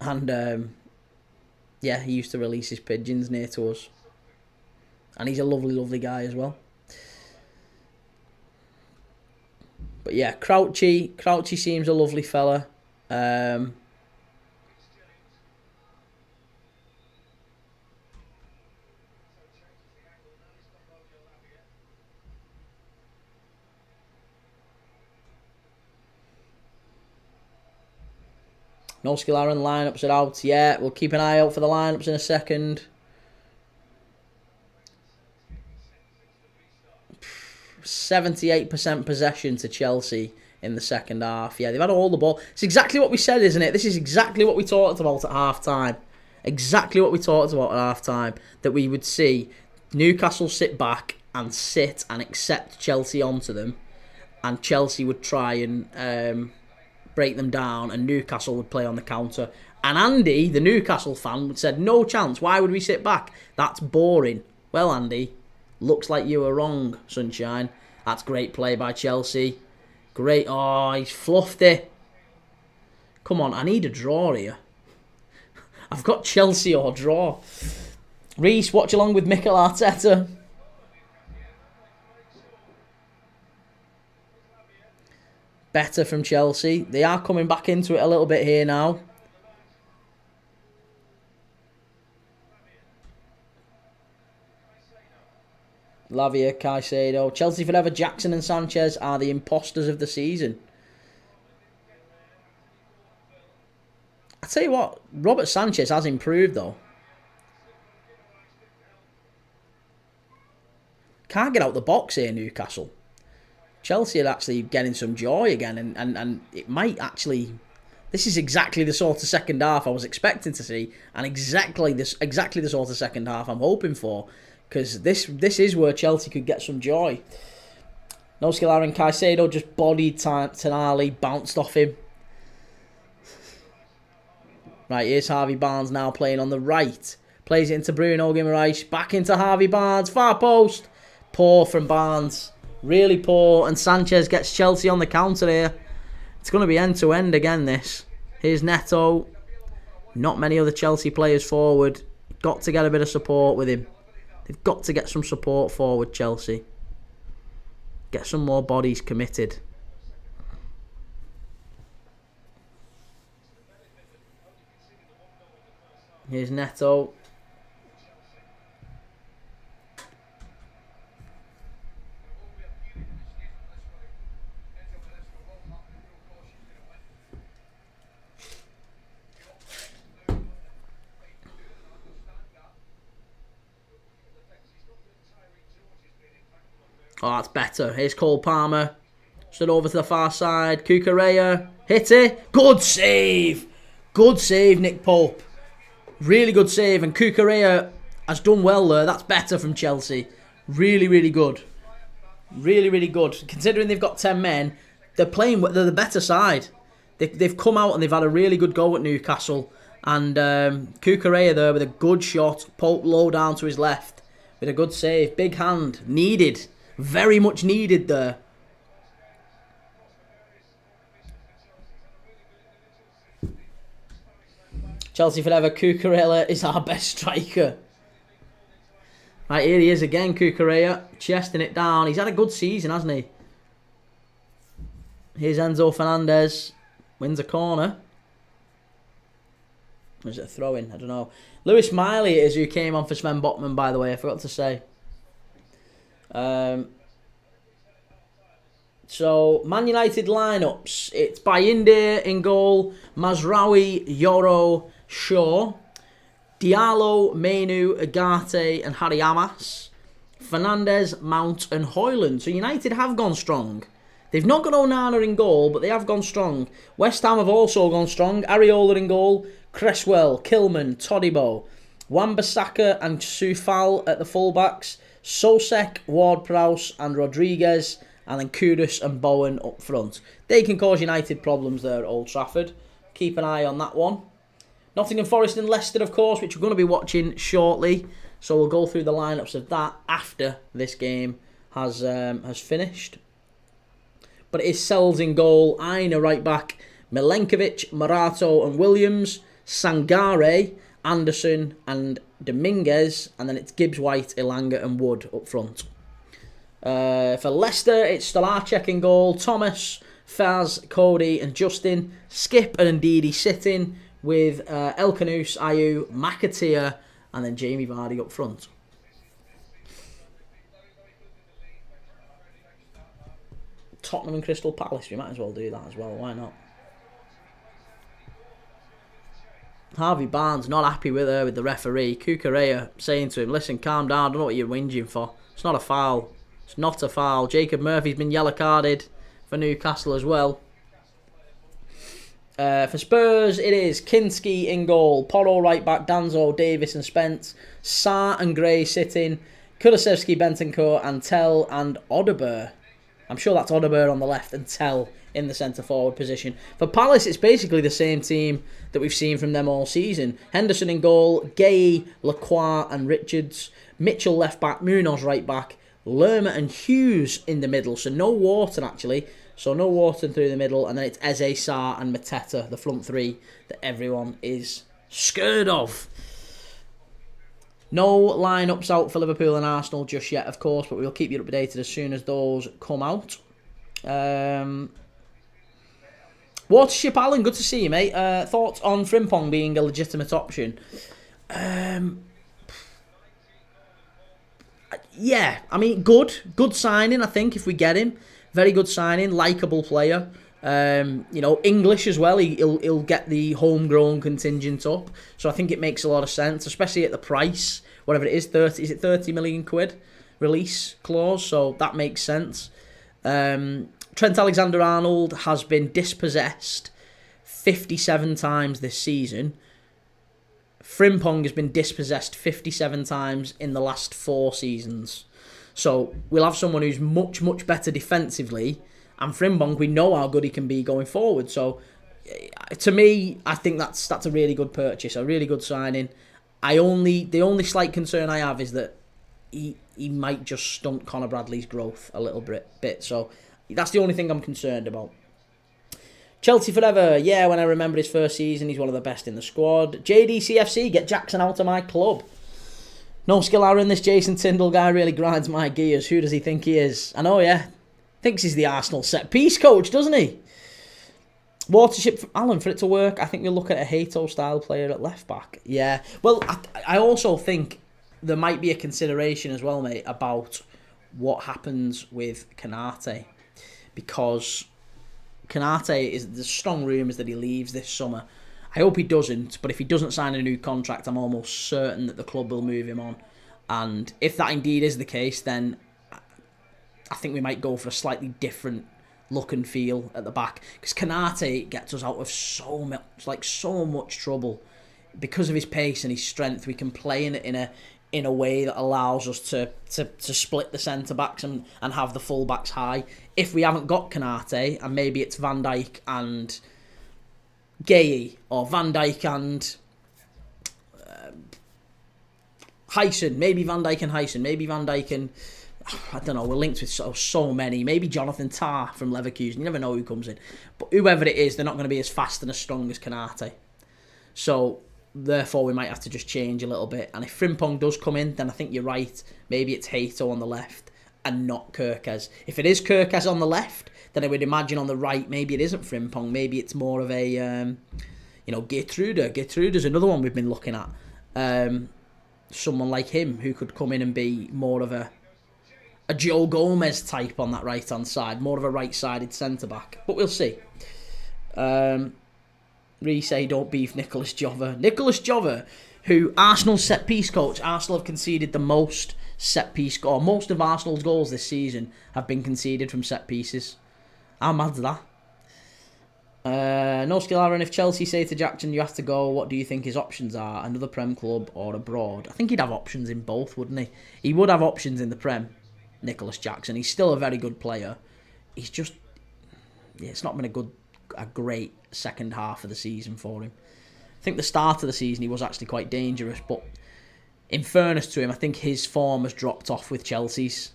And yeah, he used to release his pigeons near to us. And he's a lovely, lovely guy as well. But yeah, Crouchy seems a lovely fella. No skill Aaron, lineups are out. Yeah, we'll keep an eye out for the lineups in a second. 78% possession to Chelsea in the second half. Yeah, they've had all the ball. It's exactly what we said, isn't it? This is exactly what we talked about at half-time. Exactly what we talked about at half-time. That we would see Newcastle sit back and sit and accept Chelsea onto them. And Chelsea would try and break them down, and Newcastle would play on the counter. And Andy, the Newcastle fan, said, no chance. Why would we sit back? That's boring. Well, Andy, looks like you were wrong, sunshine. That's great play by Chelsea. Great. Oh, he's fluffed it. Come on, I need a draw here. I've got Chelsea or draw. Reese, watch along with Mikel Arteta. Better from Chelsea. They are coming back into it a little bit here now. Lavia, Caicedo. Chelsea forever. Jackson and Sanchez are the imposters of the season. I tell you what, Robert Sanchez has improved though. Can't get out the box here, Newcastle. Chelsea are actually getting some joy again, and it might actually... This is exactly the sort of second half I was expecting to see, and exactly the sort of second half I'm hoping for, because this is where Chelsea could get some joy. No skill Aaron, Caicedo just bodied Tonali, bounced off him. Right, here's Harvey Barnes now playing on the right. Plays it into Bruno Guimaraes, back into Harvey Barnes, far post. Poor from Barnes. Really poor, and Sanchez gets Chelsea on the counter here. It's going to be end-to-end again, this. Here's Neto. Not many other Chelsea players forward. Got to get a bit of support with him. They've got to get some support forward, Chelsea. Get some more bodies committed. Here's Neto. Oh, that's better. Here's Cole Palmer. Stood over to the far side. Cucurella. Hit it. Good save. Good save, Nick Pope. Really good save. And Cucurella has done well there. That's better from Chelsea. Really, really good. Really, really good. Considering they've got 10 men, they're the better side. They've come out and they've had a really good go at Newcastle. And Cucurella there with a good shot. Pope low down to his left with a good save. Big hand. Needed. Very much needed there. Chelsea forever. Cucurella is our best striker. Right, here he is again, Cucurella. Chesting it down. He's had a good season, hasn't he? Here's Enzo Fernandez. Wins a corner. Or is it a throw-in? I don't know. Lewis Miley is who came on for Sven Botman, by the way. I forgot to say. So, Man United lineups. It's Bayinde in goal, Mazraoui, Yoro, Shaw, Diallo, Menu, Agate and Harry Amas, Fernandes, Mount and Hoyland. So United have gone strong. They've not got Onana in goal, but they have gone strong. West Ham have also gone strong. Areola in goal, Cresswell, Kilman, Todibo, Wan-Bissaka and Soufal at the fullbacks, Sosek, Ward-Prowse and Rodriguez, and then Kudus and Bowen up front. They can cause United problems there at Old Trafford. Keep an eye on that one. Nottingham Forest and Leicester, of course, which we're going to be watching shortly. So we'll go through the lineups of that after this game has finished. But it is Sells in goal, Aina right back, Milenkovic, Morato and Williams, Sangare, Anderson and Dominguez, and then it's Gibbs, White, Ilanga and Wood up front. For Leicester, it's Stolarczyk in goal, Thomas, Faz, Cody and Justin, Skip and Ndidi sitting with El Kanous, Ayew, McAteer and then Jamie Vardy up front. Tottenham and Crystal Palace, we might as well do that as well, why not? Harvey Barnes not happy with the referee. Kukurea saying to him, listen, calm down, I don't know what you're whinging for. It's not a foul. It's not a foul. Jacob Murphy's been yellow carded for Newcastle as well. For Spurs, it is Kinski in goal, Porro right back, Danzo, Davis and Spence, Sarr and Gray sitting, Kulusevski, Bentancur and Tell and Odeber. I'm sure that's Odeber on the left and Tell in the centre forward position. For Palace, it's basically the same team that we've seen from them all season. Henderson in goal, Gay, Lacroix and Richards, Mitchell left back, Munoz right back, Lerma and Hughes in the middle. So no Wharton actually. So no Wharton through the middle. And then it's Eze, Sarr and Mateta, the front three that everyone is scared of. No lineups out for Liverpool and Arsenal just yet, of course, but we'll keep you updated as soon as those come out. Watership Allen, good to see you, mate. Thoughts on Frimpong being a legitimate option? Yeah, I mean, good signing, I think, if we get him. Very good signing, likeable player. English as well. He'll get the homegrown contingent up. So I think it makes a lot of sense, especially at the price, whatever it is, 30 million quid release clause. So that makes sense. Trent Alexander-Arnold has been dispossessed 57 times this season. Frimpong has been dispossessed 57 times in the last 4 seasons. So we'll have someone who's much, much better defensively. And Frimpong, we know how good he can be going forward. So to me, I think that's a really good purchase, a really good signing. The only slight concern I have is that he might just stunt Conor Bradley's growth a little bit. So that's the only thing I'm concerned about. Chelsea forever. Yeah, when I remember his first season, he's one of the best in the squad. JDCFC, get Jackson out of my club. No skill Aaron, this Jason Tyndall guy really grinds my gears. Who does he think he is? I know, yeah. Thinks he's the Arsenal set-piece coach, doesn't he? Watership Allen, for it to work, I think we'll look at a Hato-style player at left-back. Yeah. Well, I also think there might be a consideration as well, mate, about what happens with Konate. Because Konate, there's strong rumours that he leaves this summer. I hope he doesn't, but if he doesn't sign a new contract, I'm almost certain that the club will move him on. And if that indeed is the case, then I think we might go for a slightly different look and feel at the back. Because Konate gets us out of so much trouble. Because of his pace and his strength, we can play in a way that allows us to split the centre-backs and have the full-backs high. If we haven't got Konate, and maybe it's Van Dijk and Gay, or Van Dijk and Hyson, maybe Van Dijk and Hyson, maybe Van Dijk and, I don't know, we're linked with so many, maybe Jonathan Tah from Leverkusen, you never know who comes in, but whoever it is, they're not going to be as fast and as strong as Konate, so therefore we might have to just change a little bit. And if Frimpong does come in, then I think you're right, maybe it's Hato on the left and not Kirkes. If it is Kirkes on the left, then I would imagine on the right, maybe it isn't Frimpong. Maybe it's more of a, Geertruida. Geertruida's another one we've been looking at. Someone like him who could come in and be more of a a Joe Gomez type on that right-hand side, more of a right-sided centre-back. But we'll see. Say don't beef Nicholas Jova. Nicholas Jova, who Arsenal's set-piece coach. Arsenal have conceded the most set-piece goal. Most of Arsenal's goals this season have been conceded from set-pieces. How mad's that? No skill, Aaron. If Chelsea say to Jackson, you have to go, what do you think his options are? Another Prem club or abroad? I think he'd have options in both, wouldn't he? He would have options in the Prem, Nicholas Jackson. He's still a very good player. He's just... yeah, it's not been a great second half of the season for him. I think the start of the season he was actually quite dangerous, but in fairness to him, I think his form has dropped off with Chelsea's.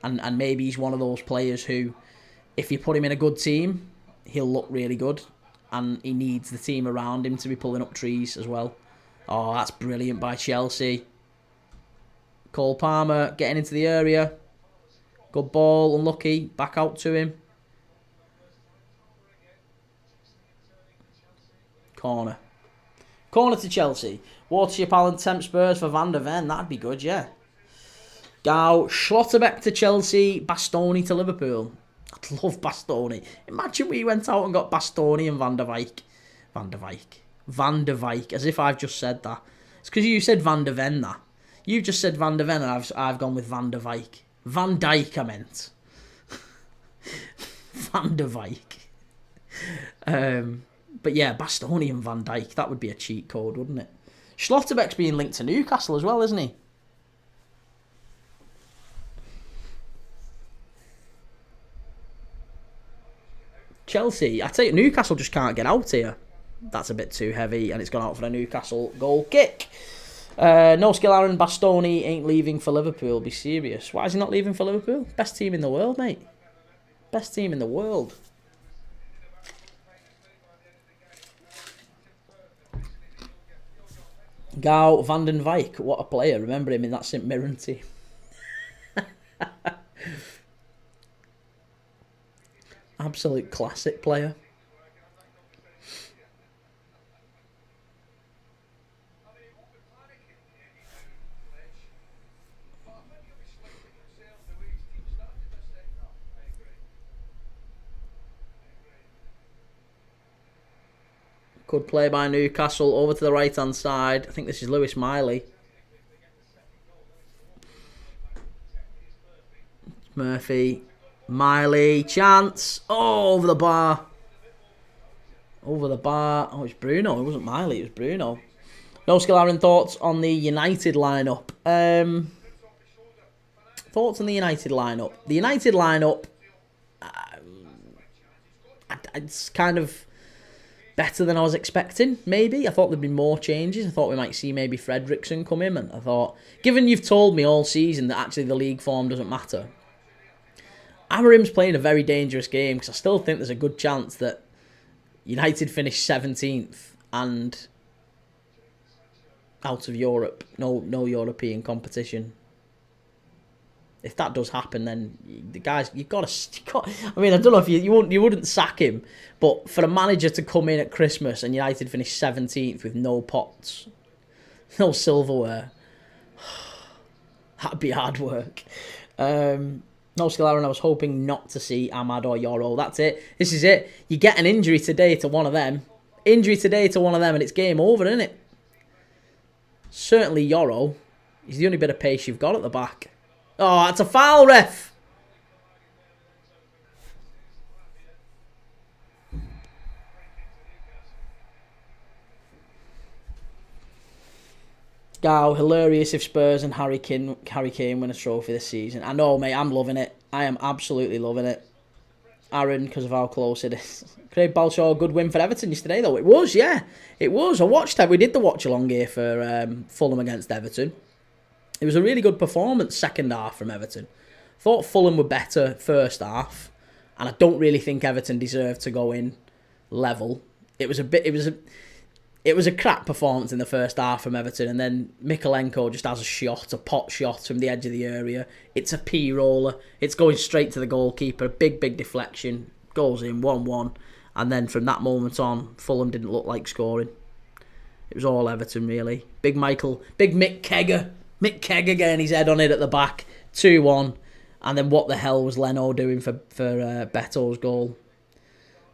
And maybe he's one of those players who, if you put him in a good team, he'll look really good. And he needs the team around him to be pulling up trees as well. Oh, that's brilliant by Chelsea. Cole Palmer getting into the area. Good ball, unlucky. Back out to him. Corner. Corner to Chelsea. Watership Allen, Temp Spurs for Van der Ven. That'd be good, yeah. Gao, Schlotterbeck to Chelsea, Bastoni to Liverpool. I'd love Bastoni. Imagine we went out and got Bastoni and Van der Wijk. Van der Wijk, as if I've just said that. It's because you said Van der Ven, that. You've just said Van der Ven and I've gone with Van der Wijk. Van Dijk, I meant. Van der Wijk. But yeah, Bastoni and Van Dijk, that would be a cheat code, wouldn't it? Schlotterbeck's being linked to Newcastle as well, isn't he? Chelsea, I tell you, Newcastle just can't get out here. That's a bit too heavy, and it's gone out for a Newcastle goal kick. No skill, Aaron. Bastoni ain't leaving for Liverpool. Be serious. Why is he not leaving for Liverpool? Best team in the world, mate. Best team in the world. Gao Van den Wijk, what a player. Remember him in that St Mirren team. Absolute classic player. Good play by Newcastle. Over to the right-hand side. I think this is Lewis Miley. Murphy. Miley. Chance. Oh, over the bar. Over the bar. Oh, it's Bruno. It wasn't Miley. It was Bruno. No skill, Aaron. Thoughts on the United lineup? Thoughts on the United lineup? The United lineup... it's kind of... better than I was expecting, maybe. I thought there'd be more changes. I thought we might see maybe Fredrickson come in. And I thought, given you've told me all season that actually the league form doesn't matter, Amarim's playing a very dangerous game because I still think there's a good chance that United finish 17th and out of Europe. No European competition. If that does happen, then the guys, you've got to. I mean, I don't know if you wouldn't sack him, but for a manager to come in at Christmas and United finish 17th with no pots, no silverware, that'd be hard work. No skill, Aaron. I was hoping not to see Ahmad or Yoro. That's it. This is it. You get an injury today to one of them. And it's game over, isn't it? Certainly Yoro. He's the only bit of pace you've got at the back. Oh, that's a foul, ref. Gao, hilarious if Spurs and Harry Kane win a trophy this season. I know, mate, I'm loving it. I am absolutely loving it. Aaron, because of how close it is. Craig Balshaw, good win for Everton yesterday, though. It was, yeah. It was. I watched that. We did the watch-along here for Fulham against Everton. It was a really good performance second half from Everton. Thought Fulham were better first half, and I don't really think Everton deserved to go in level. It was a crap performance in the first half from Everton, and then Mikalenko just has a pot shot from the edge of the area. It's a P-roller. It's going straight to the goalkeeper. Big deflection. Goes in 1-1. And then from that moment on, Fulham didn't look like scoring. It was all Everton, really. Big Mick Kegger. Mick Kegger getting his head on it at the back. 2-1. And then what the hell was Leno doing for Beto's goal?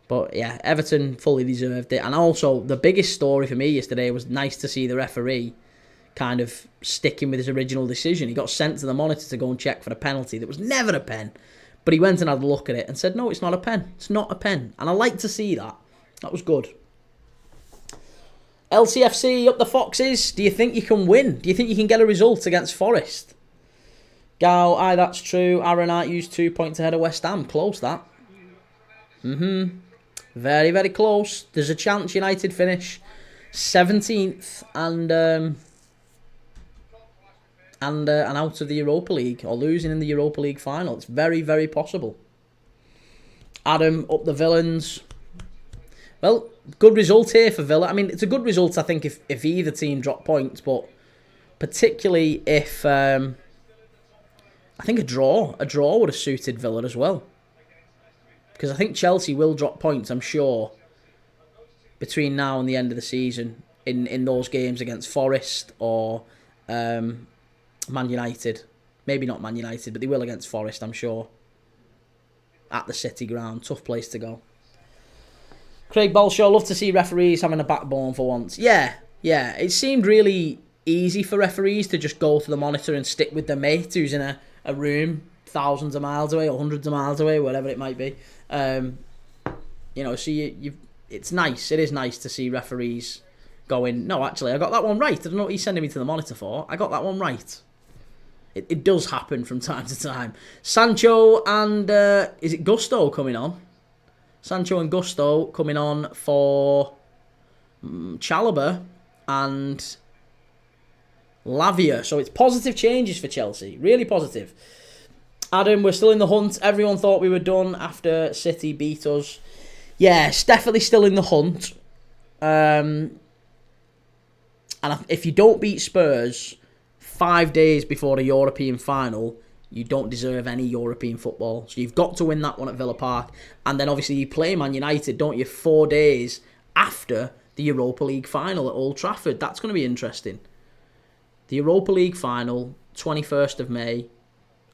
But yeah, Everton fully deserved it. And also, the biggest story for me yesterday was nice to see the referee kind of sticking with his original decision. He got sent to the monitor to go and check for a penalty that was never a pen. But he went and had a look at it and said, no, it's not a pen. It's not a pen. And I like to see that. That was good. LCFC up the Foxes. Do you think you can win? Do you think you can get a result against Forest? Gal, aye, that's true. Aaron Hart used 2 points ahead of West Ham. Close, that. Very, very close. There's a chance United finish 17th and out of the Europa League, or losing in the Europa League final. It's very, very possible. Adam up the Villains. Well, good result here for Villa. I mean, it's a good result, I think, if either team drop points, but particularly if I think a draw would have suited Villa as well. Because I think Chelsea will drop points, I'm sure, between now and the end of the season in those games against Forest or Man United. Maybe not Man United, but they will against Forest, I'm sure. At the City ground. Tough place to go. Craig Balshaw, love to see referees having a backbone for once. Yeah. It seemed really easy for referees to just go to the monitor and stick with their mate who's in a room thousands of miles away or hundreds of miles away, whatever it might be. So it's nice. It is nice to see referees going, no, actually, I got that one right. I don't know what he's sending me to the monitor for. I got that one right. It does happen from time to time. Sancho and, is it Gusto coming on? Sancho and Gusto coming on for Chalobah and Lavia. So it's positive changes for Chelsea. Really positive. Adam, we're still in the hunt. Everyone thought we were done after City beat us. Yes, definitely still in the hunt. And if you don't beat Spurs 5 days before a European final, you don't deserve any European football. So you've got to win that one at Villa Park. And then obviously you play Man United, don't you, 4 days after the Europa League final at Old Trafford. That's going to be interesting. The Europa League final, 21st of May.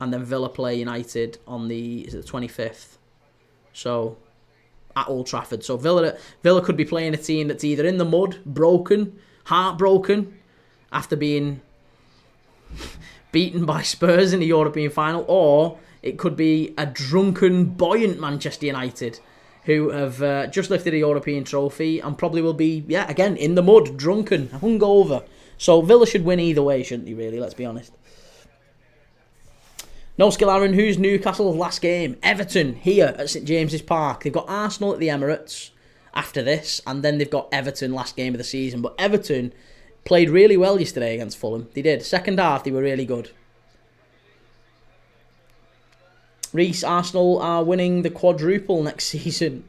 And then Villa play United on the 25th. So, at Old Trafford. So Villa could be playing a team that's either in the mud, broken, heartbroken, after being beaten by Spurs in the European final, or it could be a drunken, buoyant Manchester United who have just lifted a European trophy and probably will be, again, in the mud, drunken, hungover. So Villa should win either way, shouldn't they, really? Let's be honest. No skill, Aaron. Who's Newcastle's last game? Everton, here at St James's Park. They've got Arsenal at the Emirates after this, and then they've got Everton last game of the season. But Everton played really well yesterday against Fulham. They did. Second half, they were really good. Reece, Arsenal are winning the quadruple next season.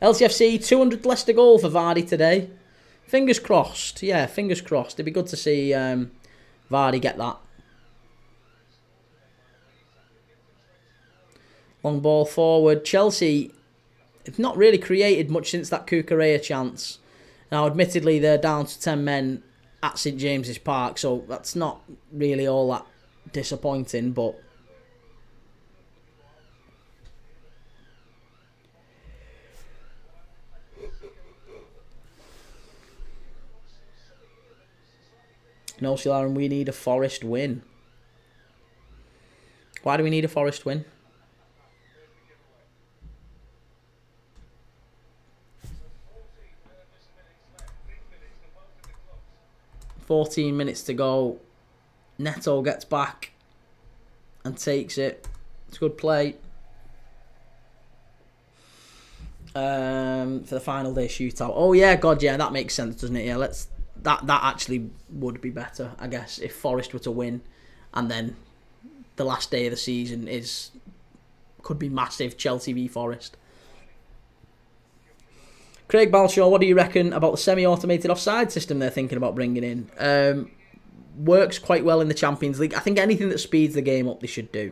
LCFC, 200 Leicester goal for Vardy today. Fingers crossed. Yeah, fingers crossed. It'd be good to see Vardy get that. Long ball forward. Chelsea have not really created much since that Cucurella chance. Now, admittedly, they're down to 10 men at St James's Park, so that's not really all that disappointing, but no, Aaron, we need a Forest win. Why do we need a Forest win? $14 minutes to go. Neto gets back and takes it. It's a good play. For the final day shootout. Oh yeah, God, yeah, that makes sense, doesn't it? Yeah, that actually would be better, I guess, if Forest were to win, and then the last day of the season could be massive. Chelsea v Forest. Craig Balshaw, what do you reckon about the semi-automated offside system they're thinking about bringing in? Works quite well in the Champions League. I think anything that speeds the game up, they should do.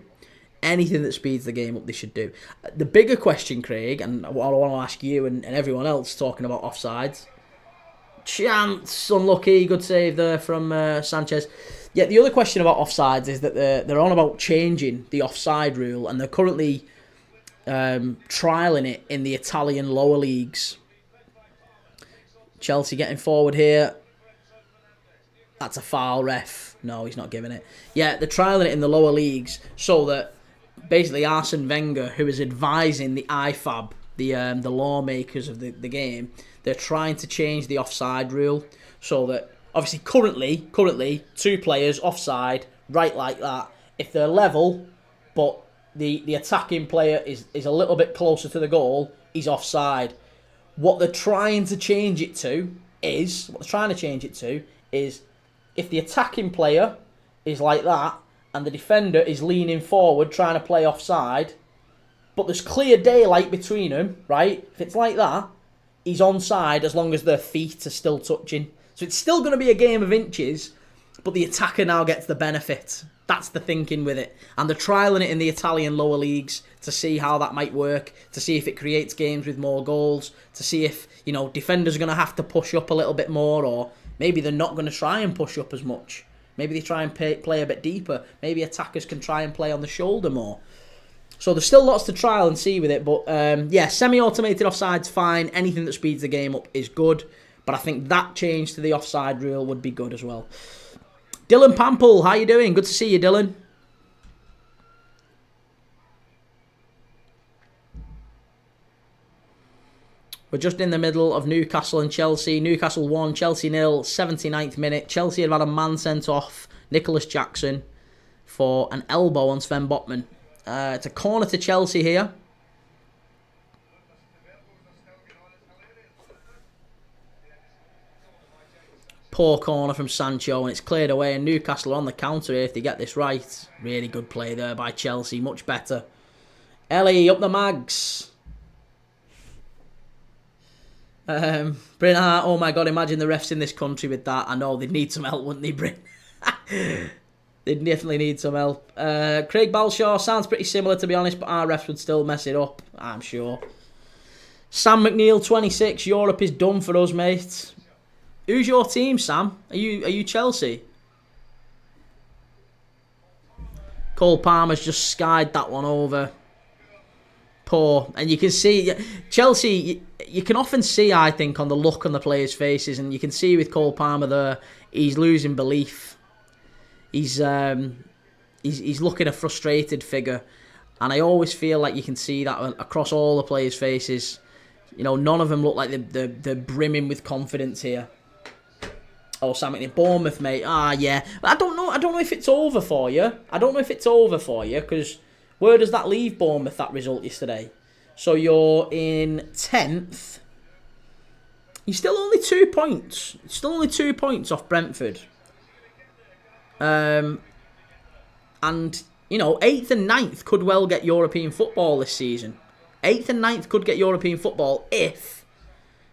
Anything that speeds the game up, they should do. The bigger question, Craig, and what I want to ask you and everyone else talking about offsides. Chance, unlucky, good save there from Sanchez. Yeah, the other question about offsides is that they're on about changing the offside rule, and they're currently trialling it in the Italian lower leagues. Chelsea getting forward here. That's a foul, ref. No, he's not giving it. Yeah, they're trialling it in the lower leagues so that basically Arsene Wenger, who is advising the IFAB, the lawmakers of the game, they're trying to change the offside rule so that obviously currently 2 players offside, right like that. If they're level, but the attacking player is a little bit closer to the goal, he's offside. What they're trying to change it to is if the attacking player is like that and the defender is leaning forward trying to play offside, but there's clear daylight between them, right? If it's like that, he's onside as long as their feet are still touching. So it's still going to be a game of inches, but the attacker now gets the benefit. That's the thinking with it. And they're trialling it in the Italian lower leagues to see how that might work, to see if it creates games with more goals, to see if, defenders are going to have to push up a little bit more, or maybe they're not going to try and push up as much. Maybe they try and play a bit deeper. Maybe attackers can try and play on the shoulder more. So there's still lots to trial and see with it. But semi-automated offside's fine. Anything that speeds the game up is good. But I think that change to the offside rule would be good as well. Dylan Pample, how you doing? Good to see you, Dylan. We're just in the middle of Newcastle and Chelsea. Newcastle 1, Chelsea 0, 79th minute. Chelsea have had a man sent off, Nicholas Jackson, for an elbow on Sven Botman. It's a corner to Chelsea here. Poor corner from Sancho, and it's cleared away, and Newcastle are on the counter here if they get this right. Really good play there by Chelsea, much better. Ellie, up the mags. Bryn Hart, oh my god, imagine the refs in this country with that. I know, they'd need some help, wouldn't they, Bryn? They'd definitely need some help. Craig Balshaw, sounds pretty similar to be honest, but our refs would still mess it up, I'm sure. Sam McNeil, 26, Europe is done for us, mate. Who's your team, Sam? Are you Chelsea? Cole Palmer's just skied that one over. Poor. And you can see, Chelsea, you can often see, I think, on the look on the players' faces, and you can see with Cole Palmer there, he's losing belief. He's looking a frustrated figure. And I always feel like you can see that across all the players' faces. None of them look like they're brimming with confidence here. Oh, Sam McNeil, Bournemouth, mate. Yeah. I don't know if it's over for you. Because where does that leave Bournemouth, that result yesterday? So you're in 10th. You're still only 2 points. Still only 2 points off Brentford. And, 8th and 9th could well get European football this season. 8th and 9th could get European football if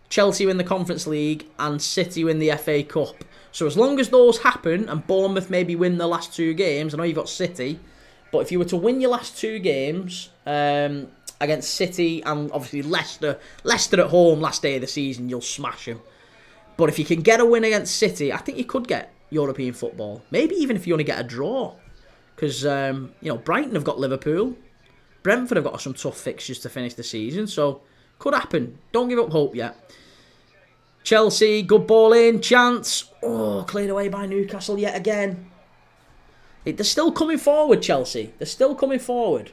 Chelsea win the Conference League and City win the FA Cup. So as long as those happen and Bournemouth maybe win the last 2 games, I know you've got City, but if you were to win your last 2 games against City and obviously Leicester at home last day of the season, you'll smash them. But if you can get a win against City, I think you could get European football. Maybe even if you only get a draw. Because, Brighton have got Liverpool. Brentford have got some tough fixtures to finish the season, so could happen. Don't give up hope yet. Chelsea, good ball in, chance. Oh, cleared away by Newcastle yet again. They're still coming forward, Chelsea. They're still coming forward.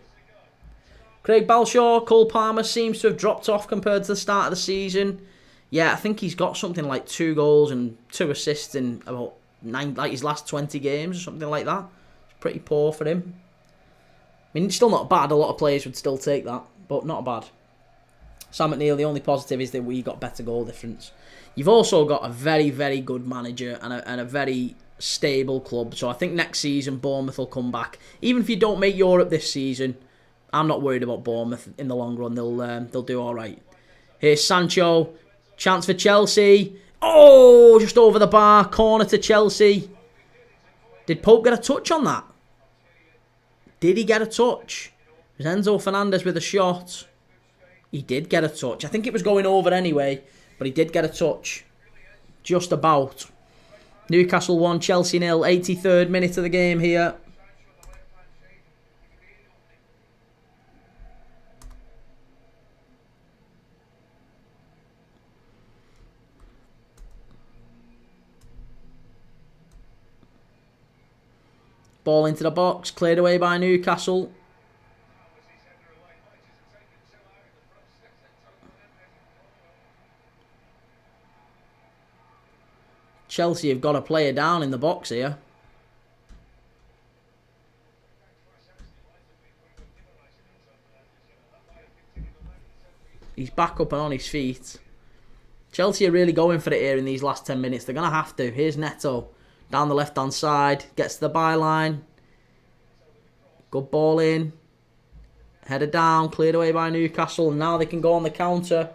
Craig Balshaw, Cole Palmer seems to have dropped off compared to the start of the season. Yeah, I think he's got something like 2 goals and 2 assists in about 9, like his last 20 games or something like that. It's pretty poor for him. I mean, it's still not bad. A lot of players would still take that, but not bad. Sam McNeil, the only positive is that we got better goal difference. You've also got a very, very good manager and a very stable club. So I think next season Bournemouth will come back. Even if you don't make Europe this season, I'm not worried about Bournemouth in the long run. They'll do all right. Here's Sancho, chance for Chelsea. Oh, just over the bar, corner to Chelsea. Did Pope get a touch on that? Did he get a touch? It was Enzo Fernandez with a shot. He did get a touch. I think it was going over anyway, but he did get a touch. Just about. Newcastle 1, Chelsea 0, 83rd minute of the game here. Ball into the box, cleared away by Newcastle. Chelsea have got a player down in the box here. He's back up and on his feet. Chelsea are really going for it here in these last 10 minutes. They're going to have to. Here's Neto. Down the left-hand side. Gets to the byline. Good ball in. Header down. Cleared away by Newcastle. And now they can go on the counter.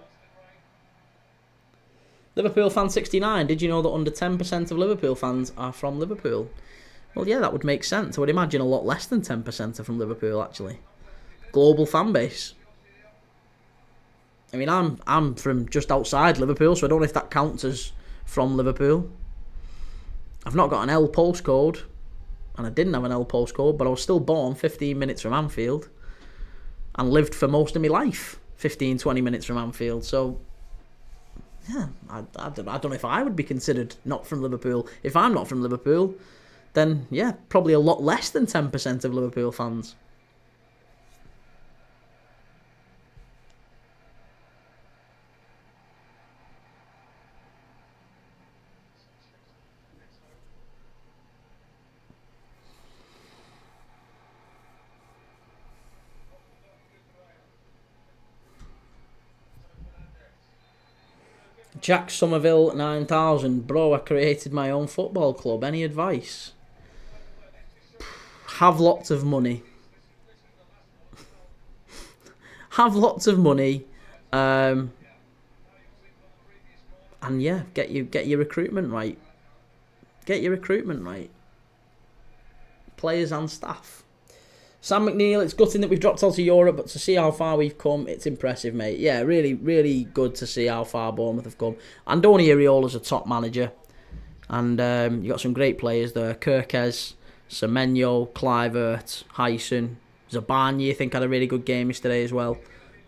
Liverpool fan 69. Did you know that under 10% of Liverpool fans are from Liverpool? Well, yeah, that would make sense. I would imagine a lot less than 10% are from Liverpool, actually. Global fan base. I mean, I'm from just outside Liverpool, so I don't know if that counts as from Liverpool. I've not got an L postcode, and I didn't have an L postcode, but I was still born 15 minutes from Anfield and lived for most of my life 15, 20 minutes from Anfield. So, yeah, I don't know if I would be considered not from Liverpool. If I'm not from Liverpool, then, yeah, probably a lot less than 10% of Liverpool fans. Jack Somerville 9000. Bro, I created my own football club. Any advice? Have lots of money. Have lots of money. And yeah, get your recruitment right. Get your recruitment right. Players and staff. Sam McNeil, it's gutting that we've dropped out of Europe, but to see how far we've come, it's impressive, mate. Yeah, really, really good to see how far Bournemouth have come. Andoni Iraola's a top manager, and you got some great players there. Kirkes, Semenyo, Kluivert, Hyson, Zabani, I think, had a really good game yesterday as well.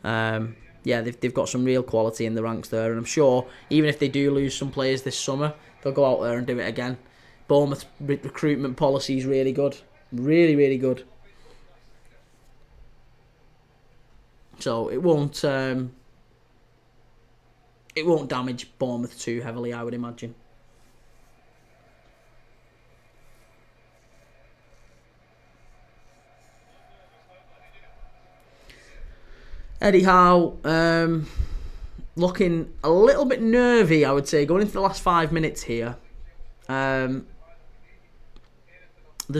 Yeah, they've got some real quality in the ranks there, and I'm sure even if they do lose some players this summer, they'll go out there and do it again. Bournemouth's recruitment policy is really good. Really, really good. So it won't damage Bournemouth too heavily, I would imagine. Eddie Howe, looking a little bit nervy, I would say, going into the last 5 minutes here. There's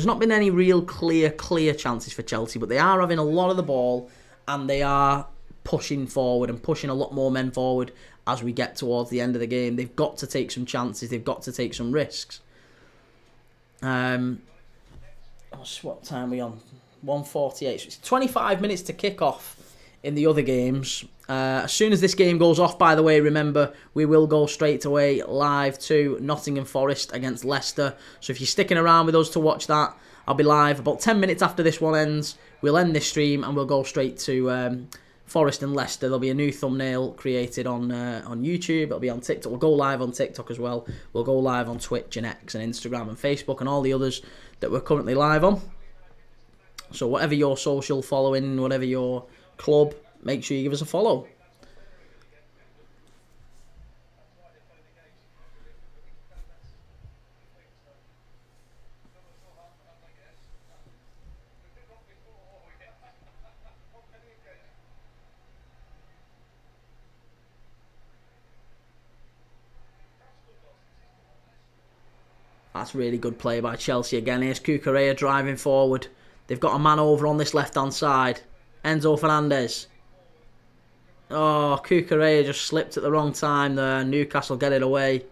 not been any real clear chances for Chelsea, but they are having a lot of the ball, and they are pushing forward and pushing a lot more men forward as we get towards the end of the game. They've got to take some chances. They've got to take some risks. What time are we on? 1:48. So it's 25 minutes to kick off in the other games. As soon as this game goes off, by the way, remember, we will go straight away live to Nottingham Forest against Leicester. So if you're sticking around with us to watch that, I'll be live about 10 minutes after this one ends. We'll end this stream and we'll go straight to Forest and Leicester. There'll be a new thumbnail created on YouTube. It'll be on TikTok. We'll go live on TikTok as well. We'll go live on Twitch and X and Instagram and Facebook and all the others that we're currently live on. So whatever your social following, whatever your club, make sure you give us a follow. That's really good play by Chelsea again. Here's Cucurella driving forward. They've got a man over on this left-hand side. Enzo Fernandez. Oh, Cucurella just slipped at the wrong time there. Newcastle get it away.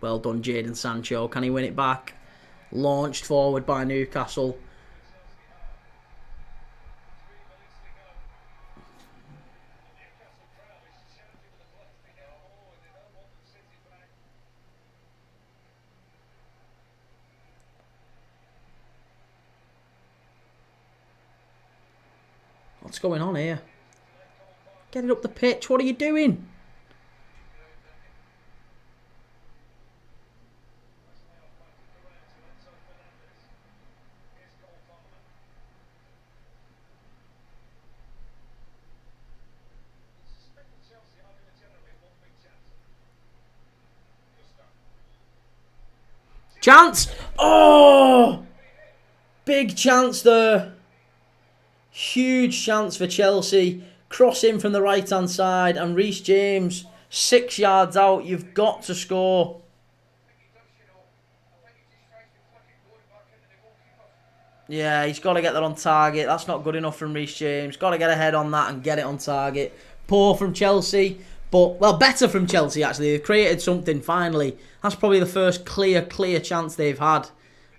Well done, Jadon Sancho. Can he win it back? Launched forward by Newcastle. What's going on here? Get it up the pitch. What are you doing? Chance! Oh! Big chance there. Huge chance for Chelsea. Cross in from the right-hand side. And Reece James, 6 yards out. You've got to score. Yeah, he's got to get that on target. That's not good enough from Reece James. Got to get ahead on that and get it on target. Poor from Chelsea. But, well, better from Chelsea, actually. They've created something, finally. That's probably the first clear chance they've had.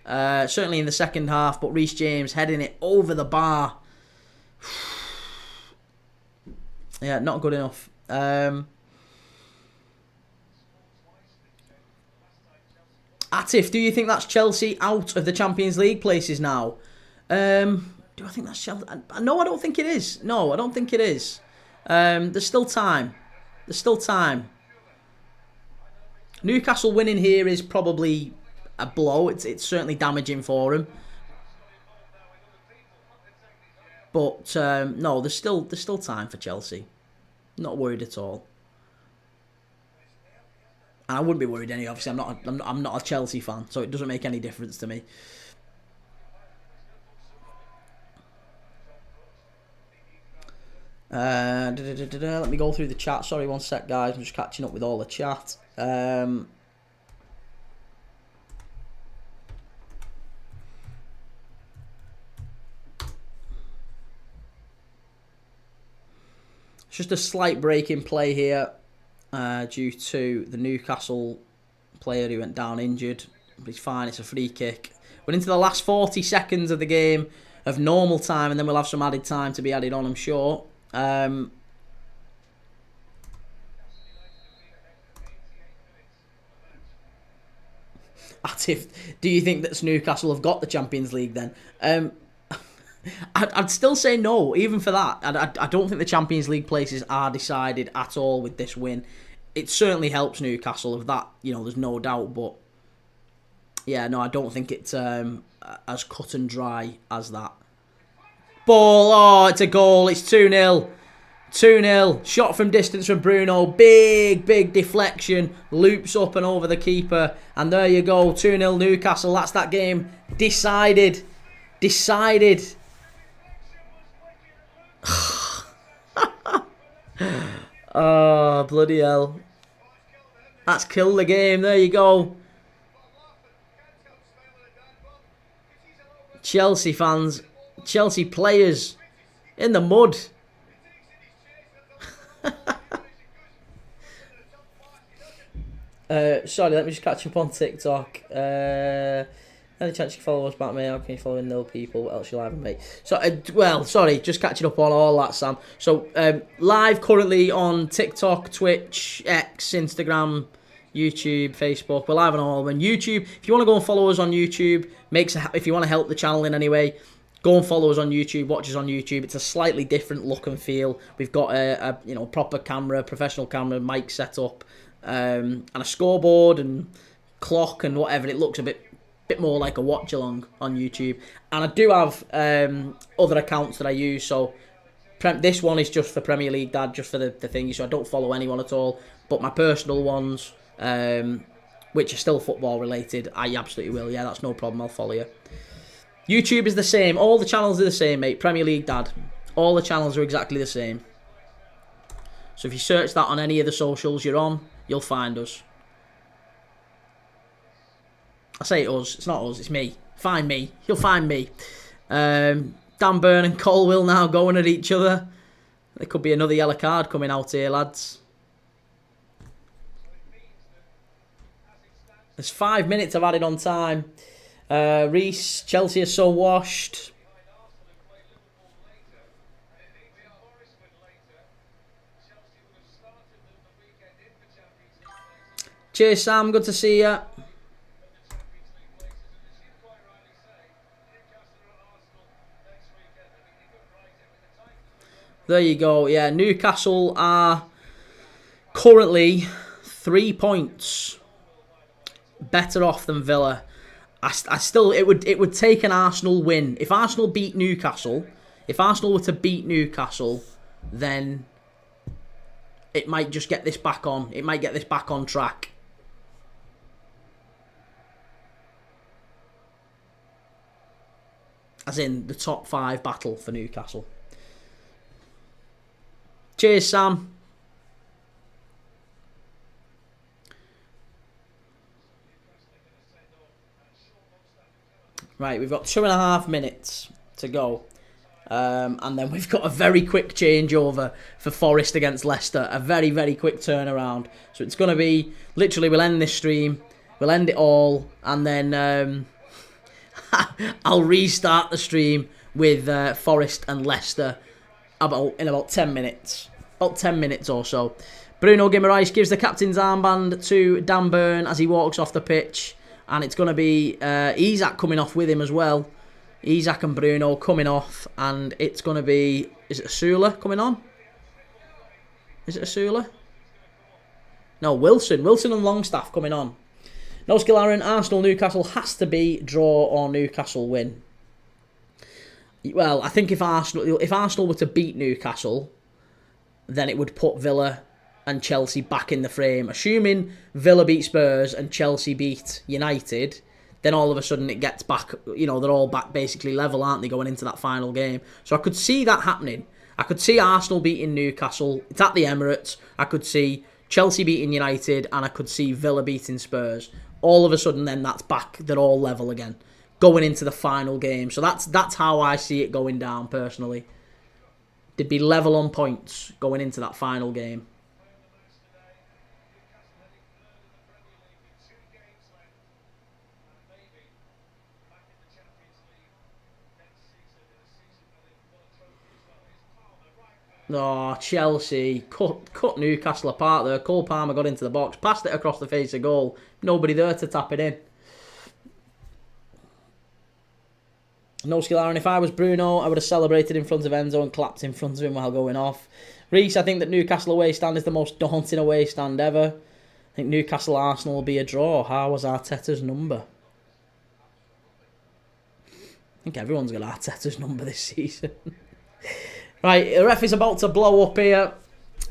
Certainly in the second half. But Reece James heading it over the bar. Yeah, not good enough. Atif, do you think that's Chelsea out of the Champions League places now? Do I think that's Chelsea? No, I don't think it is. No, I don't think it is. There's still time. There's still time. Newcastle winning here is probably a blow. It's certainly damaging for him. But no, there's still time for Chelsea. Not worried at all. And I wouldn't be worried anyway. Obviously, I'm not a Chelsea fan, so it doesn't make any difference to me. Let me go through the chat. Sorry, one sec, guys. I'm just catching up with all the chat. It's just a slight break in play here due to the Newcastle player who went down injured. But he's fine. It's a free kick. We're into the last 40 seconds of the game of normal time, and then we'll have some added time to be added on, I'm sure. Atif, do you think that Newcastle have got the Champions League then? I'd still say no, even for that. I don't think the Champions League places are decided at all with this win. It certainly helps Newcastle, of that, there's no doubt. But yeah, no, I don't think it's as cut and dry as that. Ball, oh, it's a goal. It's 2-0. 2-0. Shot from distance from Bruno. Big deflection. Loops up and over the keeper. And there you go. 2-0 Newcastle. That's that game. Decided. Oh, bloody hell. That's killed the game. There you go. Chelsea fans, Chelsea players in the mud. Sorry, let me just catch up on TikTok. Any chance you can follow us back, mate? How can you follow no people? What else you live, mate? So, sorry, just catching up on all that, Sam. So, live currently on TikTok, Twitch, X, Instagram, YouTube, Facebook. We're live on all of them. YouTube, if you want to go and follow us on YouTube, if you want to help the channel in any way, go and follow us on YouTube, watch us on YouTube. It's a slightly different look and feel. We've got a proper camera, professional camera, mic set up, and a scoreboard and clock and whatever. It looks a bit more like a watch along on YouTube. And I do have other accounts that I use. So this one is just for Premier League Dad, just for the thingy. So I don't follow anyone at all. But my personal ones, which are still football related, I absolutely will. Yeah, that's no problem. I'll follow you. YouTube is the same. All the channels are the same, mate. Premier League Dad. All the channels are exactly the same. So if you search that on any of the socials you're on, you'll find us. I say us, it's not us, it's me. Find me. You'll find me. Dan Burn and Colwill now going at each other. There could be another yellow card coming out here, lads. There's 5 minutes I've added on time. Reece, Chelsea are so washed. Cheers, Sam. Good to see you. There you go. Yeah, Newcastle are currently 3 points better off than Villa. I still, it would take an Arsenal win. If Arsenal beat Newcastle, if Arsenal were to beat Newcastle, then it might just get this back on. It might get this back on track. As in the top 5 battle for Newcastle. Cheers, Sam. Right, we've got 2.5 minutes to go. And then we've got a very quick changeover for Forest against Leicester. A very, very quick turnaround. So it's going to be, literally, we'll end this stream. We'll end it all. And then I'll restart the stream with Forest and Leicester in about 10 minutes. About 10 minutes or so. Bruno Guimaraes gives the captain's armband to Dan Burn as he walks off the pitch. And it's going to be Isak coming off with him as well. Isak and Bruno coming off. And it's going to be... Is it Asula coming on? Is it Asula? No, Wilson. Wilson and Longstaff coming on. No skill, Aaron. Arsenal, Newcastle has to be draw or Newcastle win. Well, I think if Arsenal were to beat Newcastle, then it would put Villa and Chelsea back in the frame. Assuming Villa beat Spurs and Chelsea beat United, then all of a sudden it gets back, they're all back basically level, aren't they, going into that final game. So I could see that happening. I could see Arsenal beating Newcastle. It's at the Emirates. I could see Chelsea beating United, and I could see Villa beating Spurs. All of a sudden then that's back, they're all level again, going into the final game. So that's how I see it going down personally. They'd be level on points going into that final game. Oh, Chelsea cut Newcastle apart there. Cole Palmer got into the box, passed it across the face of goal. Nobody there to tap it in. No skill, Aaron. If I was Bruno, I would have celebrated in front of Enzo and clapped in front of him while going off. Reece, I think that Newcastle away stand is the most daunting away stand ever. I think Newcastle Arsenal will be a draw. How was Arteta's number? I think everyone's got Arteta's number this season. Right, the ref is about to blow up here.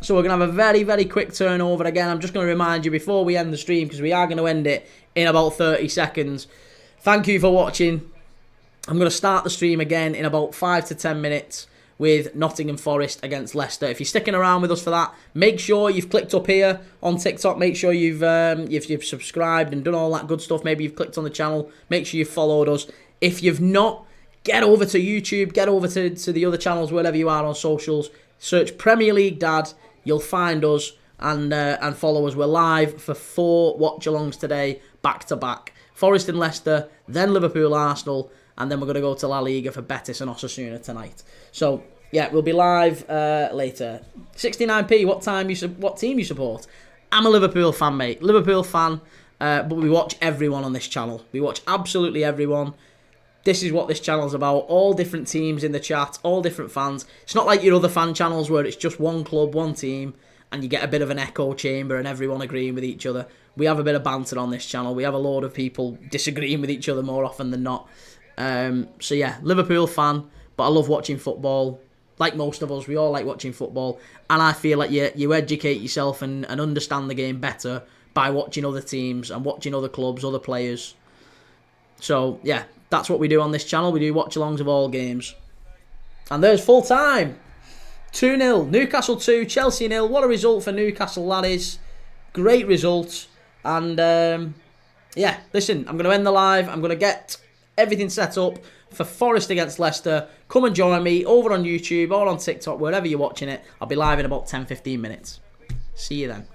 So we're going to have a very, very quick turnover again. I'm just going to remind you before we end the stream, because we are going to end it in about 30 seconds. Thank you for watching. I'm going to start the stream again in about 5 to 10 minutes with Nottingham Forest against Leicester. If you're sticking around with us for that, make sure you've clicked up here on TikTok. Make sure you've subscribed and done all that good stuff. Maybe you've clicked on the channel. Make sure you've followed us. If you've not, get over to YouTube. Get over to the other channels, wherever you are on socials. Search Premier League Dad. You'll find us and follow us. We're live for 4 watch-alongs today, back to back. Forest and Leicester, then Liverpool, Arsenal, and then we're going to go to La Liga for Betis and Osasuna tonight. So, yeah, we'll be live later. 69p, what team you support? I'm a Liverpool fan, mate. Liverpool fan, but we watch everyone on this channel. We watch absolutely everyone. This is what this channel's about. All different teams in the chat, all different fans. It's not like your other fan channels where it's just one club, one team, and you get a bit of an echo chamber and everyone agreeing with each other. We have a bit of banter on this channel. We have a load of people disagreeing with each other more often than not. So yeah, Liverpool fan, but I love watching football. Like most of us, we all like watching football. And I feel like you educate yourself and understand the game better by watching other teams and watching other clubs, other players. So yeah, that's what we do on this channel. We do watch-alongs of all games. And there's full time. 2-0. Newcastle 2, Chelsea 0. What a result for Newcastle, that is. Great result. And yeah, listen, I'm going to end the live. I'm going to get everything set up for Forest against Leicester. Come and join me over on YouTube or on TikTok, wherever you're watching it. I'll be live in about 10-15 minutes. See you then.